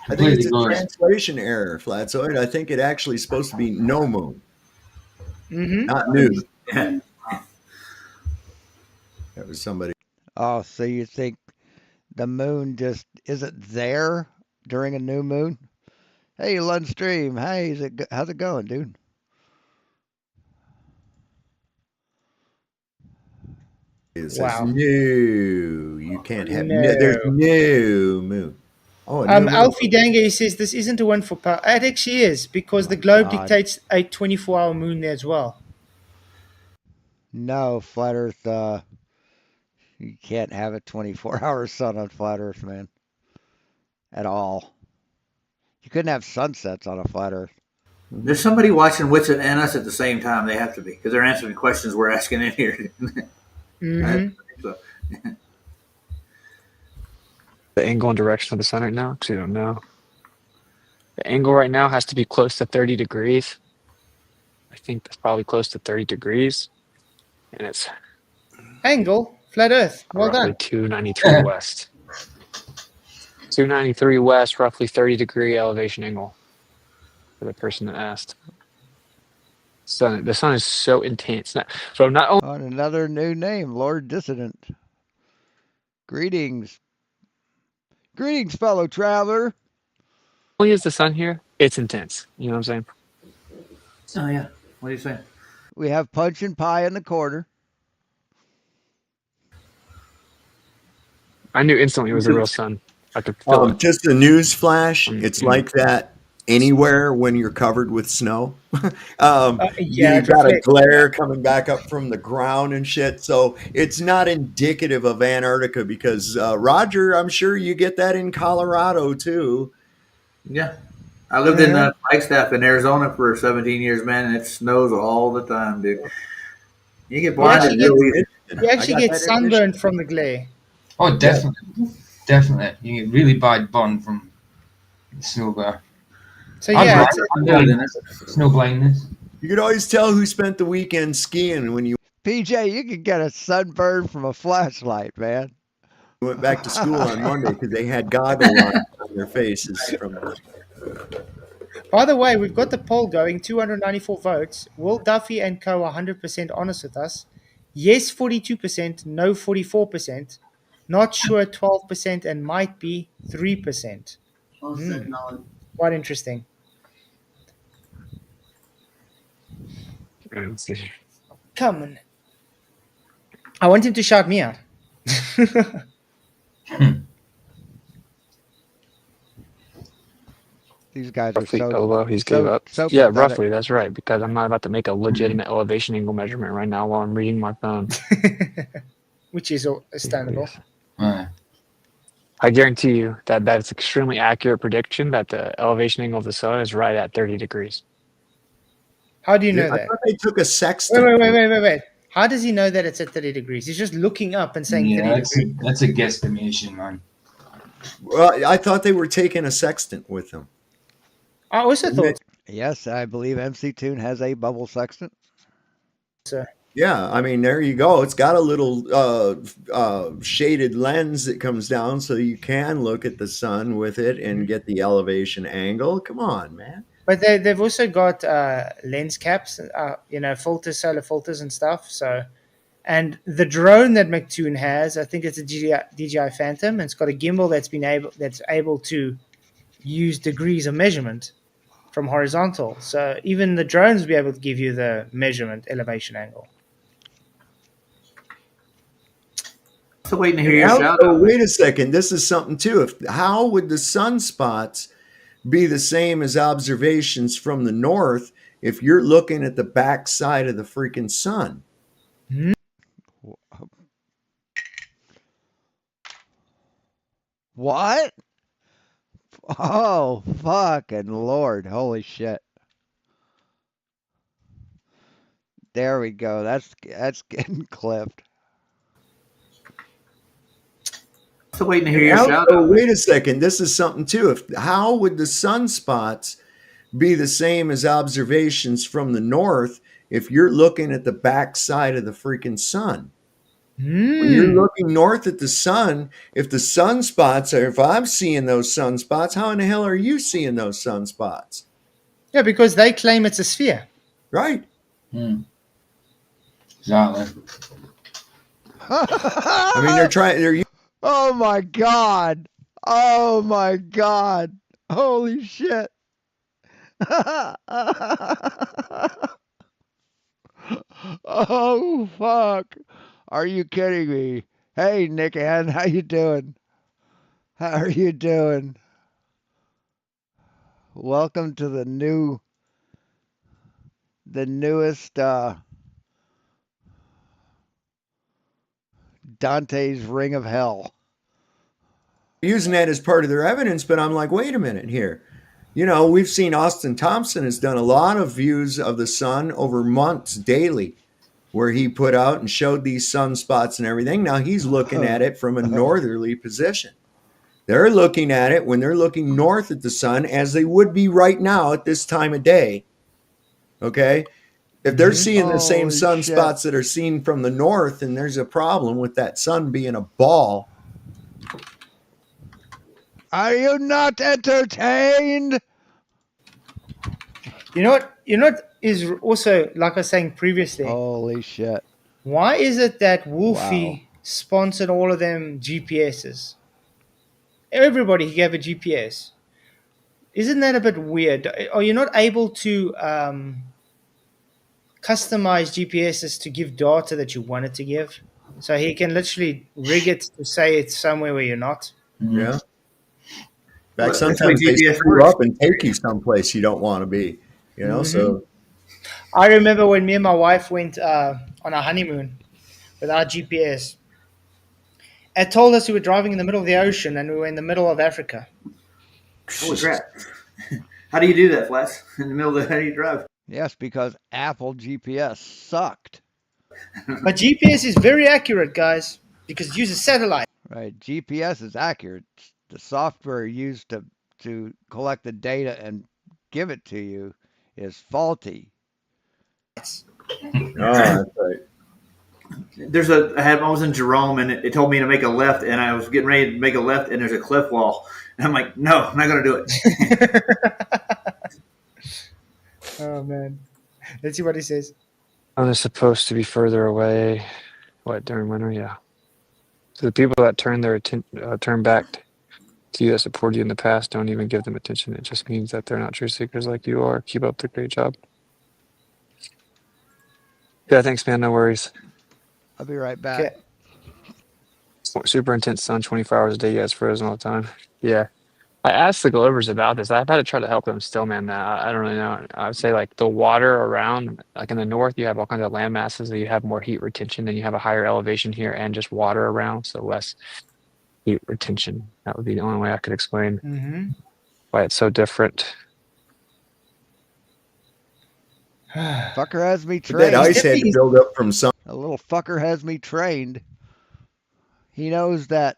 I think it's a translation error, Flatzoid. I think it actually is supposed to be no moon, not new. That was somebody. Oh, so you think the moon just isn't there during a new moon? Hey, Lundstream. Hey, how's it going, dude? It says Wow. new. You can't have there's no moon. Oh, Alfie Dange says this isn't a win for power. It actually is, because the globe dictates a 24-hour moon there as well. No, Flat Earth, you can't have a 24-hour sun on Flat Earth, man. At all. You couldn't have sunsets on a Flat Earth. There's somebody watching Wits and us at the same time. They have to be, because they're answering questions we're asking in here. The angle and direction of the sun right now? Actually, I don't know. The angle right now has to be close to 30 degrees. I think that's probably close to 30 degrees. And it's Angle, flat Earth. Well roughly done. 293 west. 293 west, roughly 30-degree elevation angle for the person that asked. The sun is so intense. So not only On another new name, Lord Dissident. Greetings. Greetings, fellow traveler. is the sun here, it's intense. You know what I'm saying? Oh, yeah. What do you say? We have punch and pie in the corner. I knew instantly it was a real sun. I could feel it. Just a news flash. It's like that anywhere when you're covered with snow. You got a glare coming back up from the ground and shit. So it's not indicative of Antarctica because, Roger, I'm sure you get that in Colorado too. Yeah. I lived in Flagstaff in Arizona for 17 years, man, and it snows all the time, dude. You get blinded really easy. You actually get sunburned from the glare. Oh, definitely. Definitely. You get really bad burn from the snow glare. So yeah, snow blindness. You could always tell who spent the weekend skiing when you PJ, you could get a sunburn from a flashlight, man. went back to school on Monday because they had goggles on their faces. By the way, we've got the poll going, 294 votes. Will Duffy and Co. 100% honest with us? Yes, 42%, no, 44%, not sure, 12%, and might be 3%. No. Quite interesting. Come on. I want him to shout me out. These guys are Roughly, so he's gave up. so Yeah, pathetic. roughly, that's right. Because I'm not about to make a legitimate elevation angle measurement right now while I'm reading my phone. Which is understandable. I guarantee you that that's extremely accurate prediction that the elevation angle of the sun is right at 30 degrees. How do you know I that? thought they took a sextant. Wait. How does he know that it's at 30 degrees? He's just looking up and saying 30 degrees. That's a guesstimation, man. Well, I thought they were taking a sextant with them. I also thought. Yes, I believe MC Toon has a bubble sextant. Yeah, I mean, there you go. It's got a little shaded lens that comes down so you can look at the sun with it and get the elevation angle. Come on, man. But they've also got lens caps, filters, solar filters and stuff. So, and the drone that McToon has, I think it's a DJI Phantom, and it's got a gimbal that's able to use degrees of measurement from horizontal. So even the drones will be able to give you the measurement elevation angle. Still waiting to hear your Now, shout oh, out. wait a second. This is something too. How would the sunspots be the same as observations from the north if you're looking at the back side of the freaking sun? What? Oh, fucking Lord. Holy shit. There we go. That's getting clipped. Still waiting to hear your Now, shout oh, out. wait a second. This is something too. How would the sunspots be the same as observations from the north if you're looking at the back side of the freaking sun? When you're looking north at the sun, if the sunspots are, if I'm seeing those sunspots, how in the hell are you seeing those sunspots? Yeah, because they claim it's a sphere. Right. Exactly. I mean, they're Oh my God. Oh my God. Holy shit. Oh fuck. Are you kidding me? Hey Nick Ann, how you doing? How are you doing? Welcome to the newest Dante's Ring of Hell. using that as part of their evidence, but I'm like, wait a minute here. You know, we've seen Austin Thompson has done a lot of views of the sun over months daily, where he put out and showed these sunspots and everything. Now he's looking at it from a northerly position. They're looking at it when they're looking north at the sun, as they would be right now at this time of day. Okay. If they're seeing the same Holy sunspots shit. that are seen from the north, and there's a problem with that sun being a ball. Are you not entertained? You know what? You know what is also, like I was saying previously. Holy shit. Why is it that Wow. Wolfie sponsored all of them GPSs? Everybody gave a GPS. Isn't that a bit weird? Are you not able to customize GPSs to give data that you want it to give? So he can literally rig it to say it's somewhere where you're not. Yeah. In fact, Well, that's the way sometimes they GPS screw works. up and take you someplace you don't want to be. You know, so I remember when me and my wife went on a honeymoon with our GPS. It told us we were driving in the middle of the ocean and we were in the middle of Africa. Holy crap. How do you do that, Flats? In the middle of the, how do you drive? Yes, because Apple GPS sucked. But GPS is very accurate, guys, because it uses satellite. Right. GPS is accurate. The software used to collect the data and give it to you is faulty. that's right. I was in Jerome and it told me to make a left and I was getting ready to make a left and there's a cliff wall. And I'm like, no, I'm not going to do it. Oh, man. Let's see what he says. Sun is supposed to be further away. What, during winter? Yeah. So the people that turn back to you that supported you in the past, don't even give them attention. It just means that they're not truth seekers like you are. Keep up the great job. Yeah, thanks, man. No worries. I'll be right back. Okay. Super intense sun, 24 hours a day. You guys frozen all the time. Yeah. I asked the Glovers about this. I've had to try to help them still, man. I don't really know. I would say like the water around, like in the north, you have all kinds of land masses that you have more heat retention, and you have a higher elevation here and just water around, so less heat retention. That would be the only way I could explain why it's so different. Fucker has me But trained. that ice had to build up from some. A little fucker has me trained. He knows that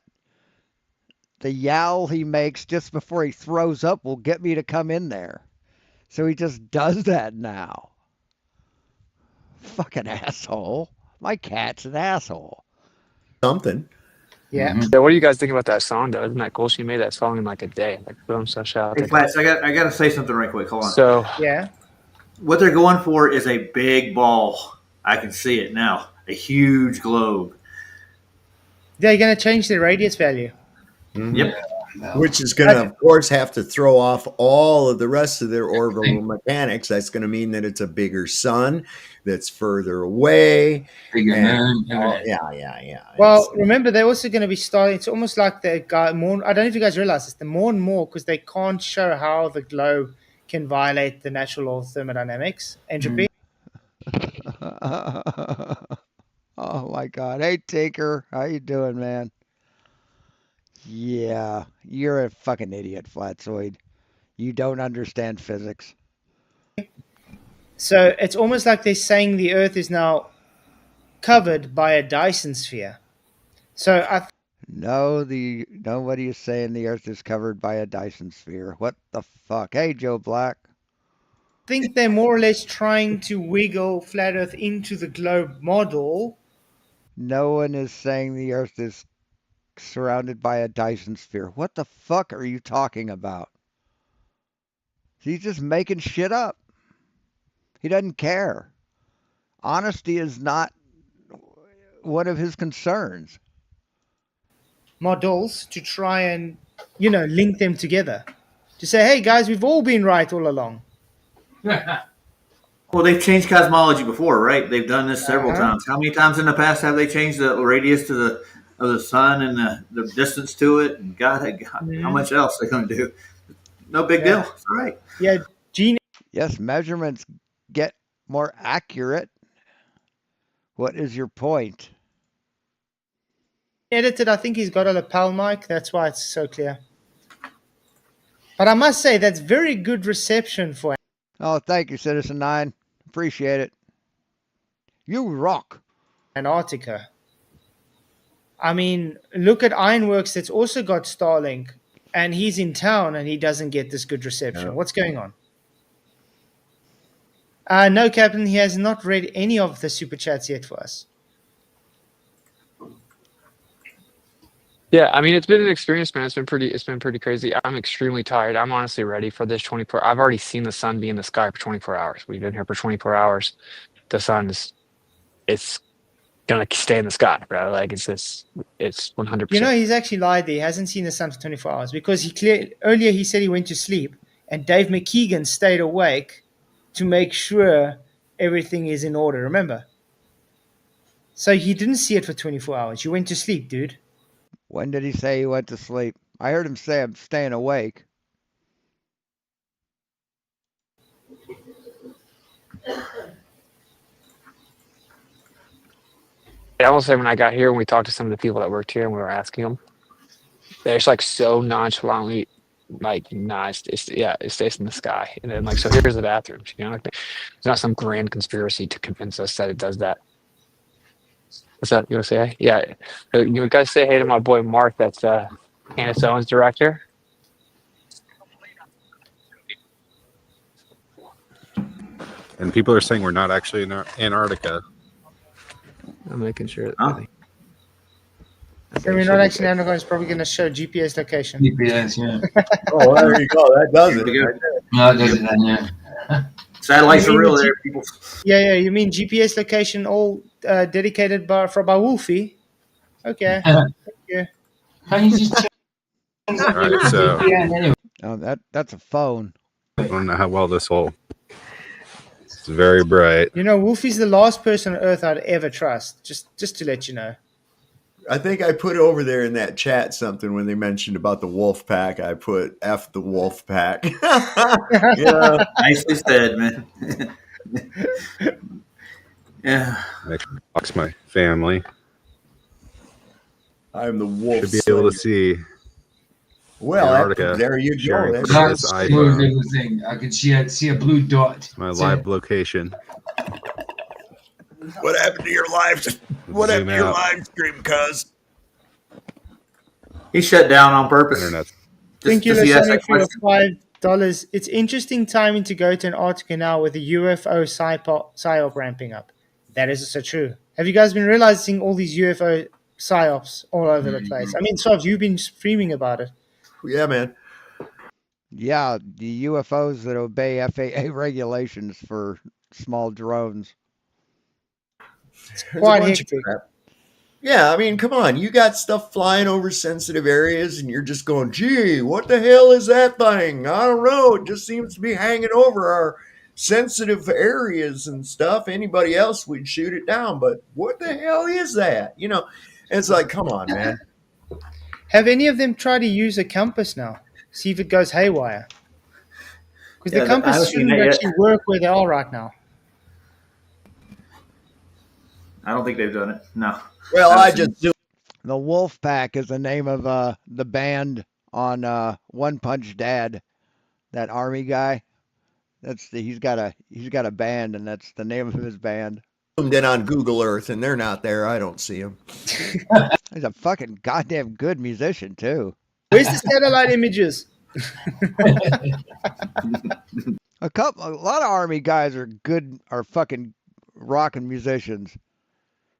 the yowl he makes just before he throws up will get me to come in there. So he just does that now. Fucking asshole. My cat's an asshole. Something. Yeah. Yeah, what do you guys think about that song, though? Isn't that cool? She made that song in like a day. Like, boom, so shout out Hey, to Flats, I got to say something right quick. Hold on. So, Yeah. What they're going for is a big ball. I can see it now. A huge globe. They're going to change the radius value. Yep. Which is going to, of course, have to throw off all of the rest of their orbital mechanics. That's going to mean that it's a bigger sun that's further away. Bigger moon. Yeah. Well, remember, they're also going to be starting. It's almost like the guy more. I don't know if you guys realize this. The more and more, because they can't show how the globe can violate the natural law of thermodynamics, entropy. Oh my God. Hey, Tinker. How you doing, man? Yeah, you're a fucking idiot, Flatzoid. You don't understand physics. So it's almost like they're saying the Earth is now covered by a Dyson sphere. So I No, nobody is saying the Earth is covered by a Dyson sphere. What the fuck? Hey, Joe Black. think they're more or less trying to wiggle flat Earth into the globe model. No one is saying the Earth is surrounded by a Dyson sphere. What the fuck are you talking about? He's just making shit up. He doesn't care. Honesty is not one of his concerns. Models to try and, link them together. To say, hey guys, we've all been right all along. Well, they've changed cosmology before, right? They've done this several times. How many times in the past have they changed the radius of the sun and the distance to it? And God, how much else are they going to do? No big deal. It's all right. Yeah, Gene. Yes, measurements get more accurate. What is your point? Edited, I think he's got a lapel mic. That's why it's so clear. But I must say, that's very good reception for. Oh, thank you, Citizen 9. Appreciate it. You rock. Antarctica. I mean, look at Ironworks that's also got Starlink, and he's in town and he doesn't get this good reception. No. What's going on? No, Captain, he has not read any of the super chats yet for us. yeah, I mean, it's been an experience, man. It's been pretty crazy. I'm extremely tired. I'm honestly ready for this 24. I've already seen the sun be in the sky for 24 hours. We've been here for 24 hours. The sun it's gonna stay in the sky, bro. Like it's 100%. He's actually lied there. He hasn't seen the sun for 24 hours because earlier he said he went to sleep, and Dave McKeegan stayed awake to make sure everything is in order. Remember? So he didn't see it for 24 hours. You went to sleep, dude. When did he say he went to sleep? I heard him say I'm staying awake. I will say when I got here, when we talked to some of the people that worked here and we were asking them, they're just like so nonchalantly like, nah, it stays in the sky. And then like, so here's the bathrooms, like there's not some grand conspiracy to convince us that it does that. What's that you want to say? Yeah. You guys say hey to my boy Mark, that's Candace Owens director. And people are saying we're not actually in Antarctica. I'm making sure. So we're not actually in Antarctica. It's probably going to show GPS location. GPS, yeah. Oh, there you go. That does it. No, it doesn't then, yeah. Satellites are real there, people. Yeah. You mean GPS location all dedicated by Wolfie? Okay. Thank you. Can you just All right, so that's a phone. I don't know how well this will. It's very bright. Wolfie's the last person on Earth I'd ever trust. Just to let you know. I think I put over there in that chat something when they mentioned about the wolf pack. I put F the wolf pack. Yeah, nicely said, man. Yeah. Box my family. I'm the wolf. Should be able to see. Well, Antarctica. there you go. That's everything. I can see a blue dot. My live location. What happened to your live? What happened to your live stream, cuz? He shut down on purpose. Thank you, Lasani, for your $5. It's interesting timing to go to Antarctica now with the UFO psyop ramping up. That is also true. Have you guys been realizing all these UFO psyops all over the place. I mean, Sobs, you've been streaming about it. Yeah, man. Yeah, the UFOs that obey FAA regulations for small drones. There's Quite a bunch hectic. of crap. Yeah, I mean, come on. You got stuff flying over sensitive areas, and you're just going, gee, what the hell is that thing? I don't know. It just seems to be hanging over our sensitive areas and stuff. Anybody else would shoot it down, but what the hell is that? You know, and it's like, come on, man. Have any of them tried to use a compass now? See if it goes haywire. Because Yeah, the I compass haven't seen shouldn't that yet. actually work where they are right now. I don't think they've done it. No. Well, I I haven't seen just do. The Wolf Pack is the name of the band on One Punch Dad, that army guy. He's got a band, and that's the name of his band. Zoomed in on Google Earth, and they're not there. I don't see them. He's a fucking goddamn good musician too. Where's the satellite images? A lot of army guys are fucking rocking musicians.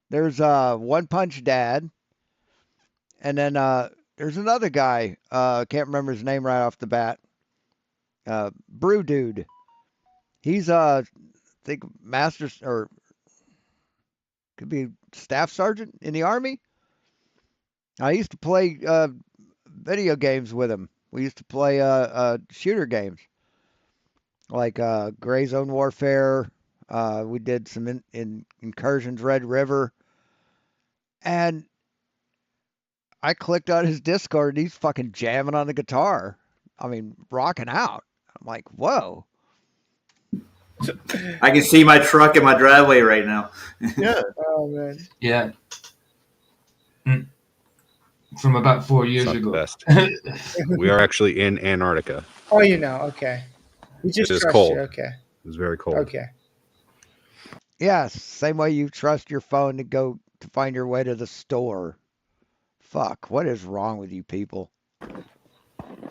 There's One Punch Dad, and then there's another guy. Can't remember his name right off the bat. Brew Dude. He's I think master or could be staff sergeant in the army. I used to play video games with him. We used to play shooter games like Gray Zone Warfare. We did some in Incursions Red River, and I clicked on his Discord, and he's fucking jamming on the guitar. I mean, rocking out. I'm like, whoa. I can see my truck in my driveway right now. Yeah. Oh man. Yeah. From about 4 years Not the ago. best. We are actually in Antarctica. Oh, you know, okay. We just It is trust cold. you, okay. It's very cold. Okay. Yeah, same way you trust your phone to go to find your way to the store. Fuck, what is wrong with you people?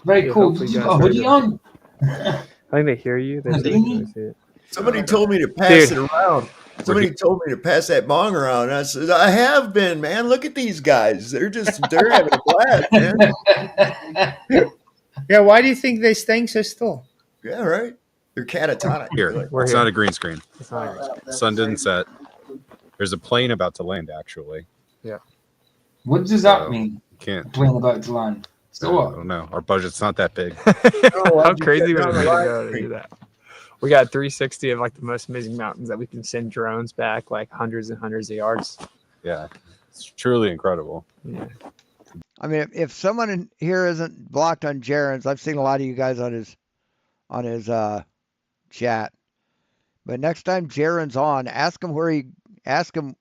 Very Yeah, cool. hopefully Did you you guys got a are hoodie good. on? I think they hear you. They Do say you they need- can see it. Somebody told me to pass Dude. it around. Somebody told me to pass that bong around. I said, I have been, man. Look at these guys. They're having a blast, man. Yeah, why do you think they're staying so still? Yeah, right. They're catatonic. Here, We're it's here. not a green screen. It's not even- The sun didn't set. There's a plane about to land, actually. Yeah. What does that So, mean? Can't. Plane about to land. So I what? don't know. Our budget's not that big. How crazy would it on be the to live go to stream? do that? We got 360 of like the most amazing mountains that we can send drones back like hundreds and hundreds of yards. Yeah, it's truly incredible. Yeah. I mean, if someone in here isn't blocked on Jaren's, I've seen a lot of you guys on his chat. But next time Jaren's on, ask him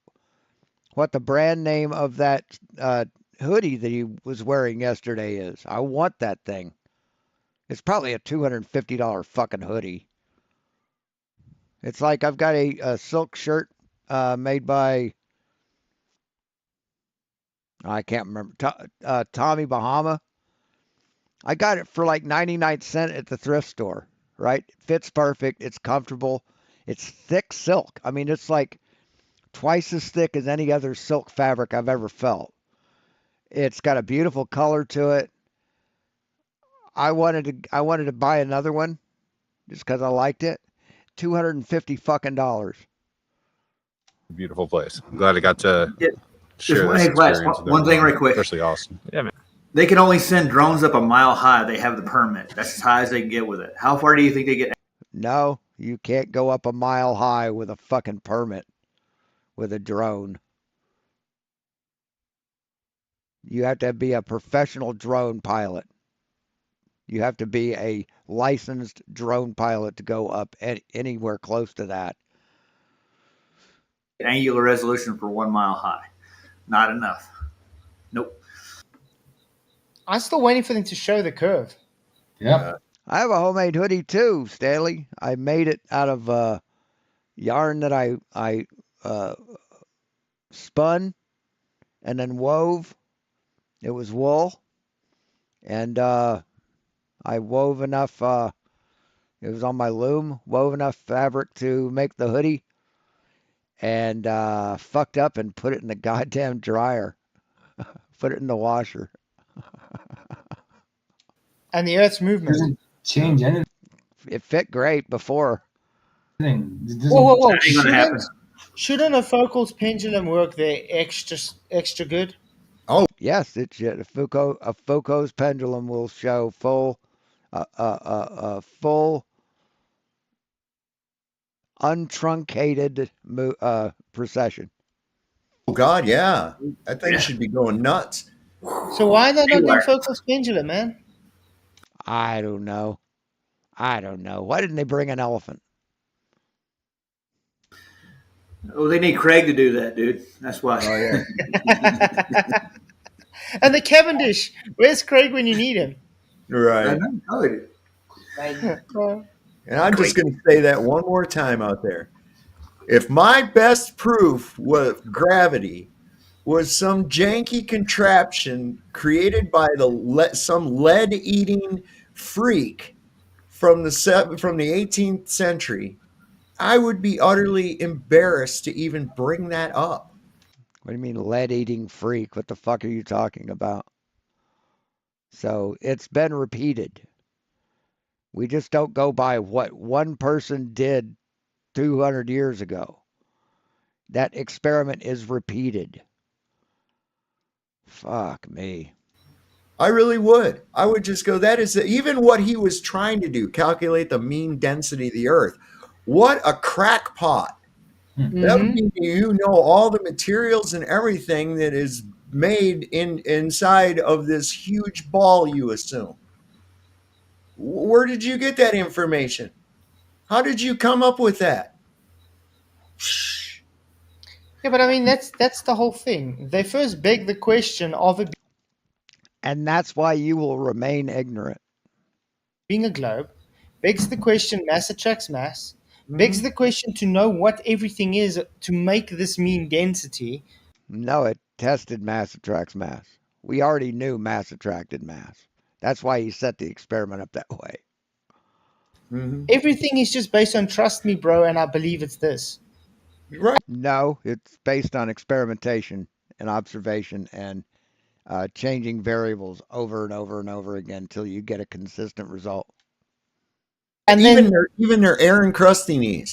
what the brand name of that hoodie that he was wearing yesterday is. I want that thing. It's probably a $250 fucking hoodie. It's like I've got a silk shirt made by, I can't remember, Tommy Bahama. I got it for like 99 cents at the thrift store, right? It fits perfect. It's comfortable. It's thick silk. I mean, it's like twice as thick as any other silk fabric I've ever felt. It's got a beautiful color to it. I wanted to buy another one just because I liked it. $250 fucking dollars. Beautiful place. I'm glad I got to Yeah. share Just this hey, Glass, experience. with one thing everyone. right quick. Especially Austin. Yeah, man. They can only send drones up a mile high. They have the permit. That's as high as they can get with it. How far do you think they get? No, you can't go up a mile high with a fucking permit with a drone. You have to be a professional drone pilot. You have to be a licensed drone pilot to go up anywhere close to that. Angular resolution for 1 mile high. Not enough. Nope. I'm still waiting for them to show the curve. Yeah. I have a homemade hoodie too, Stanley. I made it out of yarn that I spun and then wove. It was wool, and I wove enough. It was on my loom. Wove enough fabric to make the hoodie, and fucked up and put it in the goddamn dryer. Put it in the washer. And the Earth's movement. Doesn't change anything. It fit great before. It Whoa, whoa, doesn't. whoa! That ain't gonna happen. Shouldn't a Foucault's pendulum work there extra good? Yes, it should. A Foucault's pendulum will show full untruncated precession. Oh God, yeah, that thing Yeah. should be going nuts. So why are they not doing Anywhere. Foucault's pendulum, man? I don't know. I don't know. Why didn't they bring an elephant? Oh, they need Craig to do that, dude. That's why. Oh yeah, And the Cavendish. Where's Craig when you need him? I right. know. Oh, they do. And I'm just going to say that one more time out there. If my best proof of gravity was some janky contraption created by some lead-eating freak from the 18th century, I would be utterly embarrassed to even bring that up. What do you mean lead-eating freak? What the fuck are you talking about? So it's been repeated. We just don't go by what one person did 200 years ago. That experiment is repeated. Fuck me. I really would. I would just go, that is even what he was trying to do, calculate the mean density of the Earth. What a crackpot. That would mean you know all the materials and everything that is made inside of this huge ball, you assume. Where did you get that information? How did you come up with that? Yeah, but I mean that's the whole thing. They first beg the question of it And that's why you will remain ignorant. being a globe, begs the question mass attracts mass, begs the question to know what everything is to make this mean density. No, it tested mass attracts mass. We already knew mass attracted mass. That's why he set the experiment up that way. Everything is just based on trust me, bro, and I believe it's this. Right. No, it's based on experimentation and observation and changing variables over and over and over again until you get a consistent result. And even their Aaron Crusty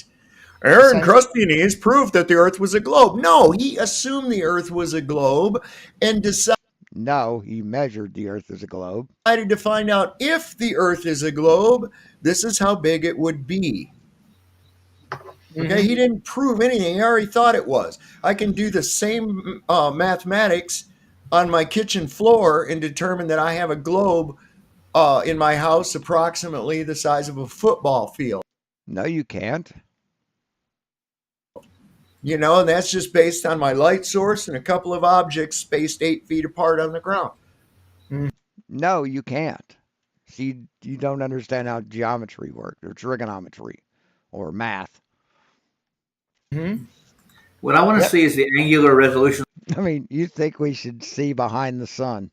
Aaron Crusty proved that the Earth was a globe. No, he assumed the Earth was a globe and decided No, he measured the Earth as a globe. to find out if the Earth is a globe, this is how big it would be. Okay, he didn't prove anything. He already thought it was. I can do the same mathematics on my kitchen floor and determine that I have a globe in my house approximately the size of a football field. No, you can't. You know, and that's just based on my light source and a couple of objects spaced 8 feet apart on the ground. No, you can't. See, you don't understand how geometry works or trigonometry or math. What I want to see is the angular resolution. I mean, you think we should see behind the sun,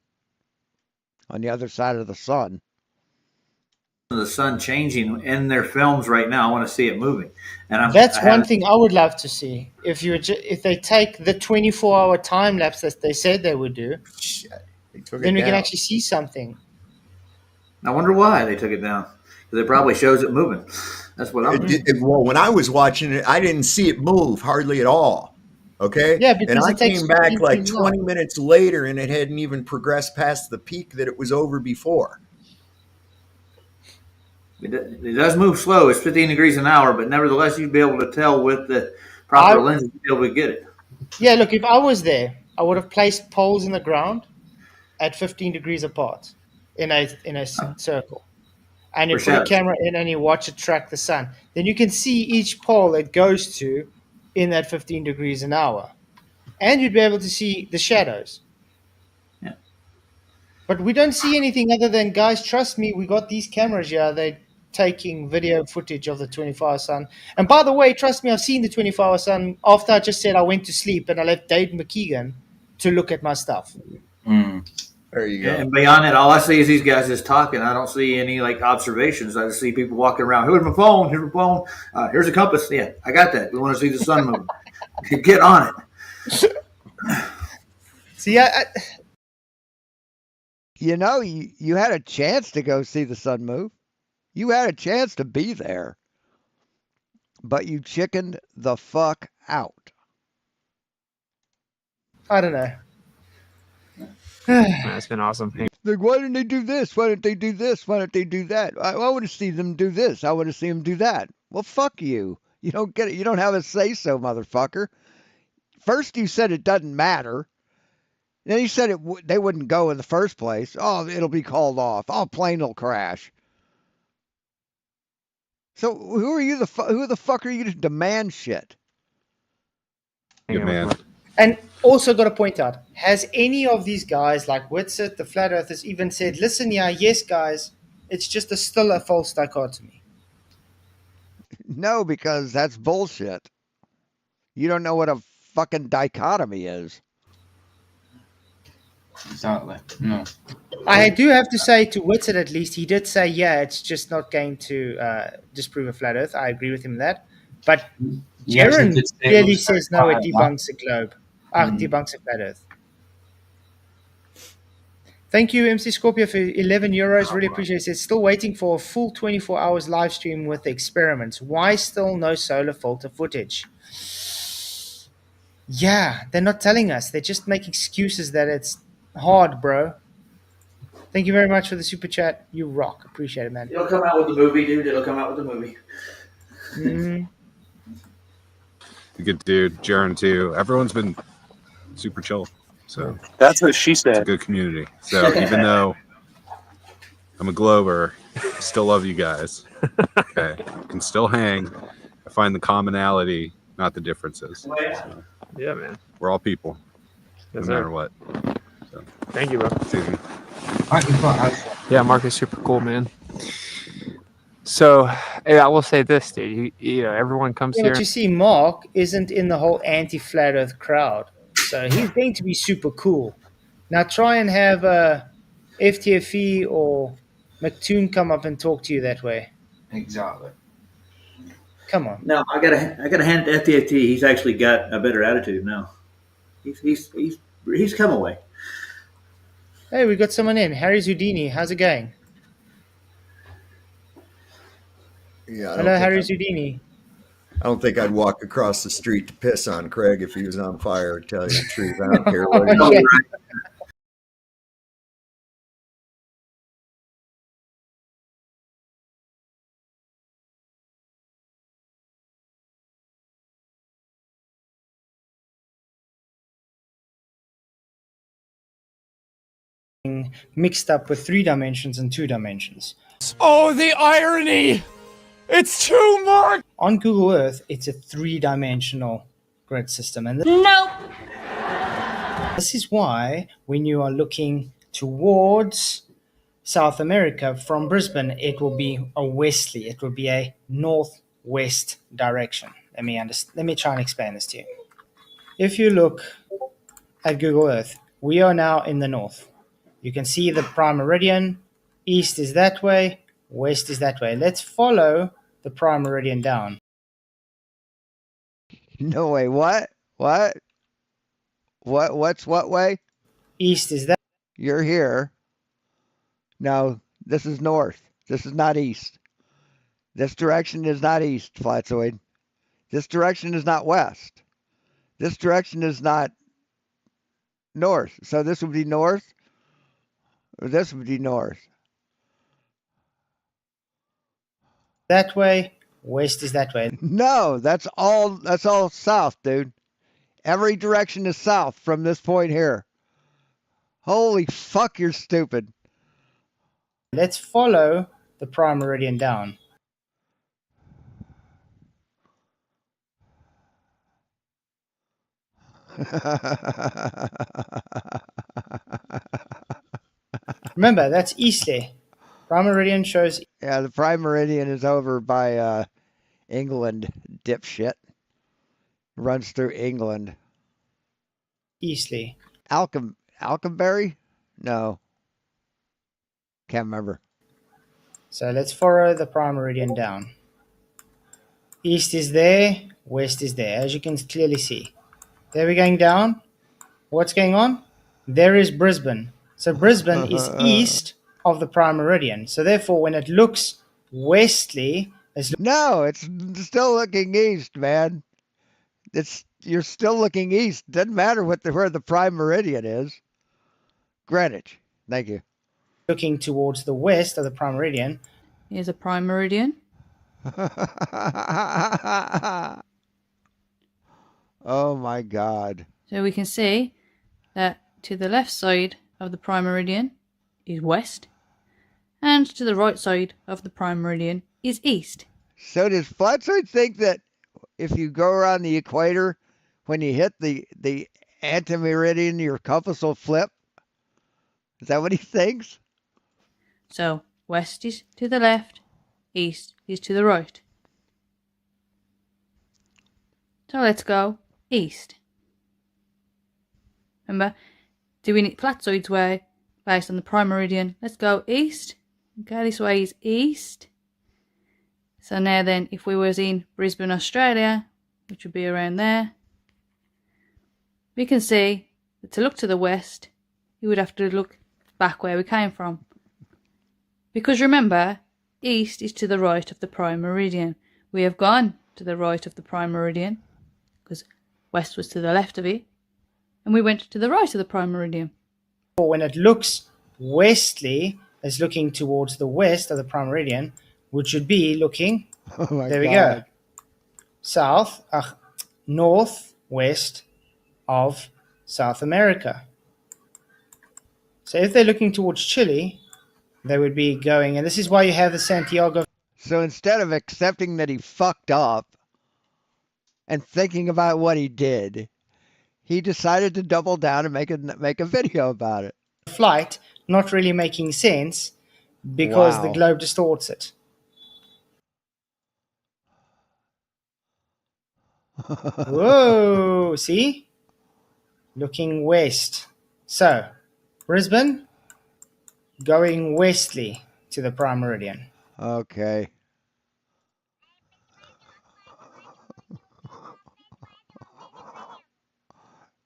on the other side of the sun. The sun changing in their films right now. I want to see it moving, and That's one thing I would love to see. If they take the 24-hour time lapse that they said they would do, then we can actually see something. I wonder why they took it down. Because it probably shows it moving. That's what I'm. Well, when I was watching it, I didn't see it move hardly at all. Okay. Yeah, because and I it takes came back 15 like feet 20 long. minutes later, and it hadn't even progressed past the peak that it was over before. It does move slow. It's 15 degrees an hour, but nevertheless, you'd be able to tell with the proper lenses, you'd be able to get it. Yeah, look, if I was there, I would have placed poles in the ground at 15 degrees apart in a circle. And you For put a sure. camera in and you watch it track the sun. Then you can see each pole it goes to in that 15 degrees an hour. And you'd be able to see the shadows. Yeah. But we don't see anything other than, guys, trust me, we got these cameras here. They're taking video footage of the 24-hour sun. And by the way, trust me, I've seen the 24-hour sun after I just said I went to sleep and I left Dave McKeegan to look at my stuff. There you go. And beyond that, all I see is these guys just talking. I don't see any like observations. I just see people walking around. Here's my phone. Here's my phone. Here's a compass. Yeah, I got that. We want to see the sun move. Get on it. See, You know, you had a chance to go see the sun move. You had a chance to be there, but you chickened the fuck out. I don't know. Man, it's been awesome. Like, why didn't they do this? Why didn't they do this? Why didn't they do that? I want to see them do this. I want to see them do that. Well, fuck you. You don't get it. You don't have a say so, motherfucker. First, you said it doesn't matter. Then you said they wouldn't go in the first place. Oh, it'll be called off. Oh, plane will crash. So who are you? Who the fuck are you to demand shit? Good man. And also got to point out, has any of these guys like Whitsitt, the flat earthers, even said, listen, yeah, yes, guys, it's just still a false dichotomy? No, because that's bullshit. You don't know what a fucking dichotomy is. Exactly. No. I do have to say, to Whitsitt at least, he did say, yeah, it's just not going to disprove a flat earth. I agree with him in that. But Jaron clearly says, no, it debunks a globe. Debunks a flat earth. Thank you, MC Scorpio, for 11 euros. Really appreciate it. It's still waiting for a full 24 hours live stream with the experiments. Why still no solar filter footage? Yeah, they're not telling us. They just make excuses that it's hard, bro. Thank you very much for the super chat. You rock. Appreciate it, man. It'll come out with the movie, dude. It'll come out with the movie. Good dude. Jaron, too. Everyone's been super chill. So that's what she said. It's a good community. So even though I'm a Glober, I still love you guys. Okay. I can still hang. I find the commonality, not the differences. So, yeah, man. We're all people. Yes, no matter sir. what. So, thank you, bro. It's easy. Yeah, Mark is super cool, man. So, hey, I will say this, dude. You know, everyone comes Yeah, here. but you see, Mark isn't in the whole anti-flat Earth crowd, so he's going to be super cool. Now, try and have FTFE or McToon come up and talk to you that way. Exactly. Come on. No, I gotta hand it to FTFT. He's actually got a better attitude now. He's come away. Hey, we got someone in. Harry Zudini. How's it going? Yeah. Hello, Harry Zudini. I don't think I'd walk across the street to piss on Craig if he was on fire, to tell you the truth. I don't care what he Yeah. Mixed up with 3 dimensions and 2 dimensions. Oh, the irony! It's too much! On Google Earth, it's a 3-dimensional grid system. And Nope. this is why when you are looking towards South America from Brisbane, it will be a westerly. It will be a northwest direction. Let me try and explain this to you. If you look at Google Earth, we are now in the north. You can see the prime meridian. East is that way, west is that way. Let's follow the prime meridian down. No way. What? What? What's what way? East is that. You're here. No, this is north. This is not east. This direction is not east, Flatzoid. This direction is not west. This direction is not north. So this would be north. Or this would be north. That way, west is that way. No, that's all south, dude. Every direction is south from this point here. Holy fuck, you're stupid. Let's follow the prime meridian down. Remember, that's easterly. Prime meridian shows. Yeah, the prime meridian is over by England, dipshit. Runs through England. Easterly. Alconbury? No. Can't remember. So let's follow the prime meridian down. East is there, west is there, as you can clearly see. There we're going down. What's going on? There is Brisbane. So Brisbane is east of the prime meridian. So therefore, when it looks westerly, No, it's still looking east, man. You're still looking east. Doesn't matter where the prime meridian is. Greenwich. Thank you. looking towards the west of the prime meridian. Here's a prime meridian. Oh my God. So we can see that to the left side of the prime meridian is west, and to the right side of the prime meridian is east. So does Flatfoot think that if you go around the equator, when you hit the antimeridian, your compass will flip? Is that what he thinks? So west is to the left, east is to the right. So let's go east. Remember, doing it flat-sides way based on the prime meridian. Let's go east. Okay, this way is east. So now then, if we was in Brisbane, Australia, which would be around there, we can see that to look to the west, you would have to look back where we came from. Because remember, east is to the right of the prime meridian. We have gone to the right of the prime meridian, because west was to the left of it, and we went to the right of the prime meridian. When it looks westerly, it's looking towards the west of the prime meridian, which would be looking, there we go, northwest of South America. So if they're looking towards Chile, they would be going, and this is why you have the Santiago. So instead of accepting that he fucked up and thinking about what he did, he decided to double down and make a video about it. Flight not really making sense because the Wow. globe distorts it. Whoa, see? Looking west. So, Brisbane going westerly to the prime meridian. Okay.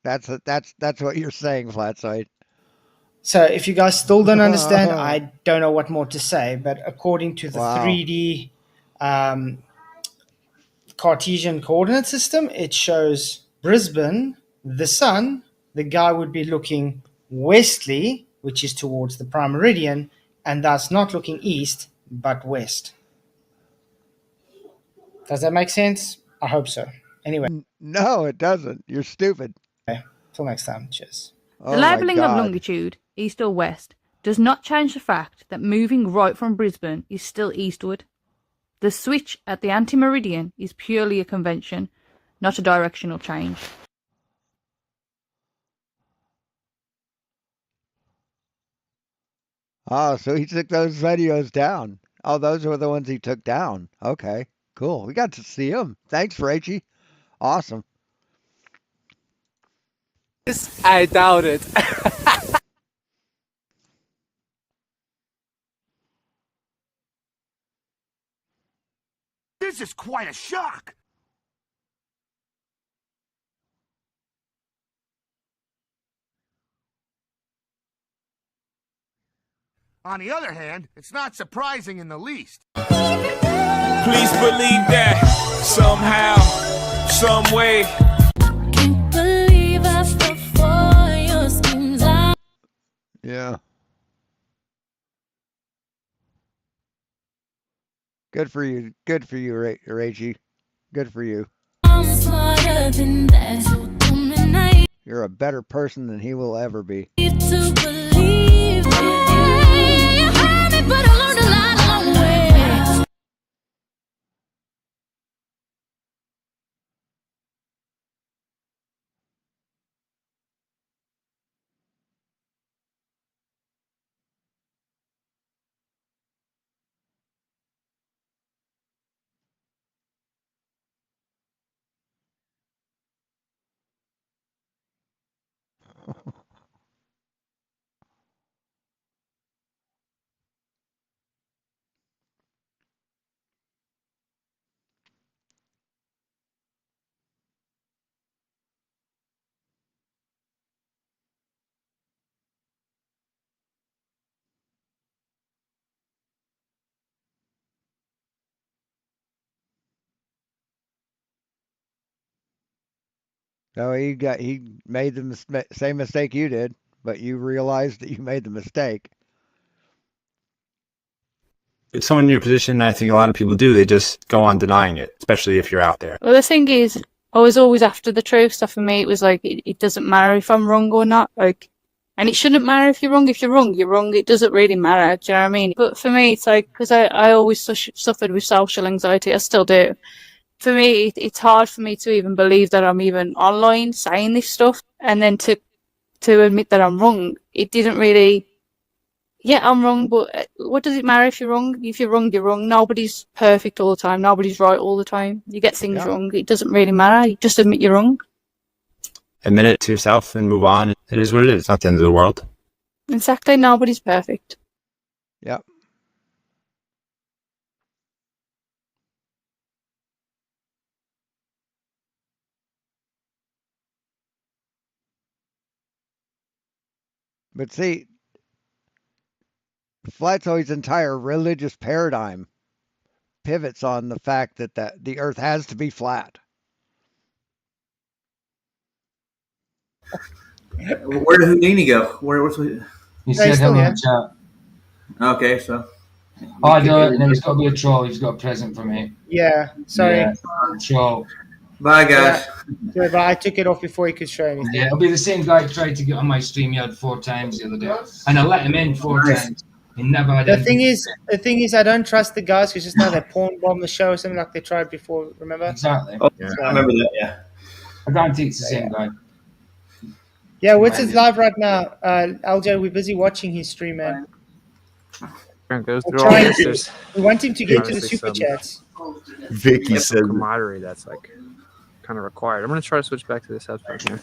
That's what you're saying, Flatside. So if you guys still don't understand, I don't know what more to say, but according to the Wow. 3D Cartesian coordinate system, it shows Brisbane, the sun, the guy would be looking westerly, which is towards the prime meridian, and thus not looking east, but west. Does that make sense? I hope so. Anyway. No, it doesn't. You're stupid. Okay. Till next time. Cheers. The labelling of longitude, east or west, does not change the fact that moving right from Brisbane is still eastward. The switch at the anti-meridian is purely a convention, not a directional change. Oh, so he took those videos down. Oh, those were the ones he took down. Okay, cool. We got to see him. Thanks, Rachie. Awesome. I doubt it. This is quite a shock. On the other hand, it's not surprising in the least. Please believe that somehow, some way. Can't believe I fell for your schemes. Yeah. Good for you. Good for you, Rachie. Good for you. I'm smarter than that. So dumb and naive You're a better person than he will ever be. to believe me. You heard me, but I learned a lot along the way. So he made the same mistake you did, but you realized that you made the mistake. If someone in your position, I think a lot of people do, they just go on denying it, especially if you're out there. Well, the thing is, I was always after the truth. So for me, it was like, it doesn't matter if I'm wrong or not. Like, and it shouldn't matter if you're wrong. If you're wrong, you're wrong. It doesn't really matter. Do you know what I mean? But for me, it's like, because I always suffered with social anxiety. I still do. For me, it's hard for me to even believe that I'm even online saying this stuff, and then to admit that I'm wrong. It didn't really. Yeah, I'm wrong, but what does it matter if you're wrong? If you're wrong, you're wrong. Nobody's perfect all the time. Nobody's right all the time. You get things wrong. It doesn't really matter. You just admit you're wrong. Admit it to yourself and move on. It is what it is. It's not the end of the world. Exactly. Nobody's perfect. Yep. But see, Flat's entire religious paradigm pivots on the fact that the Earth has to be flat. Where did Houdini go? What's He said hello in chat. Okay, so. Oh, I do it, and there's got to be a troll. He's got a present for me. Yeah, sorry. Yeah, troll. Bye, guys. Yeah, but I took it off before he could show anything. Yeah, it'll be the same guy who tried to get on my stream yard 4 times the other day, and I let him in 4 times. He never had The anything. thing is, I don't trust the guys because just now they pawn bomb the show or something like they tried before. Remember? Exactly. Yeah. I remember that. Yeah. I guarantee it's the same guy. Yeah, Winston's live right now. LJ, we're busy watching his stream, man. Goes We're through all trying this. to- There's we want him to get to the honestly super some- chats. Vicky said camaraderie that's like kind of required. I'm gonna try to switch back to this headphone here.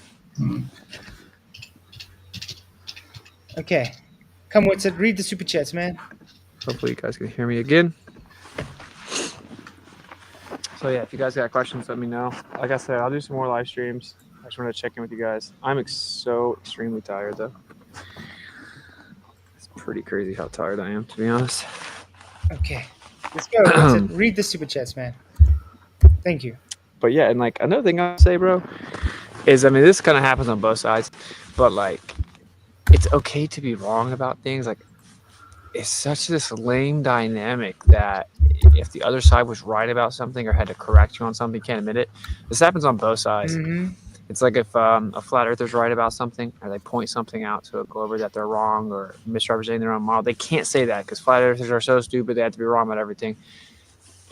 Okay, come Winston, read the super chats, man. Hopefully you guys can hear me again. So yeah, if you guys got questions, let me know. Like I said, I'll do some more live streams. I just wanted to check in with you guys. I'm so extremely tired though. It's pretty crazy how tired I am, to be honest. Okay, let's go. Winston, read the super chats, man. Thank you. But yeah, and like another thing I'll say, bro, is I mean this kind of happens on both sides, but like it's okay to be wrong about things. Like it's such this lame dynamic that if the other side was right about something or had to correct you on something, you can't admit it. This happens on both sides. Mhm. It's like if a flat earther's right about something or they point something out to a glober that they're wrong or misrepresenting their own model, they can't say that because flat earthers are so stupid they have to be wrong about everything.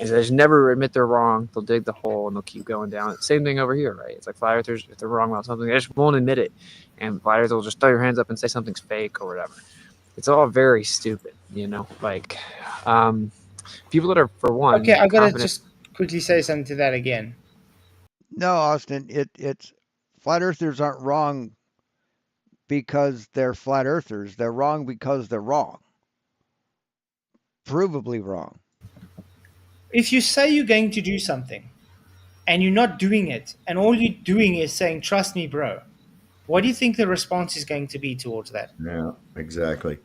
And so they just never admit they're wrong. They'll dig the hole and they'll keep going down. Same thing over here, right? It's like flat earthers, if they're wrong about something, they just won't admit it. And flat earthers will just throw your hands up and say something's fake or whatever. It's all very stupid, you know? Like, people that are, for one, Okay, I gotta confident- just quickly say something to that again. No, Austin, it's flat earthers aren't wrong because they're flat earthers. They're wrong because they're wrong. Provably wrong. If you say you're going to do something and you're not doing it, and all you're doing is saying, trust me, bro, what do you think the response is going to be towards that? Yeah, exactly.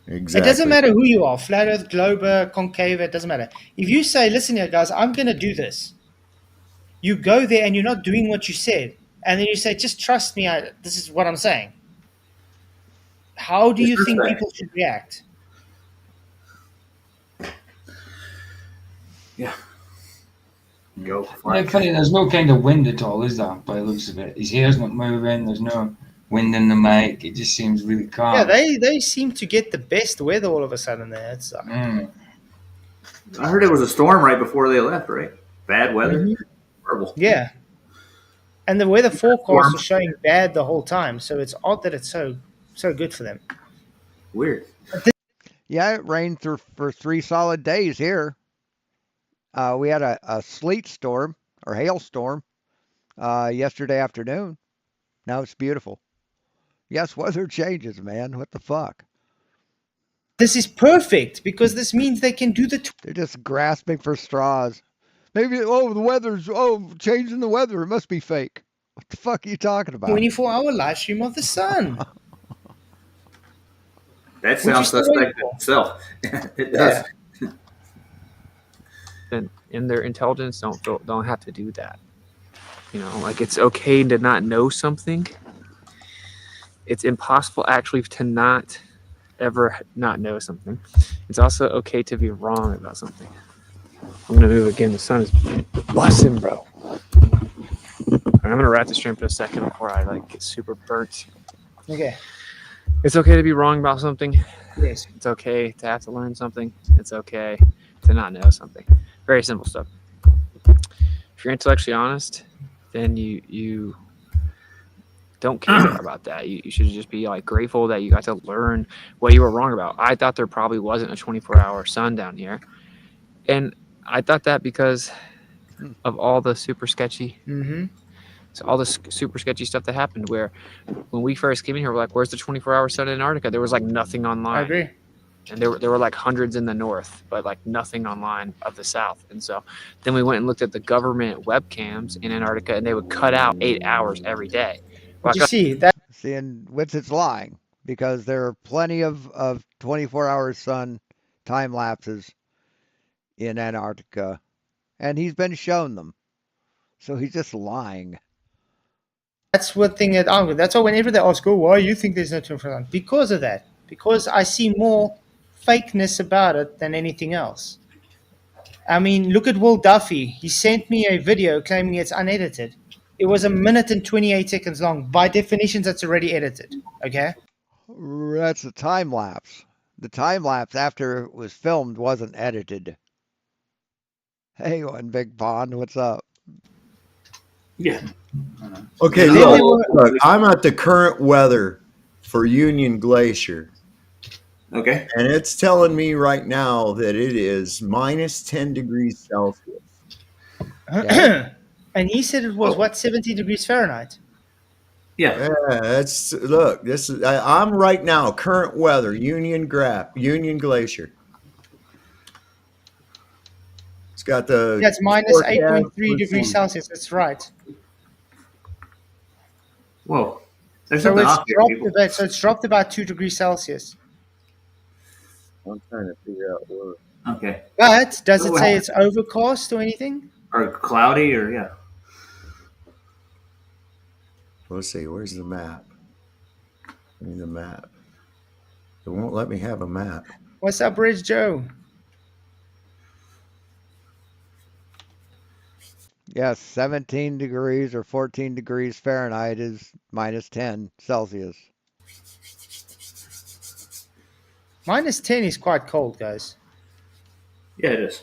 It doesn't matter who you are, flat earth, glober, concave, it doesn't matter. If you say, listen here, guys, I'm going to do this, you go there and you're not doing what you said, and then you say, just trust me, this is what I'm saying. How do you think people should react? Yeah. Go. Yeah, funny, there's no kind of wind at all, is there, by the looks of it? His hair's not moving, there's no wind in the mic, it just seems really calm. Yeah, they seem to get the best weather all of a sudden there. It's I heard it was a storm right before they left, right? Bad weather. Mhm. Horrible. Yeah. And the weather forecast was showing bad the whole time, so it's odd that it's so good for them. Weird. Yeah, it rained for 3 solid days here. We had a sleet storm or hailstorm yesterday afternoon. Now it's beautiful. Yes, weather changes, man. What the fuck? This is perfect because this means they can do the. They're just grasping for straws. Maybe the weather's changing the weather. It must be fake. What the fuck are you talking about? 24-hour live stream of the sun. That sounds suspect in itself. It does. and in their intelligence don't have to do that. You know, like it's okay to not know something. It's impossible actually to not ever not know something. It's also okay to be wrong about something. I'm gonna move again. The sun is busting, bro. I'm gonna wrap the stream for a second before I like get super burnt. Okay. It's okay to be wrong about something. Yes. It's okay to have to learn something. It's okay to not know something. Very simple stuff. If you're intellectually honest, then you don't care about that. You should just be like grateful that you got to learn what you were wrong about. I thought there probably wasn't a 24-hour sun down here, and I thought that because of all the super sketchy, Mm-hmm. so all the super sketchy stuff that happened. Where when we first came in here, we're like, "Where's the 24-hour sun in Antarctica?" There was like nothing online. I agree. And there were like hundreds in the north, but like nothing online of the south. And so then we went and looked at the government webcams in Antarctica, and they would cut out 8 hours every day. But you see that. See, and Witzett's lying because there are plenty of 24-hour sun time lapses in Antarctica, and he's been shown them. So he's just lying. That's one thing that I'm with. That's why whenever they ask, "Oh, why you think there's no 24 hours?" Because of that. Because I see more fakeness about it than anything else. I mean, look at Will Duffy. He sent me a video claiming it's unedited. It was 1 minute and 28 seconds long. By definitions, that's already edited. Okay? That's a time lapse. The time lapse after it was filmed wasn't edited. Hey, one Big Pond, what's up? Yeah. Okay, look, I'm at the current weather for Union Glacier. Okay. And it's telling me right now that it is minus 10 degrees Celsius. And he said it was, 70 degrees Fahrenheit? Yeah. That's look, this is I'm right now, current weather, Union Glacier. It's got the Yeah, it's minus 8.3 degrees Celsius. That's right. Whoa. There's So something it's off here, dropped people. a bit. So it's dropped about 2 degrees Celsius. I'm trying to figure out what. Okay. But does it say it's overcast or anything? Or cloudy, or yeah. Let's see, where's the map? I need the map. It won't let me have a map. What's up, Rich Joe? Yes, 17 degrees or 14 degrees Fahrenheit is minus 10 Celsius. Minus 10 is quite cold, guys. Yeah, it is.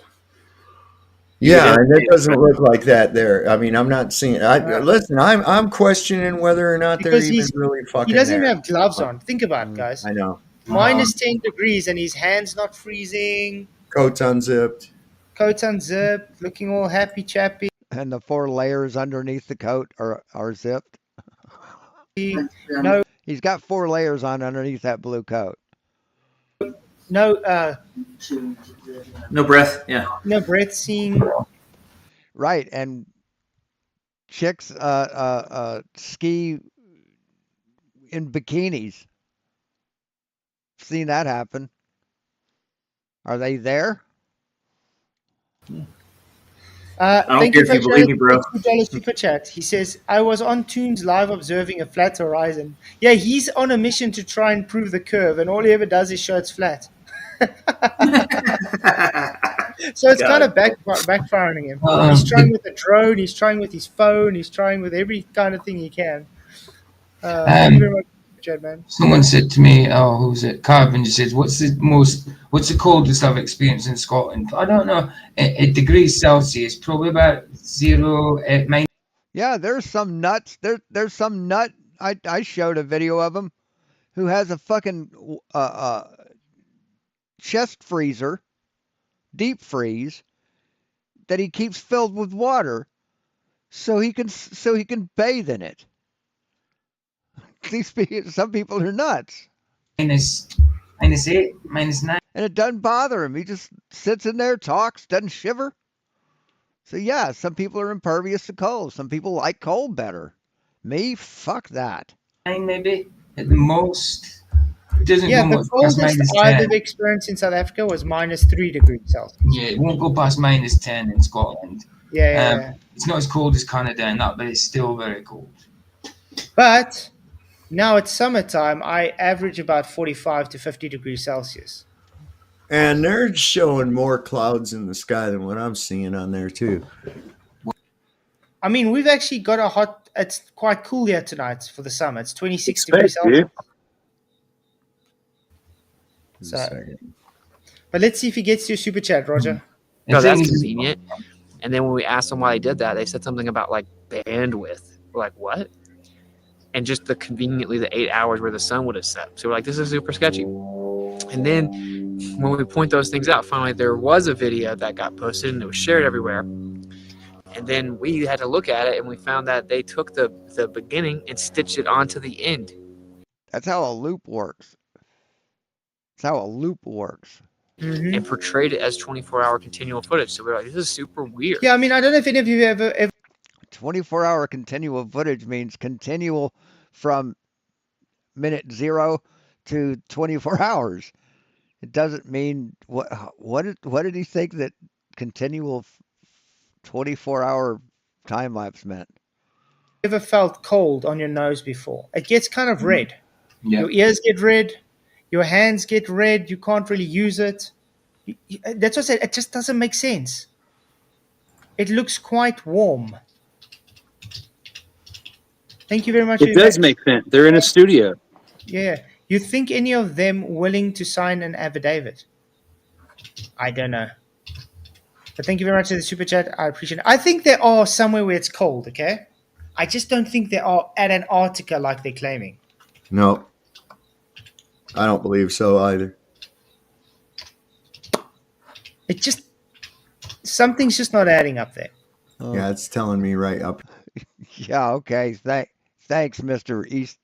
Yeah, and it doesn't look like that there. I mean, I'm not seeing. Listen, I'm questioning whether or not Because they're even really fucking. he doesn't there. even have gloves on. Think about it, guys. I know. Minus 10 degrees and his hands not freezing. Coat's unzipped. Coat's unzipped, looking all happy chappy. And the 4 layers underneath the coat are zipped. No, He's got 4 layers on underneath that blue coat. no, No breath. Yeah. no breath seeing. Right, and chicks ski in bikinis. Seen that happen. Are they there? I don't Thank care you if you for believe me, bro. $2 super chat. He says, I was on Toons live observing a flat horizon. Yeah, he's on a mission to try and prove the curve, and all he ever does is show it's flat. So it's kind of backfiring him. He's trying with the drone, he's trying with his phone, he's trying with every kind of thing he can. Thank you very much, Chad, man. Someone said to me, "Oh, who's it? Carvin just says, what's the coldest I've experienced in Scotland?" I don't know. At degrees Celsius, probably about 0 at minus. Yeah, there's some nuts. There's some nut. I showed a video of him who has a fucking chest freezer, deep freeze, that he keeps filled with water, so he can bathe in it. Some people are nuts. -8, -9. And it doesn't bother him. He just sits in there, talks, doesn't shiver. So yeah, some people are impervious to cold. Some people like cold better. Me, fuck that. Maybe at the most. It doesn't Yeah, go the much past coldest I've -10. ever experienced in South Africa was minus 3 degrees Celsius. Yeah, it won't go past -10 in Scotland. Yeah. It's not as cold as Canada and that, but it's still very cold. But now it's summertime. I average about 45 to 50 degrees Celsius. And they're showing more clouds in the sky than what I'm seeing on there too. I mean, we've actually got a hot. It's quite cool here tonight for the summer. It's 26 Expect, degrees Celsius. dude. So, but let's see if he gets your super chat, Roger. No, that's convenient. And then when we asked them why they did that, they said something about like bandwidth. We're like, what? And just the conveniently the 8 hours where the sun would have set. So we're like, this is super sketchy. And then when we point those things out, finally there was a video that got posted and it was shared everywhere. And then we had to look at it and we found that they took the beginning and stitched it onto the end. That's how a loop works. That's how a loop works. And portrayed it as 24-hour continual footage. So we're like, this is super weird. Yeah, I mean, I don't know if any of you ever 24-hour continual footage means continual from minute 0 to 24 hours. It doesn't mean what did he think that continual 24-hour time lapse meant? ever felt cold on your nose before? It gets kind of red. Yeah. Your ears get red. Your hands get red. You can't really use it. That's what I said. It just doesn't make sense. It looks quite warm. Thank you very much. It does make sense. They're in a studio. Yeah. You think any of them willing to sign an affidavit? I don't know. But thank you very much for the super chat. I appreciate it. I think they are somewhere where it's cold, okay? I just don't think they are at Antarctica like they're claiming. No, I don't believe so either. It just, something's just not adding up there. Yeah, it's telling me right up. Yeah, okay. Thanks, Mr. East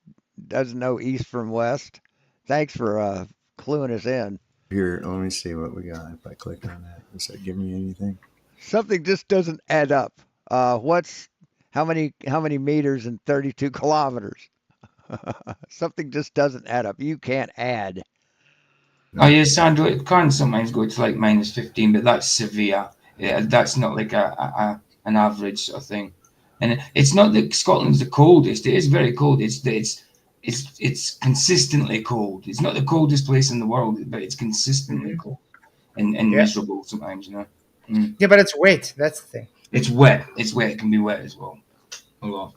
doesn't know east from west. Thanks for cluing us in. Here, let me see what we got. If I click on that, does that give me anything? Something just doesn't add up. How many meters in 32 kilometers? Something just doesn't add up. You can't add. Oh yeah, Sandro, it can sometimes go to like minus 15, but that's severe. Yeah, that's not like an average sort of thing. And it's not that Scotland's the coldest. It is very cold. It's consistently cold. It's not the coldest place in the world, but it's consistently cold and miserable sometimes, you know. Mm. Yeah, but it's wet. That's the thing. It's wet. It's wet. It can be wet as well. A lot.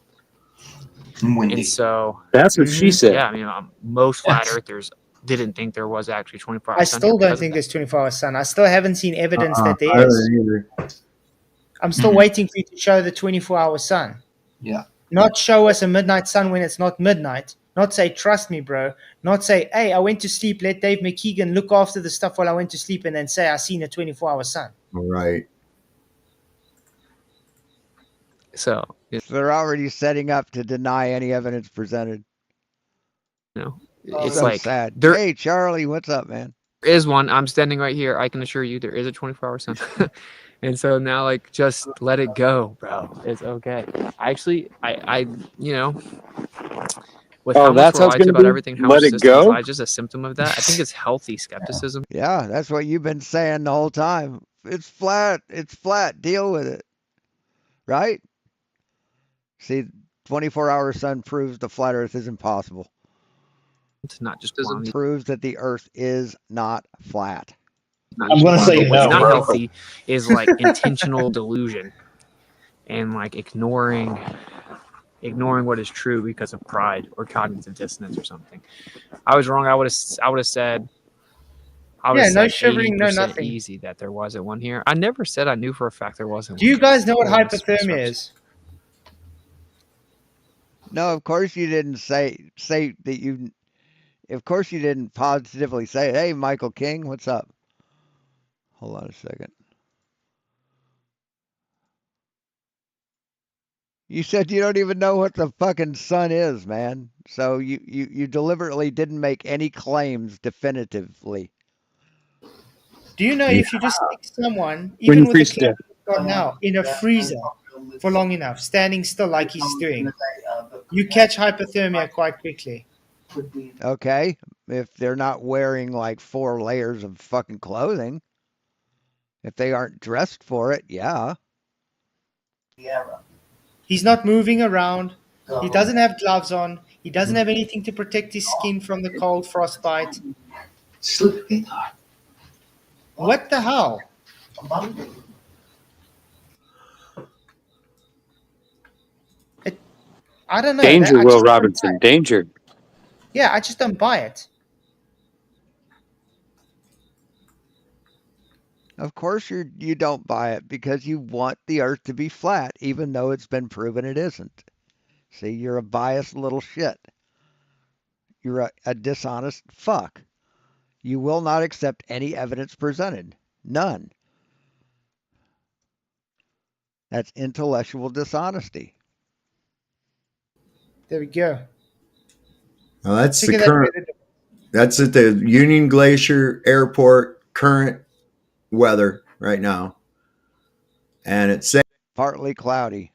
And windy. And so that's what she said. Yeah, I mean, most flat earthers didn't think there was actually 24 hours. I still don't think there's 24-hour sun. I still haven't seen evidence that there is. I'm still waiting for you to show the 24-hour sun. Yeah. Not show us a midnight sun when it's not midnight. Not say, trust me, bro. Not say, hey, I went to sleep. Let Dave McKeegan look after the stuff while I went to sleep, and then say, I seen a 24-hour sun. Right. So they're already setting up to deny any evidence presented. No, It's it's like sad. there Hey, Charlie, what's up, man? is one. I'm standing right here. I can assure you there is a 24-hour sun. And so now, like, just let it go, bro. It's okay. Actually, I you know, with how much that's how we're it's lied to gonna about be? everything, how Let much it systems go? lie, just a symptom of that. I think it's healthy skepticism. Yeah, that's what you've been saying the whole time. It's flat. It's flat. Deal with it. Right? See, 24-hour sun proves the flat Earth is impossible. It's not just It proves that the Earth is not flat. I'm gonna say what's no, not bro. healthy is like intentional delusion and like ignoring what is true because of pride or cognitive dissonance or something. I was wrong. I would have said. No shivering, no 80% nothing. easy that there wasn't one here. I never said I knew for a fact there wasn't. Do you one. guys know what Well, hypothermia is? No, of course you didn't say that you. Of course you didn't positively say, "Hey, Michael King, what's up?" Hold on a second. You said you don't even know what the fucking sun is, man. So you deliberately didn't make any claims definitively. Do you know if you just stick someone, even with the freeze to climate we've got now, in a freezer for long enough, standing still like he's doing, you catch hypothermia quite quickly. Okay, if they're not wearing like 4 layers of fucking clothing, if they aren't dressed for it, yeah. He's not moving around. He doesn't have gloves on. He doesn't have anything to protect his skin from the cold frostbite. What the hell? I don't know. Danger, I Will just don't buy Robinson. it. Danger. Yeah, I just don't buy it. Of course you don't buy it because you want the Earth to be flat, even though it's been proven it isn't. See, you're a biased little shit. You're a dishonest fuck. You will not accept any evidence presented. None. That's intellectual dishonesty. There we go. Now that's the Figure that current. weather- That's at the Union Glacier Airport current weather right now, and it's Partly cloudy.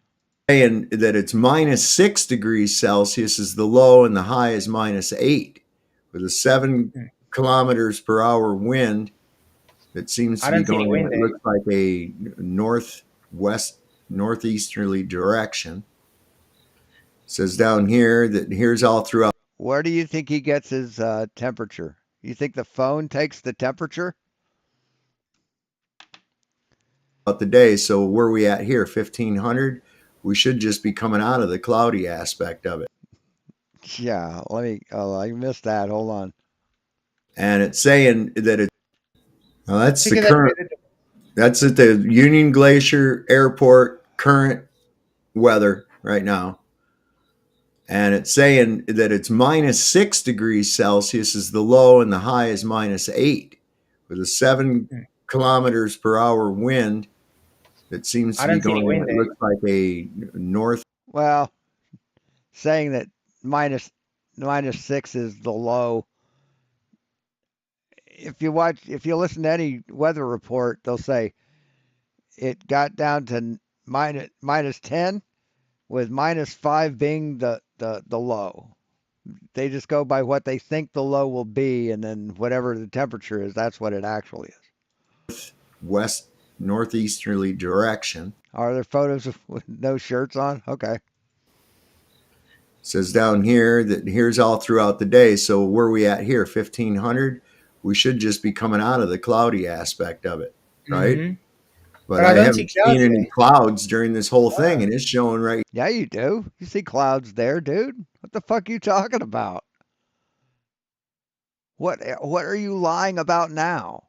saying that it's -6 degrees Celsius is the low, and the high is -8, with a 7 kilometers per hour wind that seems I to be don't see any going. wind It there. looks like a northeasterly direction. It says down here that here's all throughout. Where do you think he gets his temperature? You think the phone takes the temperature? The day. So where are we at here? 1500. We should just be coming out of the cloudy aspect of it. Yeah, let me. Oh, I missed that. Hold on. And it's saying that it. Now that's the Figure that current. weather- That's at the Union Glacier Airport current weather right now. And it's saying that it's -6 degrees Celsius is the low, and the high is -8, with a 7 kilometers per hour wind that seems I to be don't see any going. wind It there. looks like a north. Well, saying that -6 is the low. If you listen to any weather report, they'll say it got down to -10, with -5 being the low. They just go by what they think the low will be, and then whatever the temperature is, that's what it actually is. West northeasterly direction. Are there photos with no shirts on? Okay. It says down here that here's all throughout the day. So where are we at here? 1500. We should just be coming out of the cloudy aspect of it, right? Mhm. But I I don't see haven't clouds seen any there. clouds during this whole thing, and it's showing right Yeah, you do. You see clouds there, dude. What the fuck are you talking about? What are you lying about now?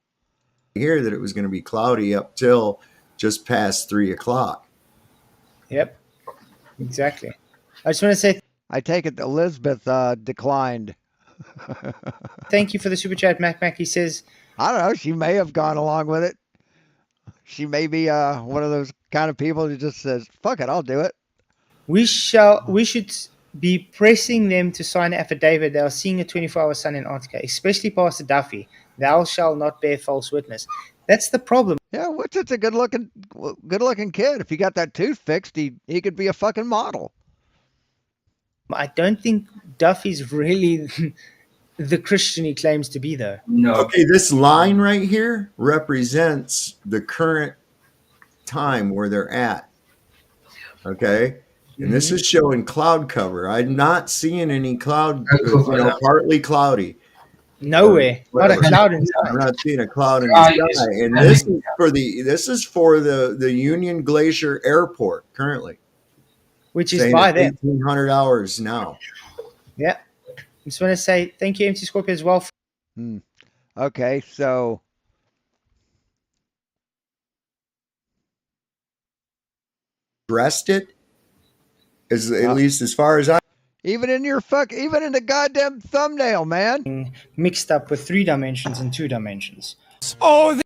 here that it was going to be cloudy up till just past 3 o'clock. Yep. Exactly. I just want to say I take it Elizabeth declined. thank you for the super chat, Mac. He says, I don't know. She may have gone along with it. She may be one of those kind of people who just says, "Fuck it, I'll do it." we should be pressing them to sign an affidavit. They are seeing a 24-hour sun in Antarctica, especially Pastor Duffy. Thou shalt not bear false witness. That's the problem. Yeah, what's it's a good looking kid. If he got that tooth fixed, he could be a fucking model. I don't think Duffy's really the Christian he claims to be, though. No. Okay, this line right here represents the current time where they're at. Okay, and this is showing cloud cover. I'm not seeing any cloud. Partly cloudy. Nowhere, not a cloud in sight. I'm not seeing a cloud in the sky. And this is for the Union Glacier Airport currently, which is by them. 1800 hours now. Yeah. I just want to say thank you, MC Scorpio, as well. Okay, so Dressed it, as at least as far as I. even in the goddamn thumbnail, man. Mixed up with 3 dimensions and 2 dimensions. Oh,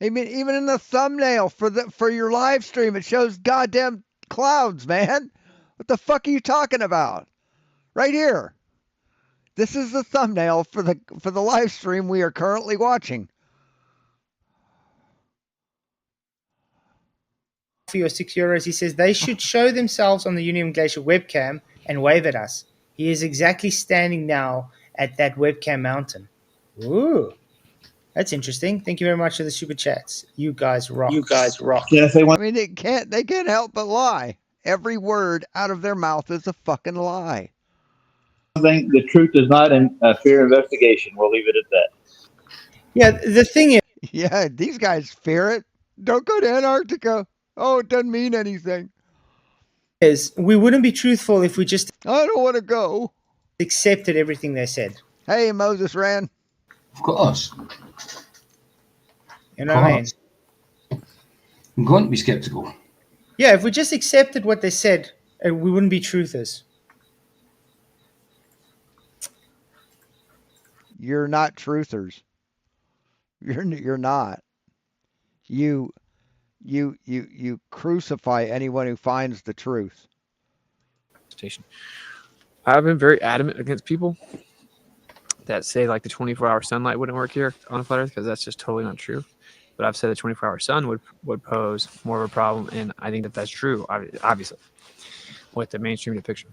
I mean, even in the thumbnail for your live stream, it shows goddamn clouds, man. What the fuck are you talking about? Right here. This is the thumbnail for the live stream we are currently watching. For your €6, he says they should show themselves on the Union Glacier webcam and wave at us. He is exactly standing now at that webcam mountain. Ooh. That's interesting. Thank you very much for the super chats. You guys rock. Yeah, I mean, they can't help but lie. Every word out of their mouth is a fucking lie. Thing, the truth is not in fear investigation. We'll leave it at that. Yeah, the thing is, Yeah, these guys fear it. Don't go to Antarctica. Oh, it doesn't mean anything. We wouldn't be truthful if we just I don't want to go. Accepted everything they said. Hey, Moses Rand. Of course. You know what I mean? I'm going to be skeptical. Yeah, if we just accepted what they said, we wouldn't be truthers. You're not truthers. You're not. You crucify anyone who finds the truth. I've been very adamant against people that say like the 24-hour sunlight wouldn't work here on the flat Earth because that's just totally not true. But I've said the 24-hour sun would pose more of a problem, and I think that that's true, obviously, with the mainstream depiction.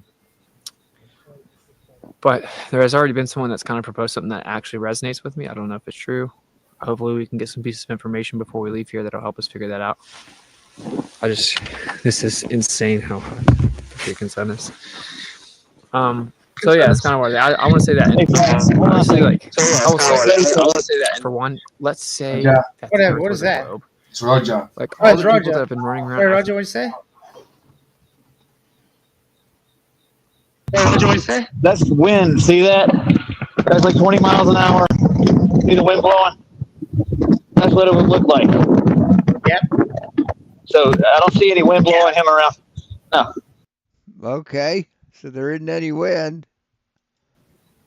But there has already been someone that's kind of proposed something that actually resonates with me. I don't know if it's true. Hopefully we can get some pieces of information before we leave here that'll help us figure that out. This is insane how hot the freaking sun is. So yeah, it's kind of worth it. I want to say that. Honestly, like, I will say that for one. Let's say that Whatever. What is that? Globe. It's Roger. Like Oh, all it's the people Roger. that have been running around. Hey, Roger, what did you say? What do you say? That's wind. See that? That's like 20 miles an hour. See the wind blowing? That's what it would look like. Yep. So I don't see any wind blowing him around. No. Okay, so there isn't any wind.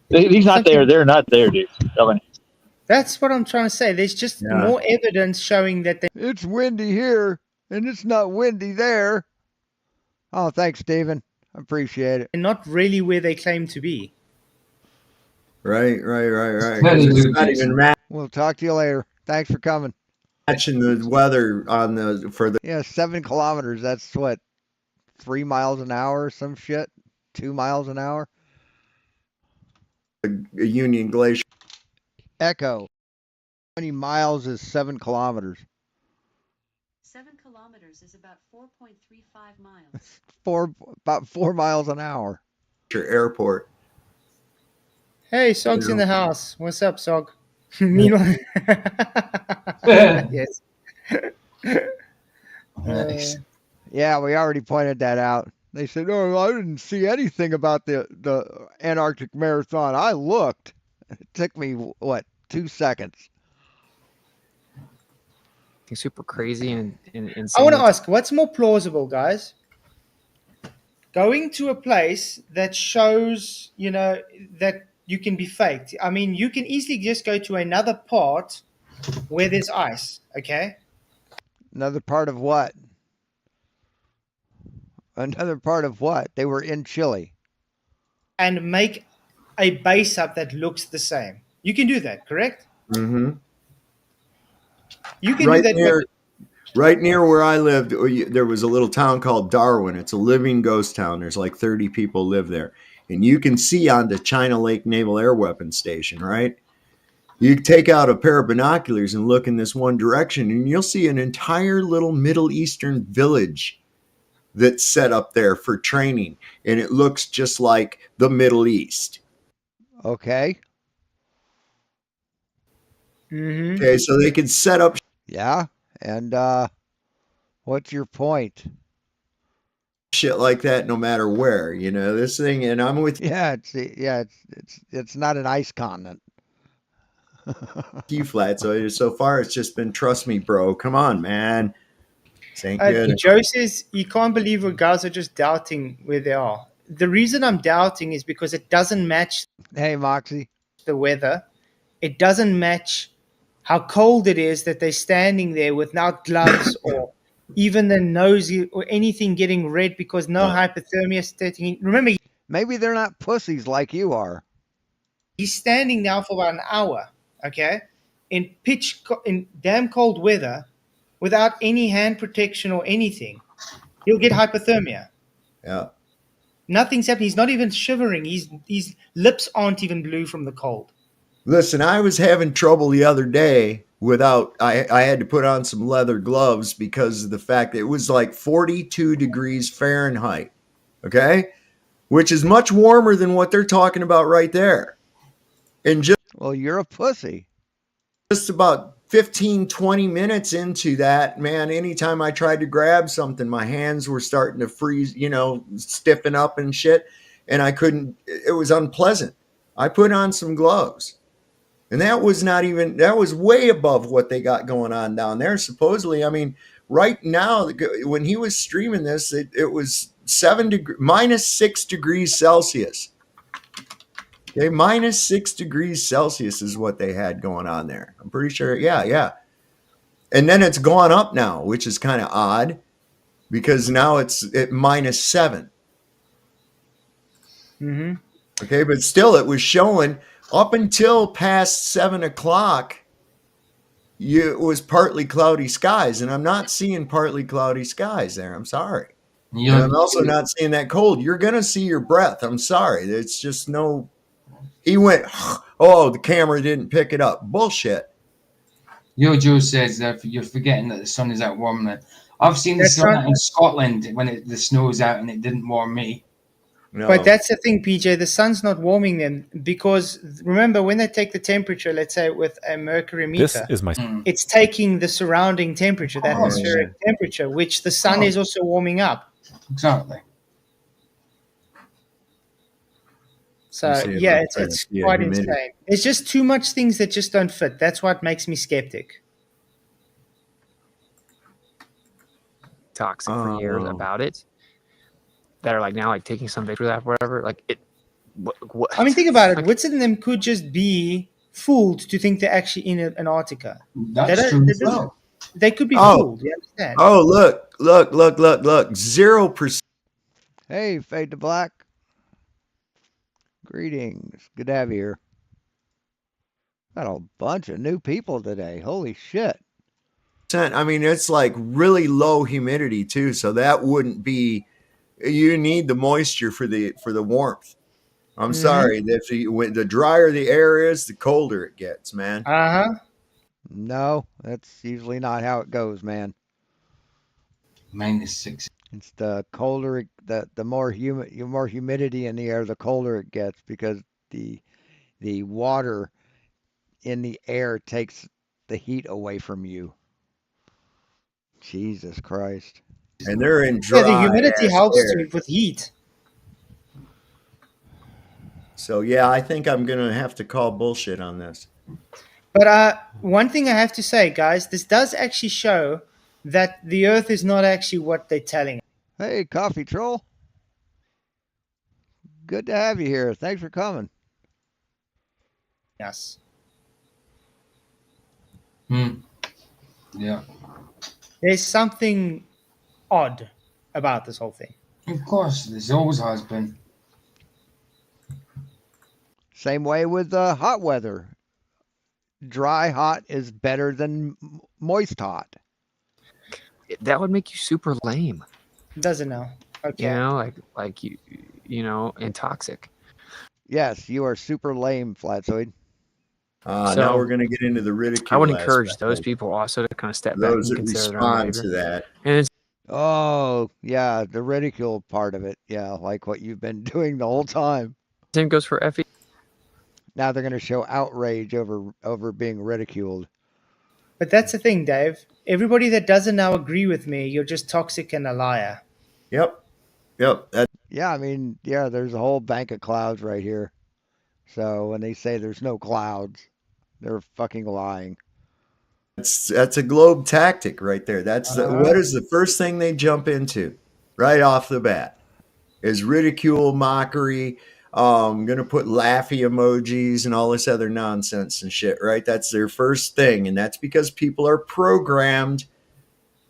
He's not there. They're not there, dude. That's what I'm trying to say. There's just more evidence showing that It's windy here, and it's not windy there. Oh, thanks, Stephen. I appreciate it. they're not really where they claim to be. Right. 'Cause it's not even We'll talk to you later. Thanks for coming. matching the weather on the. Yeah, 7 kilometers. That's what, 3 miles an hour or some shit? 2 miles an hour? Union Glacier. Echo. How many miles is 7 kilometers? 7 kilometers is about 4.35 miles. About 4 miles an hour. Airport. Hey, Sog's in the house. What's up, Sog? Meanwhile, yes. Nice. Yeah, we already pointed that out. They said, "Oh, I didn't see anything about the Antarctic Marathon. I looked. It took me, what, 2 seconds." Super crazy and insane. I want to ask, what's more plausible, guys? Going to a place that shows, that you can be faked. I mean, you can easily just go to another part where there's ice, okay? Another part of what? Another part of what? They were in Chile. And make a base up that looks the same. You can do that, correct? Mm-hmm. You can do that. Right near where I lived, there was a little town called Darwin. It's a living ghost town. There's like 30 people live there. And you can see onto China Lake Naval Air Weapons Station, right? You take out a pair of binoculars and look in this one direction, and you'll see an entire little Middle Eastern village that's set up there for training. And it looks just like the Middle East. Okay. Mm-hmm. Okay, so they can set up. Yeah. And what's your point? Shit like that no matter where, this thing, and I'm with Yeah, it's not an ice continent. you flat. So far it's just been trust me, bro. Come on, man. This ain't good. Joe says you can't believe what guys are just doubting where they are. The reason I'm doubting is because it doesn't match. Hey, Moxie. The weather. It doesn't match how cold it is that they're standing there without gloves or even the nose or anything getting red because no hypothermia setting in. Remember, maybe they're not pussies like you are. He's standing now for about an hour, okay, in damn cold weather without any hand protection or anything. He'll get hypothermia. Yeah. Nothing's happening. He's not even shivering. His lips aren't even blue from the cold. Listen, I was having trouble the other day without, I had to put on some leather gloves because of the fact that it was like 42 degrees Fahrenheit. Okay. Which is much warmer than what they're talking about right there. And Well, you're a pussy. just about 15, 20 minutes into that, man, anytime I tried to grab something, my hands were starting to freeze, stiffen up and shit. And I couldn't, it was unpleasant. I put on some gloves. And that was that was way above what they got going on down there. Supposedly, I mean, right now, when he was streaming this, it was -6 degrees Celsius. Okay, -6 degrees Celsius is what they had going on there. I'm pretty sure. Yeah. And then it's gone up now, which is kind of odd because now it's at -7. Mm-hmm. Okay, but still, it was showing up until past 7 o'clock. It was partly cloudy skies, and I'm not seeing partly cloudy skies there. I'm sorry. And I'm also not seeing that cold. You're going to see your breath. I'm sorry. It's just no. He went, oh, the camera didn't pick it up. Bullshit. Joe says that you're forgetting that the sun is out warming it. I've seen the sun out in Scotland when the snow's out and it didn't warm me. No. But that's the thing, PJ. The sun's not warming them because remember when they take the temperature, let's say with a mercury meter, it's taking the surrounding temperature, the atmospheric temperature, which the sun is also warming up. Exactly. So yeah, it's quite insane. It's just too much things that just don't fit. That's what makes me skeptic. Toxic for years about it. That are like now like taking some victory lap, whatever. Like it. What? I mean, think about it. Which of them could just be fooled to think they're actually in Antarctica? That's true as well. They could be fooled. You understand? Oh, look. 0%. Hey, Fade to Black. Greetings. Good to have you here. Got a bunch of new people today. Holy shit. I mean, it's like really low humidity too, so that wouldn't be. You need the moisture for the warmth. I'm sorry. The drier the air is, the colder it gets, man. No, that's usually not how it goes, man. -6. It's the colder, the more humidity in the air, the colder it gets because the water in the air takes the heat away from you. Jesus Christ. And they're in dry. Yeah, the humidity helps with heat. So yeah, I think I'm gonna have to call bullshit on this. But one thing I have to say, guys, this does actually show that the Earth is not actually what they're telling us. Hey, Coffee Troll. Good to have you here. Thanks for coming. Yes. Yeah. There's something odd about this whole thing. Of course, there's always has been. Same way with hot weather. Dry hot is better than moist hot. That would make you super lame. Doesn't know. Okay. You know, like you know, and toxic. Yes, you are super lame, Flatzoid. Now we're going to get into the ridicule. I would encourage those people also to kind of step back and consider their own behavior. To that. And it's, oh, yeah, the ridicule part of it. Yeah, like what you've been doing the whole time. Same goes for Effie. Now they're going to show outrage over being ridiculed. But that's the thing, Dave. Everybody that doesn't now agree with me, you're just toxic and a liar. Yep. Yeah, I mean, yeah, there's a whole bank of clouds right here. So when they say there's no clouds, they're fucking lying. That's a globe tactic right there. That's what is the first thing they jump into right off the bat is ridicule, mockery. I'm going to put laughy emojis and all this other nonsense and shit, right? That's their first thing. And that's because people are programmed.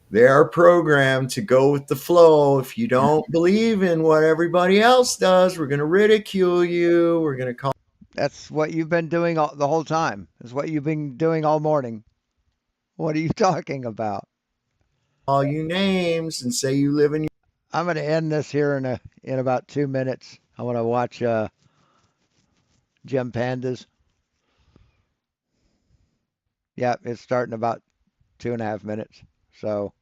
They are programmed to go with the flow. If you don't believe in what everybody else does, we're going to ridicule you. We're going to call. That's what you've been doing the whole time. That's what you've been doing all morning. What are you talking about? All you names and say you live in your. I'm going to end this here in about 2 minutes. I want to watch Gem Pandas. Yeah, it's starting about 2.5 minutes. So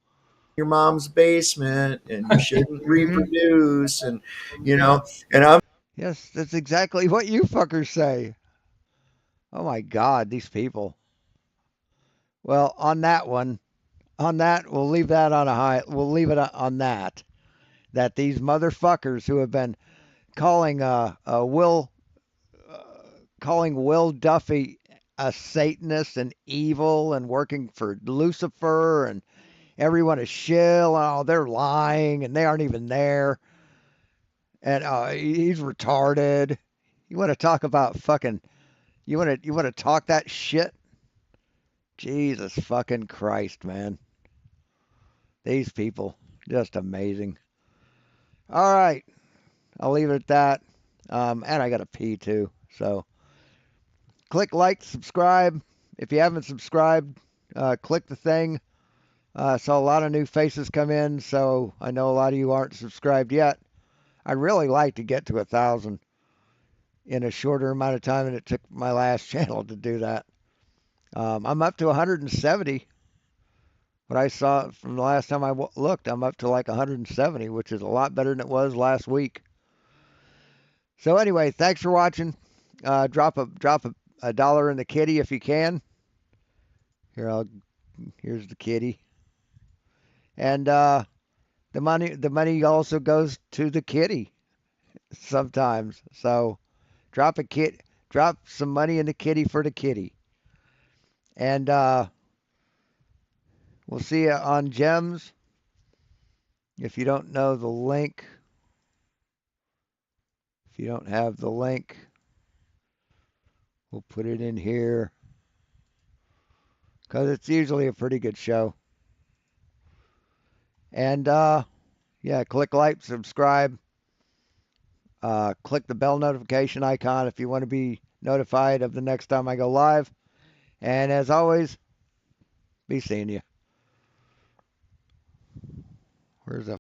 Your mom's basement and you shouldn't reproduce and and I'm yes, that's exactly what you fuckers say. Oh my God, these people. Well, on that, we'll leave that on a high. We'll leave it on that. That these motherfuckers who have been calling Will calling Will Duffy a Satanist and evil and working for Lucifer and everyone a shill. Oh, they're lying and they aren't even there. And he's retarded. You want to talk about fucking? You want to talk that shit? Jesus fucking Christ, man. These people, just amazing. All right, I'll leave it at that. And I got to pee too. So click like, subscribe. If you haven't subscribed, click the thing. Saw a lot of new faces come in, so I know a lot of you aren't subscribed yet. I'd really like to get to 1,000 in a shorter amount of time than it took my last channel to do that. I'm up to 170. What I saw from the last time I looked, I'm up to like 170, which is a lot better than it was last week. So anyway, thanks for watching. Drop a dollar in the kitty if you can. Here's the kitty, and the money also goes to the kitty sometimes. So drop some money in the kitty for the kitty, and we'll see you on Gems. If you don't know the link, if you don't have the link, we'll put it in here because it's usually a pretty good show. And yeah, click like, subscribe, click the bell notification icon if you want to be notified of the next time I go live. And as always, be seeing you. Where's the